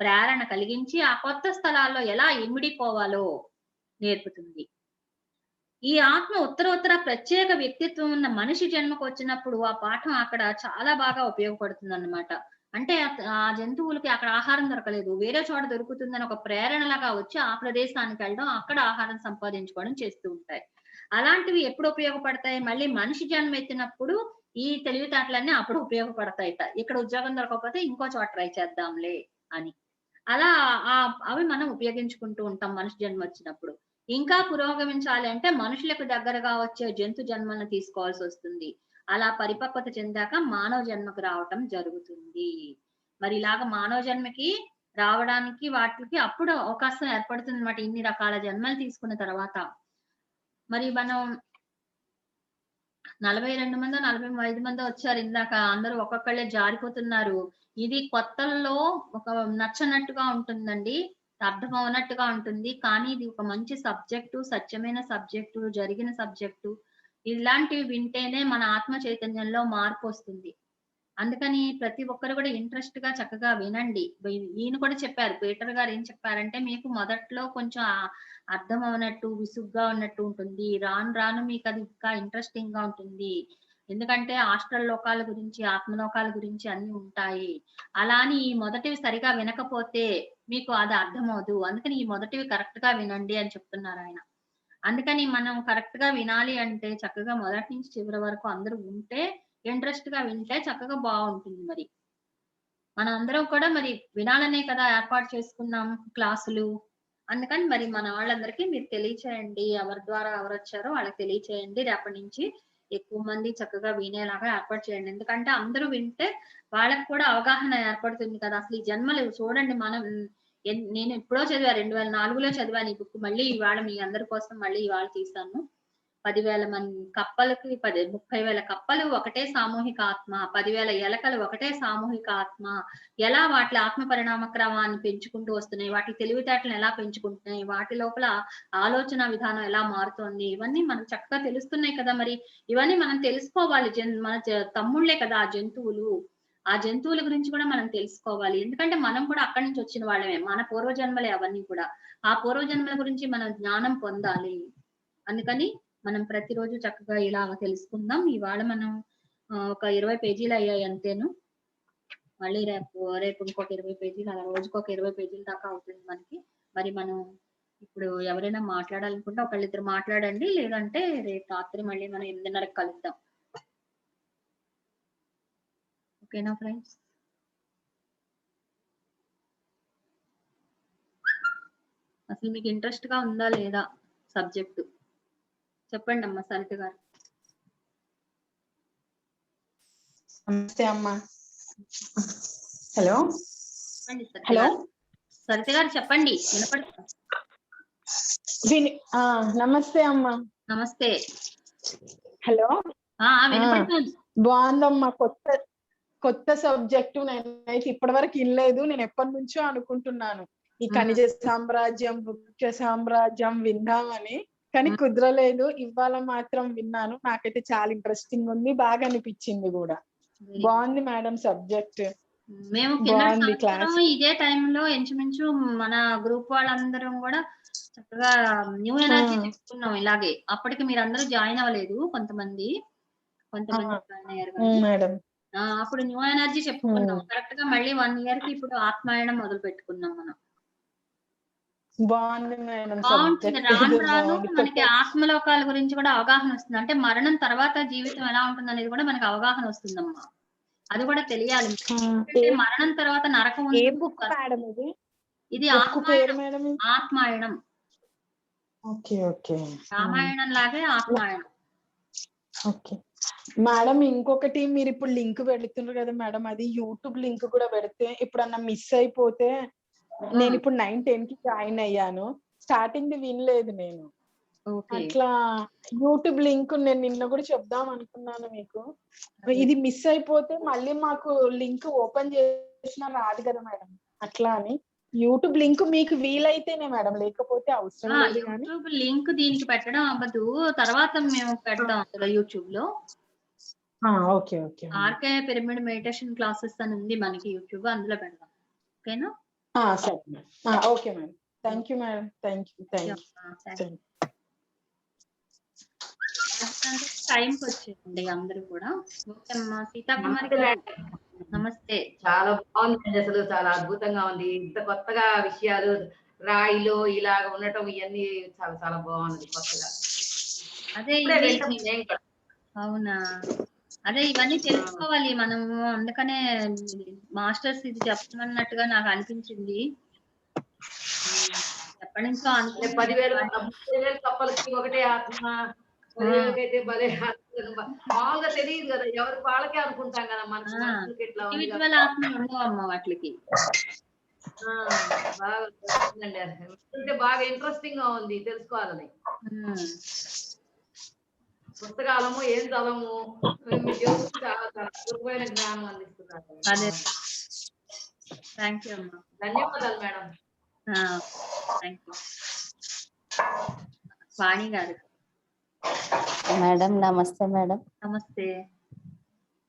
Speaker 1: ప్రేరణ కలిగించి, ఆ కొత్త స్థలాల్లో ఎలా ఇమిడిపోవాలో నేర్పుతుంది. ఈ ఆత్మ ఉత్తరోత్తర ప్రత్యేక వ్యక్తిత్వం ఉన్న మనిషి జన్మకొచ్చినప్పుడు ఆ పాఠం అక్కడ చాలా బాగా ఉపయోగపడుతుందన్నమాట. అంటే ఆ జంతువులకి అక్కడ ఆహారం దొరకలేదు. వేరే చోట దొరుకుతుందని ఒక ప్రేరణలాగా వచ్చి ఆ ప్రదేశానికి వెళ్ళడం, అక్కడ ఆహారం సంపాదించుకోవడం చేస్తూ ఉంటాయి. అలాంటివి ఎప్పుడు ఉపయోగపడతాయి? మళ్ళీ మనిషి జన్మ ఎత్తినప్పుడు ఈ తెలివితేటలన్నీ అప్పుడు ఉపయోగపడతాయిట. ఇక్కడ ఉద్యోగం దొరకకపోతే ఇంకో చోట ట్రై చేద్దాంలే అని. అలా అవి మనం ఉపయోగించుకుంటూ ఉంటాం మనిషి జన్మ వచ్చినప్పుడు. ఇంకా పురోగమించాలి అంటే మనుషులకు దగ్గరగా వచ్చే జంతు జన్మలను తీసుకోవాల్సొస్తుంది. అలా పరిపక్వత చెందాక మానవ జన్మకు రావటం జరుగుతుంది. మరి ఇలాగ మానవ జన్మకి రావడానికి వాటికి అప్పుడు అవకాశం ఏర్పడుతుందన్నమాట. ఇన్ని రకాల జన్మలు తీసుకున్న తర్వాత. మరి మనం 42 మందో, 45 మందో వచ్చారు ఇందాక. అందరూ ఒక్కొక్కళ్ళే జారిపోతున్నారు. ఇది కొత్తల్లో ఒక నచ్చనట్టుగా ఉంటుందండి. అర్థం అవ్వనట్టుగా ఉంటుంది. కానీ ఇది ఒక మంచి సబ్జెక్టు, సత్యమైన సబ్జెక్టు, జరిగిన సబ్జెక్టు. ఇలాంటివి వింటేనే మన ఆత్మ చైతన్యంలో మార్పొస్తుంది. అందుకని ప్రతి ఒక్కరు కూడా ఇంట్రెస్ట్‌గా చక్కగా వినండి. ఈయన కూడా చెప్పారు. పీటర్ గారు ఏం చెప్పారంటే, మీకు మొదట్లో కొంచెం అర్థం అవ్వనట్టు, విసుగ్గా ఉన్నట్టు ఉంటుంది. రాను రాను మీకది ఇంకా ఇంట్రెస్టింగ్‌గా ఉంటుంది. ఎందుకంటే ఆస్ట్రల్ లోకాల గురించి, ఆత్మలోకాల గురించి అన్నీ ఉంటాయి. అలా అని ఈ మొదటివి సరిగా వినకపోతే మీకు అది అర్థమవ్వదు. అందుకని ఈ మొదటివి కరెక్ట్‌గా వినండి అని చెప్తున్నారాయన. అందుకని మనం కరెక్ట్‌గా వినాలి అంటే చక్కగా మొదటి నుంచి చివరి వరకు అందరూ ఉంటే, ఇంట్రెస్ట్‌గా వింటే చక్కగా బావుంటుంది మరి. మనందరం కూడా మరి వినాలనే కదా ఏర్పాటు చేసుకున్నాం క్లాసులు. అందుకని మరి మన వాళ్ళందరికీ మీరు తెలియచేయండి. ఎవరి ద్వారా ఎవరొచ్చారో వాళ్ళకి తెలియచేయండి. రేపటి నుంచి ఎక్కువ మంది చక్కగా వినేలాగా ఏర్పాటు చేయండి. ఎందుకంటే అందరూ వింటే వాళ్ళకి కూడా అవగాహన ఏర్పడుతుంది కదా! అసలు ఈ జన్మలు చూడండి మనం నేను ఎప్పుడో చదివా 2004లో చదివాను ఈ బుక్. మళ్ళీ ఇవాళ మీ అందరి కోసం మళ్ళీ ఇవాళ తీశాను. 10,000 కప్పలకి 30,000 కప్పలు ఒకటే సామూహిక ఆత్మ. 10,000 ఎలకలు ఒకటే సామూహిక ఆత్మ. ఎలా వాటి ఆత్మ పరిణామ క్రమాన్ని పెంచుకుంటూ వస్తున్నాయి. వాటి తెలివితేటలను ఎలా పెంచుకుంటున్నాయి. వాటి లోపల ఆలోచన విధానం ఎలా మారుతోంది. ఇవన్నీ మనకు చక్కగా తెలుస్తున్నాయి కదా! మరి ఇవన్నీ మనం తెలుసుకోవాలి. మన తమ్ముళ్ళే కదా ఆ జంతువులు. ఆ జంతువుల గురించి కూడా మనం తెలుసుకోవాలి. ఎందుకంటే మనం కూడా అక్కడి నుంచి వచ్చిన వాళ్ళమే. మన పూర్వజన్మలే అవన్నీ కూడా. ఆ పూర్వజన్మల గురించి మనం జ్ఞానం పొందాలి. అందుకని మనం ప్రతిరోజు చక్కగా ఇలాగ తెలుసుకుందాం. ఇవాళ మనం ఒక 20 పేజీలయ్యాయి అంతేను. మళ్ళీ రేపు ఇంకొక 20 పేజీలు అలా రోజుకొక 20 పేజీల దాకా అవుతుంది మనకి. మరి మనం ఇప్పుడు ఎవరైనా మాట్లాడాలనుకుంటే ఒకళ్ళిద్దరు మాట్లాడండి. లేదంటే రేపు రాత్రి మళ్ళీ మనం 8:30కి కలుద్దాం. ఓకేనా ఫ్రెండ్స్? అసలు మీకు ఇంట్రెస్ట్‌గా ఉందా లేదా సబ్జెక్టు? చెప్పండమ్మా సరిత గారు.
Speaker 2: నమస్తే అమ్మా. హలో.
Speaker 1: చెప్పండి సరిత
Speaker 2: హలో.
Speaker 1: గారు. సరిత గారు చెప్పండి. వినపడుతుందా?
Speaker 2: నమస్తే అమ్మా.
Speaker 1: నమస్తే.
Speaker 2: హలో.
Speaker 1: వినపడుతుంది.
Speaker 2: బాగుందమ్మా. కొత్త సబ్జెక్టు నేనైతే ఇప్పటివరకు వినలేదు. నేను ఎప్పటి నుంచో అనుకుంటున్నాను ఈ ఖనిజ సామ్రాజ్యం, వృక్ష సామ్రాజ్యం విందామని. కానీ కుదరలేదు. ఇవాళ మాత్రం విన్నాను. నాకైతే చాలా ఇంట్రెస్టింగ్ ఉంది. బాగా అనిపించింది కూడా. బాగుంది మేడం సబ్జెక్ట్.
Speaker 1: మేము
Speaker 2: బాగుంది క్లాస్.
Speaker 1: ఇదే టైంలో ఇంచుమించు మన గ్రూప్ వాళ్ళందరం కూడా చక్కగా న్యూ ఎనర్జీ చెప్పుకున్నాం ఇలాగే. అప్పటికి మీరందరూ జాయిన్ అవ్వలేదు కొంతమంది జాయిన్ అయ్యారు
Speaker 2: మేడం.
Speaker 1: అప్పుడు న్యూ ఎనర్జీ చెప్పుకున్నాం. కరెక్ట్ గా మళ్ళీ 1 ఇయర్ కి ఇప్పుడు ఆత్మాయణం మొదలు పెట్టుకున్నాం మనం.
Speaker 2: బాగుంది మేడం.
Speaker 1: బాగుంటుంది. రాను రాను మనకి ఆత్మలోకాల గురించి కూడా అవగాహన వస్తుంది. అంటే మరణం తర్వాత జీవితం ఎలా ఉంటుంది అనేది కూడా మనకి అవగాహన వస్తుందమ్మా. అది కూడా తెలియాలి. మరణం తర్వాత నరకం ఉంది. ఇది ఆత్మాయణం.
Speaker 2: ఓకే.
Speaker 1: రామాయణం లాగే ఆత్మాయణం.
Speaker 2: ఓకే. మేడం ఇంకొకటి మీరిప్పుడు లింక్ పెడుతున్నారు కదా మేడం! అది యూట్యూబ్ లింక్ కూడా పెడితే ఎప్పుడన్నా మిస్ అయిపోతే నేనిప్పుడు 9, 10కి జాయిన్ అయ్యాను. స్టార్టింగ్‌ది వినలేదు నేను.
Speaker 1: ఓకే.
Speaker 2: అట్లా యూట్యూబ్ లింక్ నేను నిన్న కూడా చెప్దాం అనుకున్నాను మీకు.
Speaker 1: అదే.
Speaker 2: ఇది మిస్ అయిపోతే మళ్ళీ మాకు లింక్ ఓపెన్ చేసినా రాదు కదా మేడం! అట్లా అని. యూట్యూబ్ లింక్ మీకు వీలైతేనే మేడం, లేకపోతే అవసరం లేదు గానీ.
Speaker 1: యూట్యూబ్ లింక్ దీనికి పెట్టడం అవ్వదు. తర్వాత మేము పెడతాం అందులో యూట్యూబ్‌లో.
Speaker 2: Okay. Okay madam.
Speaker 1: RK pyramid meditation classes అని ఉంది మనకి యూట్యూబ్. అందులో పెడదాం. ఓకేనా?
Speaker 2: సరే మేడం. Okay madam. Thank you madam. Thank you. Thank you. Thank
Speaker 1: టైంకొచ్చేయండి అందరూ కూడా. ఓకే అమ్మా. సీతాకుమారి
Speaker 3: నమస్తే
Speaker 1: గారు
Speaker 3: మేడం.
Speaker 1: నమస్తే.
Speaker 3: చాలా బాగుందండి, అసలు చాలా అద్భుతంగా ఉంది. ఇంత కొత్తగా విషయాలు రాయిలో ఇలాగ ఉండటం ఇవన్నీ చాలా చాలా బాగుంది కొత్తగా.
Speaker 1: అదే
Speaker 3: ఇప్పుడే
Speaker 1: ఇది
Speaker 3: వింటాం నేను కూడా.
Speaker 1: అవునా? అదే ఇవన్నీ తెలుసుకోవాలి మనము. అందుకనే మాస్టర్స్ ఇది చెప్పమన్నట్టుగా నాకు అనిపించింది. ఎప్పటినుంచో
Speaker 3: అదే
Speaker 1: అనుకుంటున్నాను
Speaker 3: 10,000
Speaker 1: కానీ
Speaker 3: 30,000 కప్పలకి ఒకటే ఆత్మ, 10,000 అయితే భలే ఆత్మ. మామూలుగా తెలియదు కదా, ఎవరికి వాళ్ళకే అనుకుంటాం కదా, మనకి మనుషులకి ఇట్లా ఉంది
Speaker 1: ఇండివిజువల్
Speaker 3: కదా.
Speaker 1: ఆత్మలు ఉండవమ్మా వాటికి.
Speaker 3: బాగా వస్తుందండి. అంటే బాగా ఇంట్రెస్టింగ్ గా ఉంది తెలుసుకోవాలని. పుస్తకాలము ఏం చదవము, మీ దేవుడు చాలా చాలా అద్భుతమైన జ్ఞానం అందిస్తున్నారు.
Speaker 1: అదే. థ్యాంక్ యూ అమ్మా.
Speaker 3: ధన్యవాదాలు మేడం.
Speaker 1: Thank you. వాణి గారు
Speaker 4: మేడం నమస్తే మేడం.
Speaker 1: నమస్తే.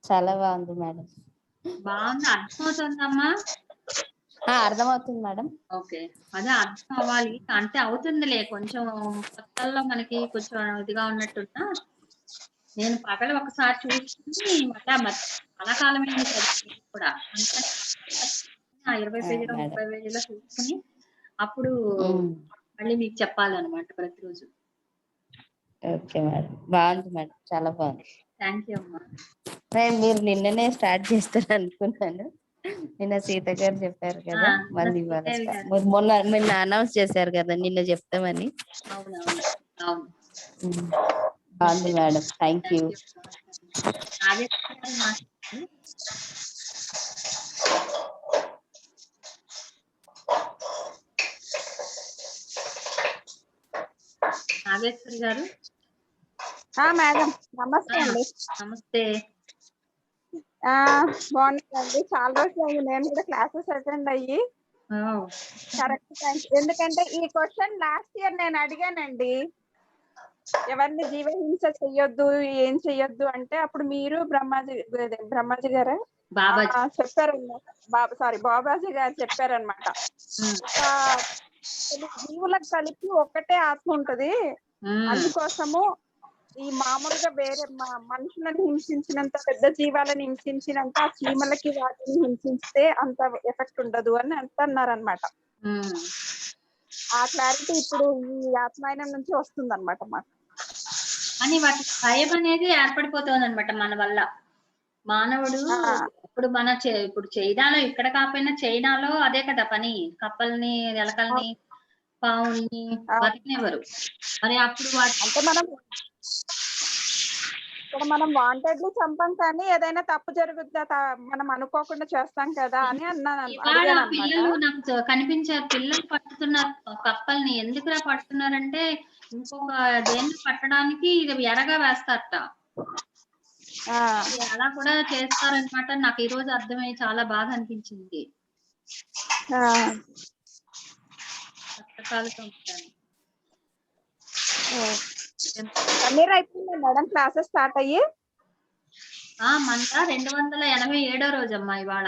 Speaker 4: చాలా బాగుంది మేడం.
Speaker 1: బాగుంది. అర్థమవుతుందమ్మా?
Speaker 4: అర్థమవుతుంది మేడం.
Speaker 1: ఓకే. అదే అర్థం అవ్వాలి. అంటే అవుతుందిలే కొంచెం కొత్తల్లో మనకి కొంచెం ఇదిగా ఉన్నట్టున్నా. నేను పగలు ఒకసారి చూసుకుని మళ్ళా చాలా కాలమైంది చదివి కూడా. అందుకని 20 పేజీలో, 30 పేజీలో చూసుకుని అప్పుడు మళ్ళీ మీకు చెప్పాలన్నమాట ప్రతిరోజు.
Speaker 4: Okay madam. బాగుంది మేడం. చాలా బాగుంది.
Speaker 1: థ్యాంక్ యూ అమ్మా.
Speaker 4: మీరు నిన్ననే స్టార్ట్ చేస్తారు అనుకున్నాను. నిన్న సీత గారు చెప్పారు కదా, మళ్ళీ మొన్న అనౌన్స్ చేశారు కదా నిన్న చెప్తామని.
Speaker 1: అవునవును. అవును.
Speaker 4: బాగుంది మేడం. Thank you.
Speaker 1: నాగేశ్వరి గారు
Speaker 5: మేడం నమస్తే అండి.
Speaker 1: నమస్తే.
Speaker 5: బాగున్నానండి. చాలా రోజులు అయ్యి నేను కూడా క్లాసెస్ అటెండ్ అయ్యి. కరెక్ట్. ఎందుకంటే ఈ క్వశ్చన్ లాస్ట్ ఇయర్ నేను అడిగానండి, ఎవరిని జీవహింస చెయ్యొద్దు, ఏం చెయ్యొద్దు అంటే అప్పుడు మీరు బ్రహ్మాజీ గారా చెప్పారు. బాబాజీ గారు చెప్పారనమాట. జీవులకు కలిపి ఒక్కటే ఆత్మ ఉంటది, అందుకోసము ఈ మామూలుగా వేరే మనుషులను హింసించినంత, పెద్ద జీవాలను హింసించినంత ఆ చీమలకి వాటిని హింసిస్తే అంత ఎఫెక్ట్ ఉండదు అని అంటున్నారనమాట. ఆ క్లారిటీ ఇప్పుడు ఈ ఆత్మాయనం నుంచి వస్తుంది అనమాట మాకు.
Speaker 1: అని వాటి భయం అనేది ఏర్పడిపోతుంది అనమాట మన వల్ల. మానవుడు ఇప్పుడు చైనాలో, ఇక్కడ కాకపోయినా చైనాలో అదే కదా పని. కప్పల్ని, ఎలకల్ని, పావుల్ని బతికినెవరు. మరి అప్పుడు
Speaker 5: అంటే మనం వాంటెడ్లీ చంపం, కానీ ఏదైనా తప్పు జరుగుద్దా మనం అనుకోకుండా చేస్తాం కదా అని అన్నాను.
Speaker 1: పిల్లలు నాకు కనిపించారు, పిల్లలు పట్టుతున్నారు కప్పల్ని. ఎందుకురా పట్టుతున్నారంటే ఇంకొక దేన్ని పట్టడానికి ఇది ఎరగా వేస్తారట. అలా కూడా చేస్తారనమాట. నాకు ఈ రోజు అర్థమై చాలా బాధ అనిపించింది. రకరకాలుగా ఉంటాను.
Speaker 5: అయిపోయింది మేడం క్లాసెస్ స్టార్ట్ అయ్యి.
Speaker 1: మంట 287వ రోజమ్మా ఇవాళ.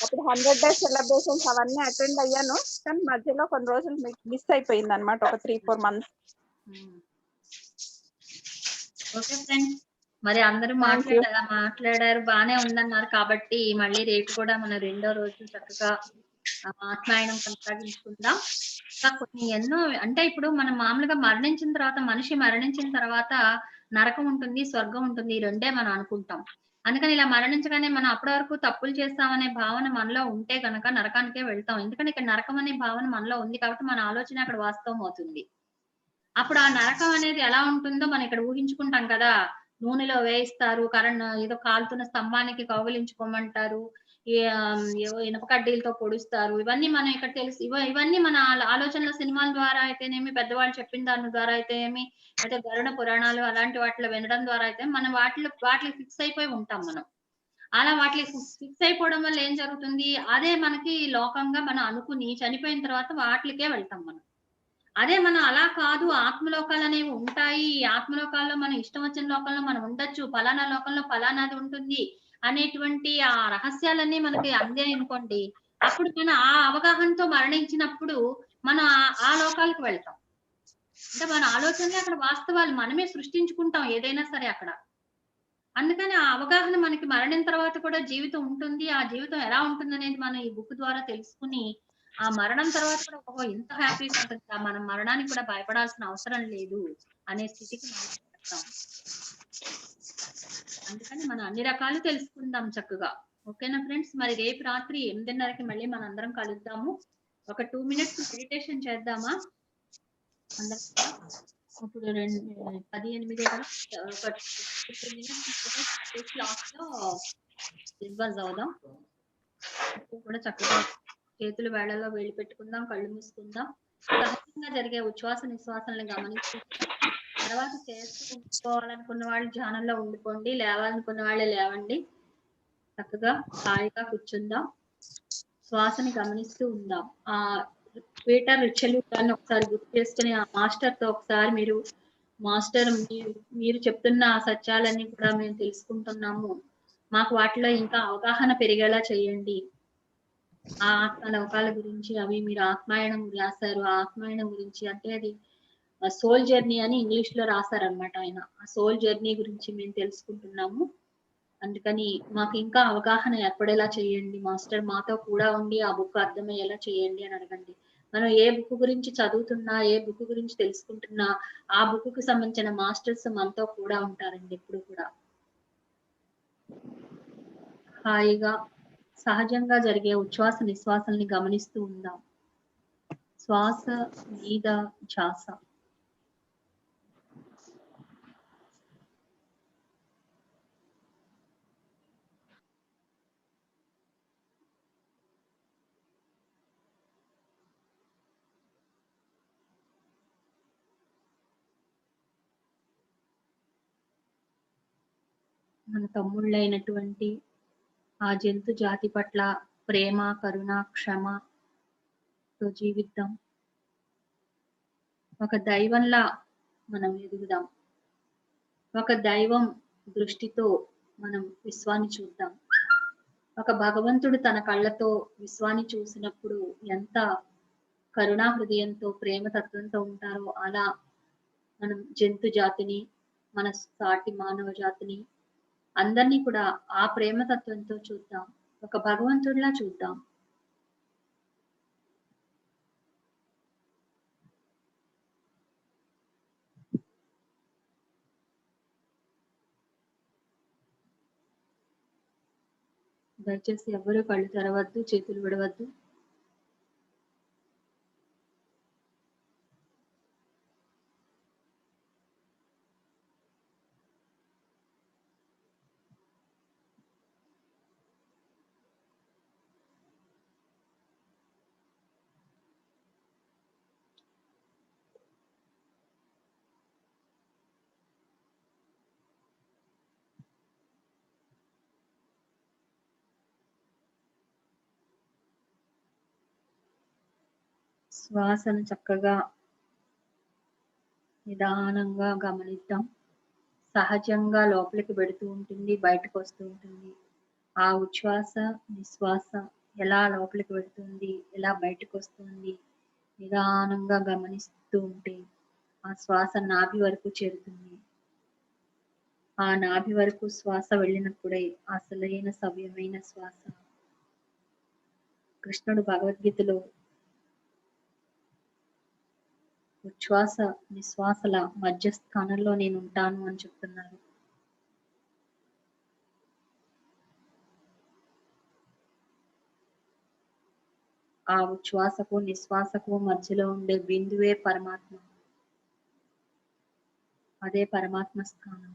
Speaker 5: అప్పుడు 100 days సెలబ్రేషన్స్ అవన్నీ అటెండ్ అయ్యాను, కానీ మధ్యలో కొన్ని రోజులు మిస్ అయిపోయింది అనమాట, ఒక 3-4 months.
Speaker 1: ఓకే ఫ్రెండ్స్, మరి అందరూ మాట్లాడారు, బానే ఉందన్నారు కాబట్టి మళ్ళీ రేపు కూడా మనం 2వ రోజు చక్కగా ఆత్మాయనం కొనసాగించుకుందాం. ఇంకా కొన్ని ఎన్నో, అంటే ఇప్పుడు మనం మామూలుగా మనిషి మరణించిన తర్వాత నరకం ఉంటుంది, స్వర్గం ఉంటుంది, ఈ రెండే మనం అనుకుంటాం. అందుకని ఇలా మరణించగానే మనం అప్పటి వరకు తప్పులు చేస్తామనే భావన మనలో ఉంటే కనుక నరకానికే వెళ్తాం. ఎందుకంటే ఇక్కడ నరకం అనే భావన మనలో ఉంది కాబట్టి మన ఆలోచన అక్కడ వాస్తవం అవుతుంది. అప్పుడు ఆ నరకం అనేది ఎలా ఉంటుందో మనం ఇక్కడ ఊహించుకుంటాం కదా. నూనెలో వేయిస్తారు, ఏదో కాలుతున్న స్తంభానికి కౌగిలించుకోమంటారు, ఏవో ఇనప కడ్డీలతో పొడుస్తారు. ఇవన్నీ మనం ఇక్కడ తెలుసు. ఇవన్నీ మన ఆలోచనల సినిమాల ద్వారా అయితేనేమి, పెద్దవాళ్ళు చెప్పిన దాని ద్వారా అయితేనేమి, అయితే గరుడ పురాణాలు అలాంటి వాటిలో వినడం ద్వారా అయితే మనం వాటికి ఫిక్స్ అయిపోయి ఉంటాం మనం. అలా వాటికి ఫిక్స్ అయిపోవడం వల్ల ఏం జరుగుతుంది? అదే మనకి లోకంగా మనం అనుకుని చనిపోయిన తర్వాత వాటిలకే వెళ్తాం మనం. అదే మనం అలా కాదు, ఆత్మలోకాలనేవి ఉంటాయి. ఈ ఆత్మలోకాల్లో మనం ఇష్టం వచ్చిన లోకంలో మనం ఉండొచ్చు. పలానా లోకంలో పలానాది ఉంటుంది అనేటువంటి ఆ రహస్యాలన్నీ మనకి అందాయనుకోండి, అప్పుడు మనం ఆ అవగాహనతో మరణించినప్పుడు మనం ఆ లోకాలకు వెళ్తాం. అంటే మన ఆలోచనలే అక్కడ వాస్తవాలు. మనమే సృష్టించుకుంటాం ఏదైనా సరే అక్కడ. అందుకని ఆ అవగాహన మనకి మరణం తర్వాత కూడా జీవితం ఉంటుంది. ఆ జీవితం ఎలా ఉంటుందనేది మనం ఈ బుక్ ద్వారా తెలుసుకుని, ఆ మరణం తర్వాత కూడా ఓహో! ఇంత హ్యాపీగా ఉంటుందా? మనం మరణానికి కూడా భయపడాల్సిన అవసరం లేదు అనే స్థితికి మనం చేరతాం. అందుకని మనం అన్ని రకాలు తెలుసుకుందాం చక్కగా. ఓకేనా ఫ్రెండ్స్? మరి రేపు రాత్రి 8:30కి మళ్ళీ మనందరం కలుద్దాము. ఒక 2 మినిట్స్ మెడిటేషన్ చేద్దామా? అందరం కూడా. ఇప్పుడు 18 కదా. ఒక 2 మినిట్స్ లాస్ట్‌లో రివర్స్ అవుదాం. కూడా చక్కగా చేతులు వేళ్ళలో వేళ్ళు పెట్టుకుందాం, కళ్ళు మూసుకుందాం. సహజంగా జరిగే ఉచ్ఛ్వాస నిశ్వాసాలను గమనిస్తూ తర్వాత చేసుకోవాలనుకున్న వాళ్ళు ధ్యానంలో ఉండిపోండి. లేవాలనుకున్న వాళ్ళే లేవండి. చక్కగా హాయిగా కూర్చుందాం. శ్వాసని గమనిస్తూ ఉందాం. పీటర్ రిచర్డ్ గారిని ఒకసారి గుర్తు చేసుకుని ఆ మాస్టర్‌తో ఒకసారి మాస్టర్ మీరు చెప్తున్న ఆ సత్యాలన్నీ కూడా మేము తెలుసుకుంటున్నాము. మాకు వాటిలో ఇంకా అవగాహన పెరిగేలా చేయండి. ఆ ఆత్మ లోకాల గురించి అవి మీరు ఆత్మాయణం రాశారు. ఆ ఆత్మాయణం గురించి అంటే అది సోల్ జర్నీ అని ఇంగ్లీష్‌లో రాశారనమాట ఆయన. ఆ సోల్ జర్నీ గురించి మేము తెలుసుకుంటున్నాము. అందుకని మాకు ఇంకా అవగాహన ఏర్పడేలా చేయండి మాస్టర్. మాతో కూడా ఉండి ఆ బుక్ అర్థమయ్యేలా చేయండి అని అడగండి. మనం ఏ బుక్ గురించి చదువుతున్నా, ఏ బుక్ గురించి తెలుసుకుంటున్నా, ఆ బుక్‌కి సంబంధించిన మాస్టర్స్ మనతో కూడా ఉంటారండి ఎప్పుడు కూడా. హాయిగా సహజంగా జరిగే ఉచ్ఛ్వాస నిశ్వాసాలని గమనిస్తూ ఉందాం. శ్వాస మీద ధ్యాస. మన తమ్ముళ్ళైనటువంటి ఆ జంతు జాతి పట్ల ప్రేమ, కరుణ, క్షమతో జీవిద్దాం. ఒక దైవంలా మనం ఎదుగుదాం. ఒక దైవం దృష్టితో మనం విశ్వాన్ని చూద్దాం. ఒక భగవంతుడు తన కళ్ళతో విశ్వాన్ని చూసినప్పుడు ఎంత కరుణా హృదయంతో, ప్రేమ తత్వంతో ఉంటారో అలా మనం జంతు జాతిని, మన సాటి మానవ జాతిని అందరినీ కూడా ఆ ప్రేమ తత్వంతో చూద్దాం. ఒక భగవంతుడిలా చూద్దాం. దయచేసి ఎవ్వరూ కళ్ళు తెరవద్దు, చేతులు విడవద్దు. శ్వాసను చక్కగా నిదానంగా గమనిద్దాం. సహజంగా లోపలికి పెడుతూ ఉంటుంది, బయటకు వస్తూ ఉంటుంది. ఆ ఉచ్ఛ్వాస నిశ్వాస ఎలా లోపలికి వెళ్తుంది, ఎలా బయటకు వస్తుంది నిదానంగా గమనిస్తూ ఉంటే ఆ శ్వాస నాభి వరకు చేరుతుంది. ఆ నాభి వరకు శ్వాస వెళ్ళినప్పుడే అసలైన సవ్యమైన శ్వాస. కృష్ణుడు భగవద్గీతలో ఉచ్ఛ్వాస నిశ్వాసల మధ్య స్థానంలో నేను ఉంటాను అని చెప్తున్నారు. ఆ ఉచ్ఛ్వాసకు నిశ్వాసకు మధ్యలో ఉండే బిందువే పరమాత్మ. అదే పరమాత్మ స్థానం.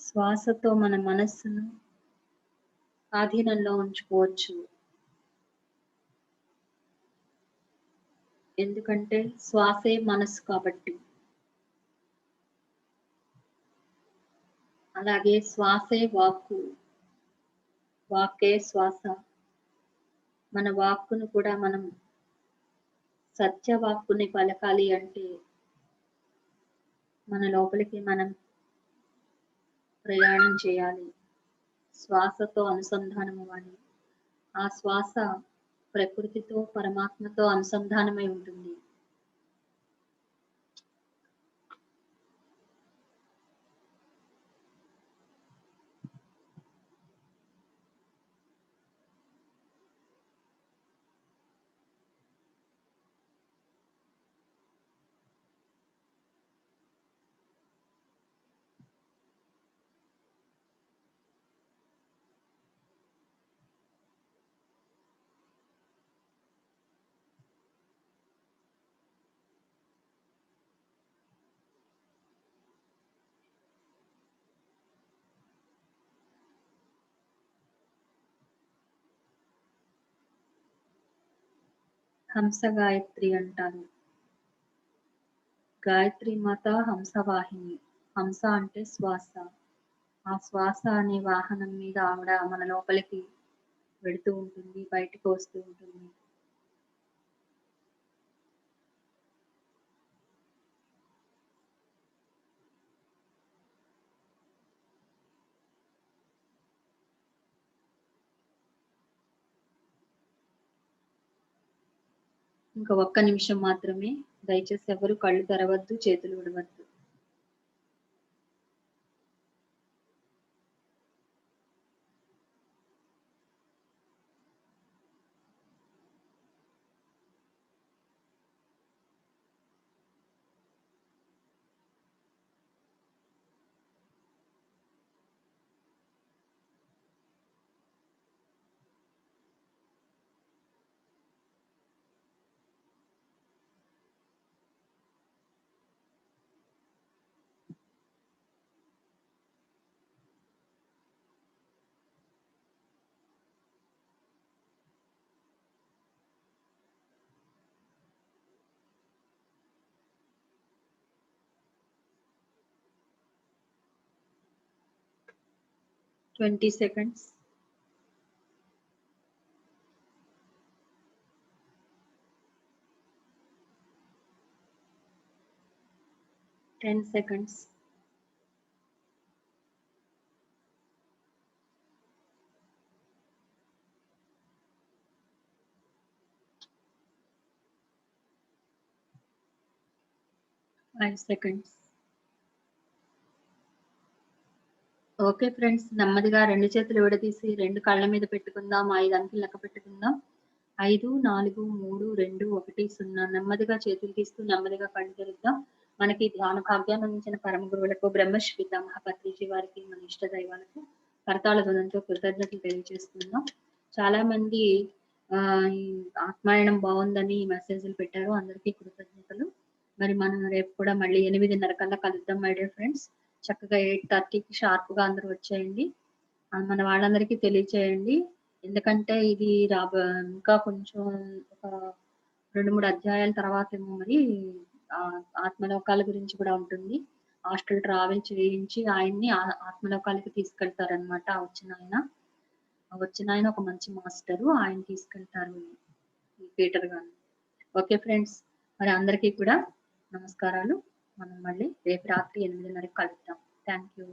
Speaker 1: శ్వాసతో మన మనస్సును ఆధీనంలో ఉంచుకోవచ్చు. ఎందుకంటే శ్వాసే మనస్సు కాబట్టి. అలాగే శ్వాసే వాక్కు, వాక్కే శ్వాస. మన వాక్కును కూడా మనం సత్యవాక్కుని పలకాలి అంటే మన లోపలికి మనం ప్రయాణం చేయాలి. శ్వాసతో అనుసంధానం అవ్వాలి. ఆ శ్వాస ప్రకృతితో పరమాత్మతో అనుసంధానమై ఉంటుంది. హంస గాయత్రి అంటారు. గాయత్రి మాత హంసవాహిని. హంస అంటే శ్వాస. ఆ శ్వాస అనే వాహనం మీద ఆవిడ మన లోపలికి వెళుతూ ఉంటుంది, బయటకు వస్తూ ఉంటుంది. ఇంకా ఒక్క నిమిషం మాత్రమే. దయచేసి ఎవరు కళ్ళు తెరవద్దు, చేతులు విడవద్దు. Twenty seconds. 10 seconds. 5 seconds. Okay friends, నెమ్మదిగా 2 చేతులు విడదీసి 2 కళ్ళ మీద పెట్టుకుందాం. 5 అంకెలు లెక్క పెట్టుకుందాం. 5, 4, 3, 2, 1, 0. నెమ్మదిగా చేతులు తీస్తూ నెమ్మదిగా కళ్ళు తెరుద్దాం. మనకి ధ్యాన భాగ్యాన్ని అందించిన పరమ గురువులకు, బ్రహ్మర్షి పితామహ పత్రిజీ వారికి, మన ఇష్ట దైవాలకు కరతాళ ధ్వనులతో కృతజ్ఞతలు తెలియజేస్తున్నాం. చాలా మంది ఈ ఆత్మాయణం బాగుందని మెసేజ్లు పెట్టారు. అందరికీ కృతజ్ఞతలు. మరి మనం రేపు కూడా మళ్ళీ 8:30 కల్లా కలుద్దాం మై డియర్ ఫ్రెండ్స్. చక్కగా 8:30కి షార్ప్ గా అందరూ వచ్చేయండి. మన వాళ్ళందరికీ తెలియచేయండి. ఎందుకంటే ఇది ఇంకా కొంచెం ఒక 2-3 అధ్యాయాల తర్వాత ఏమో మరి ఆత్మలోకాల గురించి కూడా ఉంటుంది. హాస్టల్ ట్రావెల్ చేయించి ఆయన్ని ఆత్మలోకాలకి తీసుకెళ్తారనమాట. వచ్చిన ఆయన ఒక మంచి మాస్టరు, ఆయన తీసుకెళ్తారు పీటర్ గారు. ఓకే ఫ్రెండ్స్, మరి అందరికీ కూడా నమస్కారాలు. మనం మళ్ళీ రేపు రాత్రి 8:30కి కలుద్దాం. Thank you.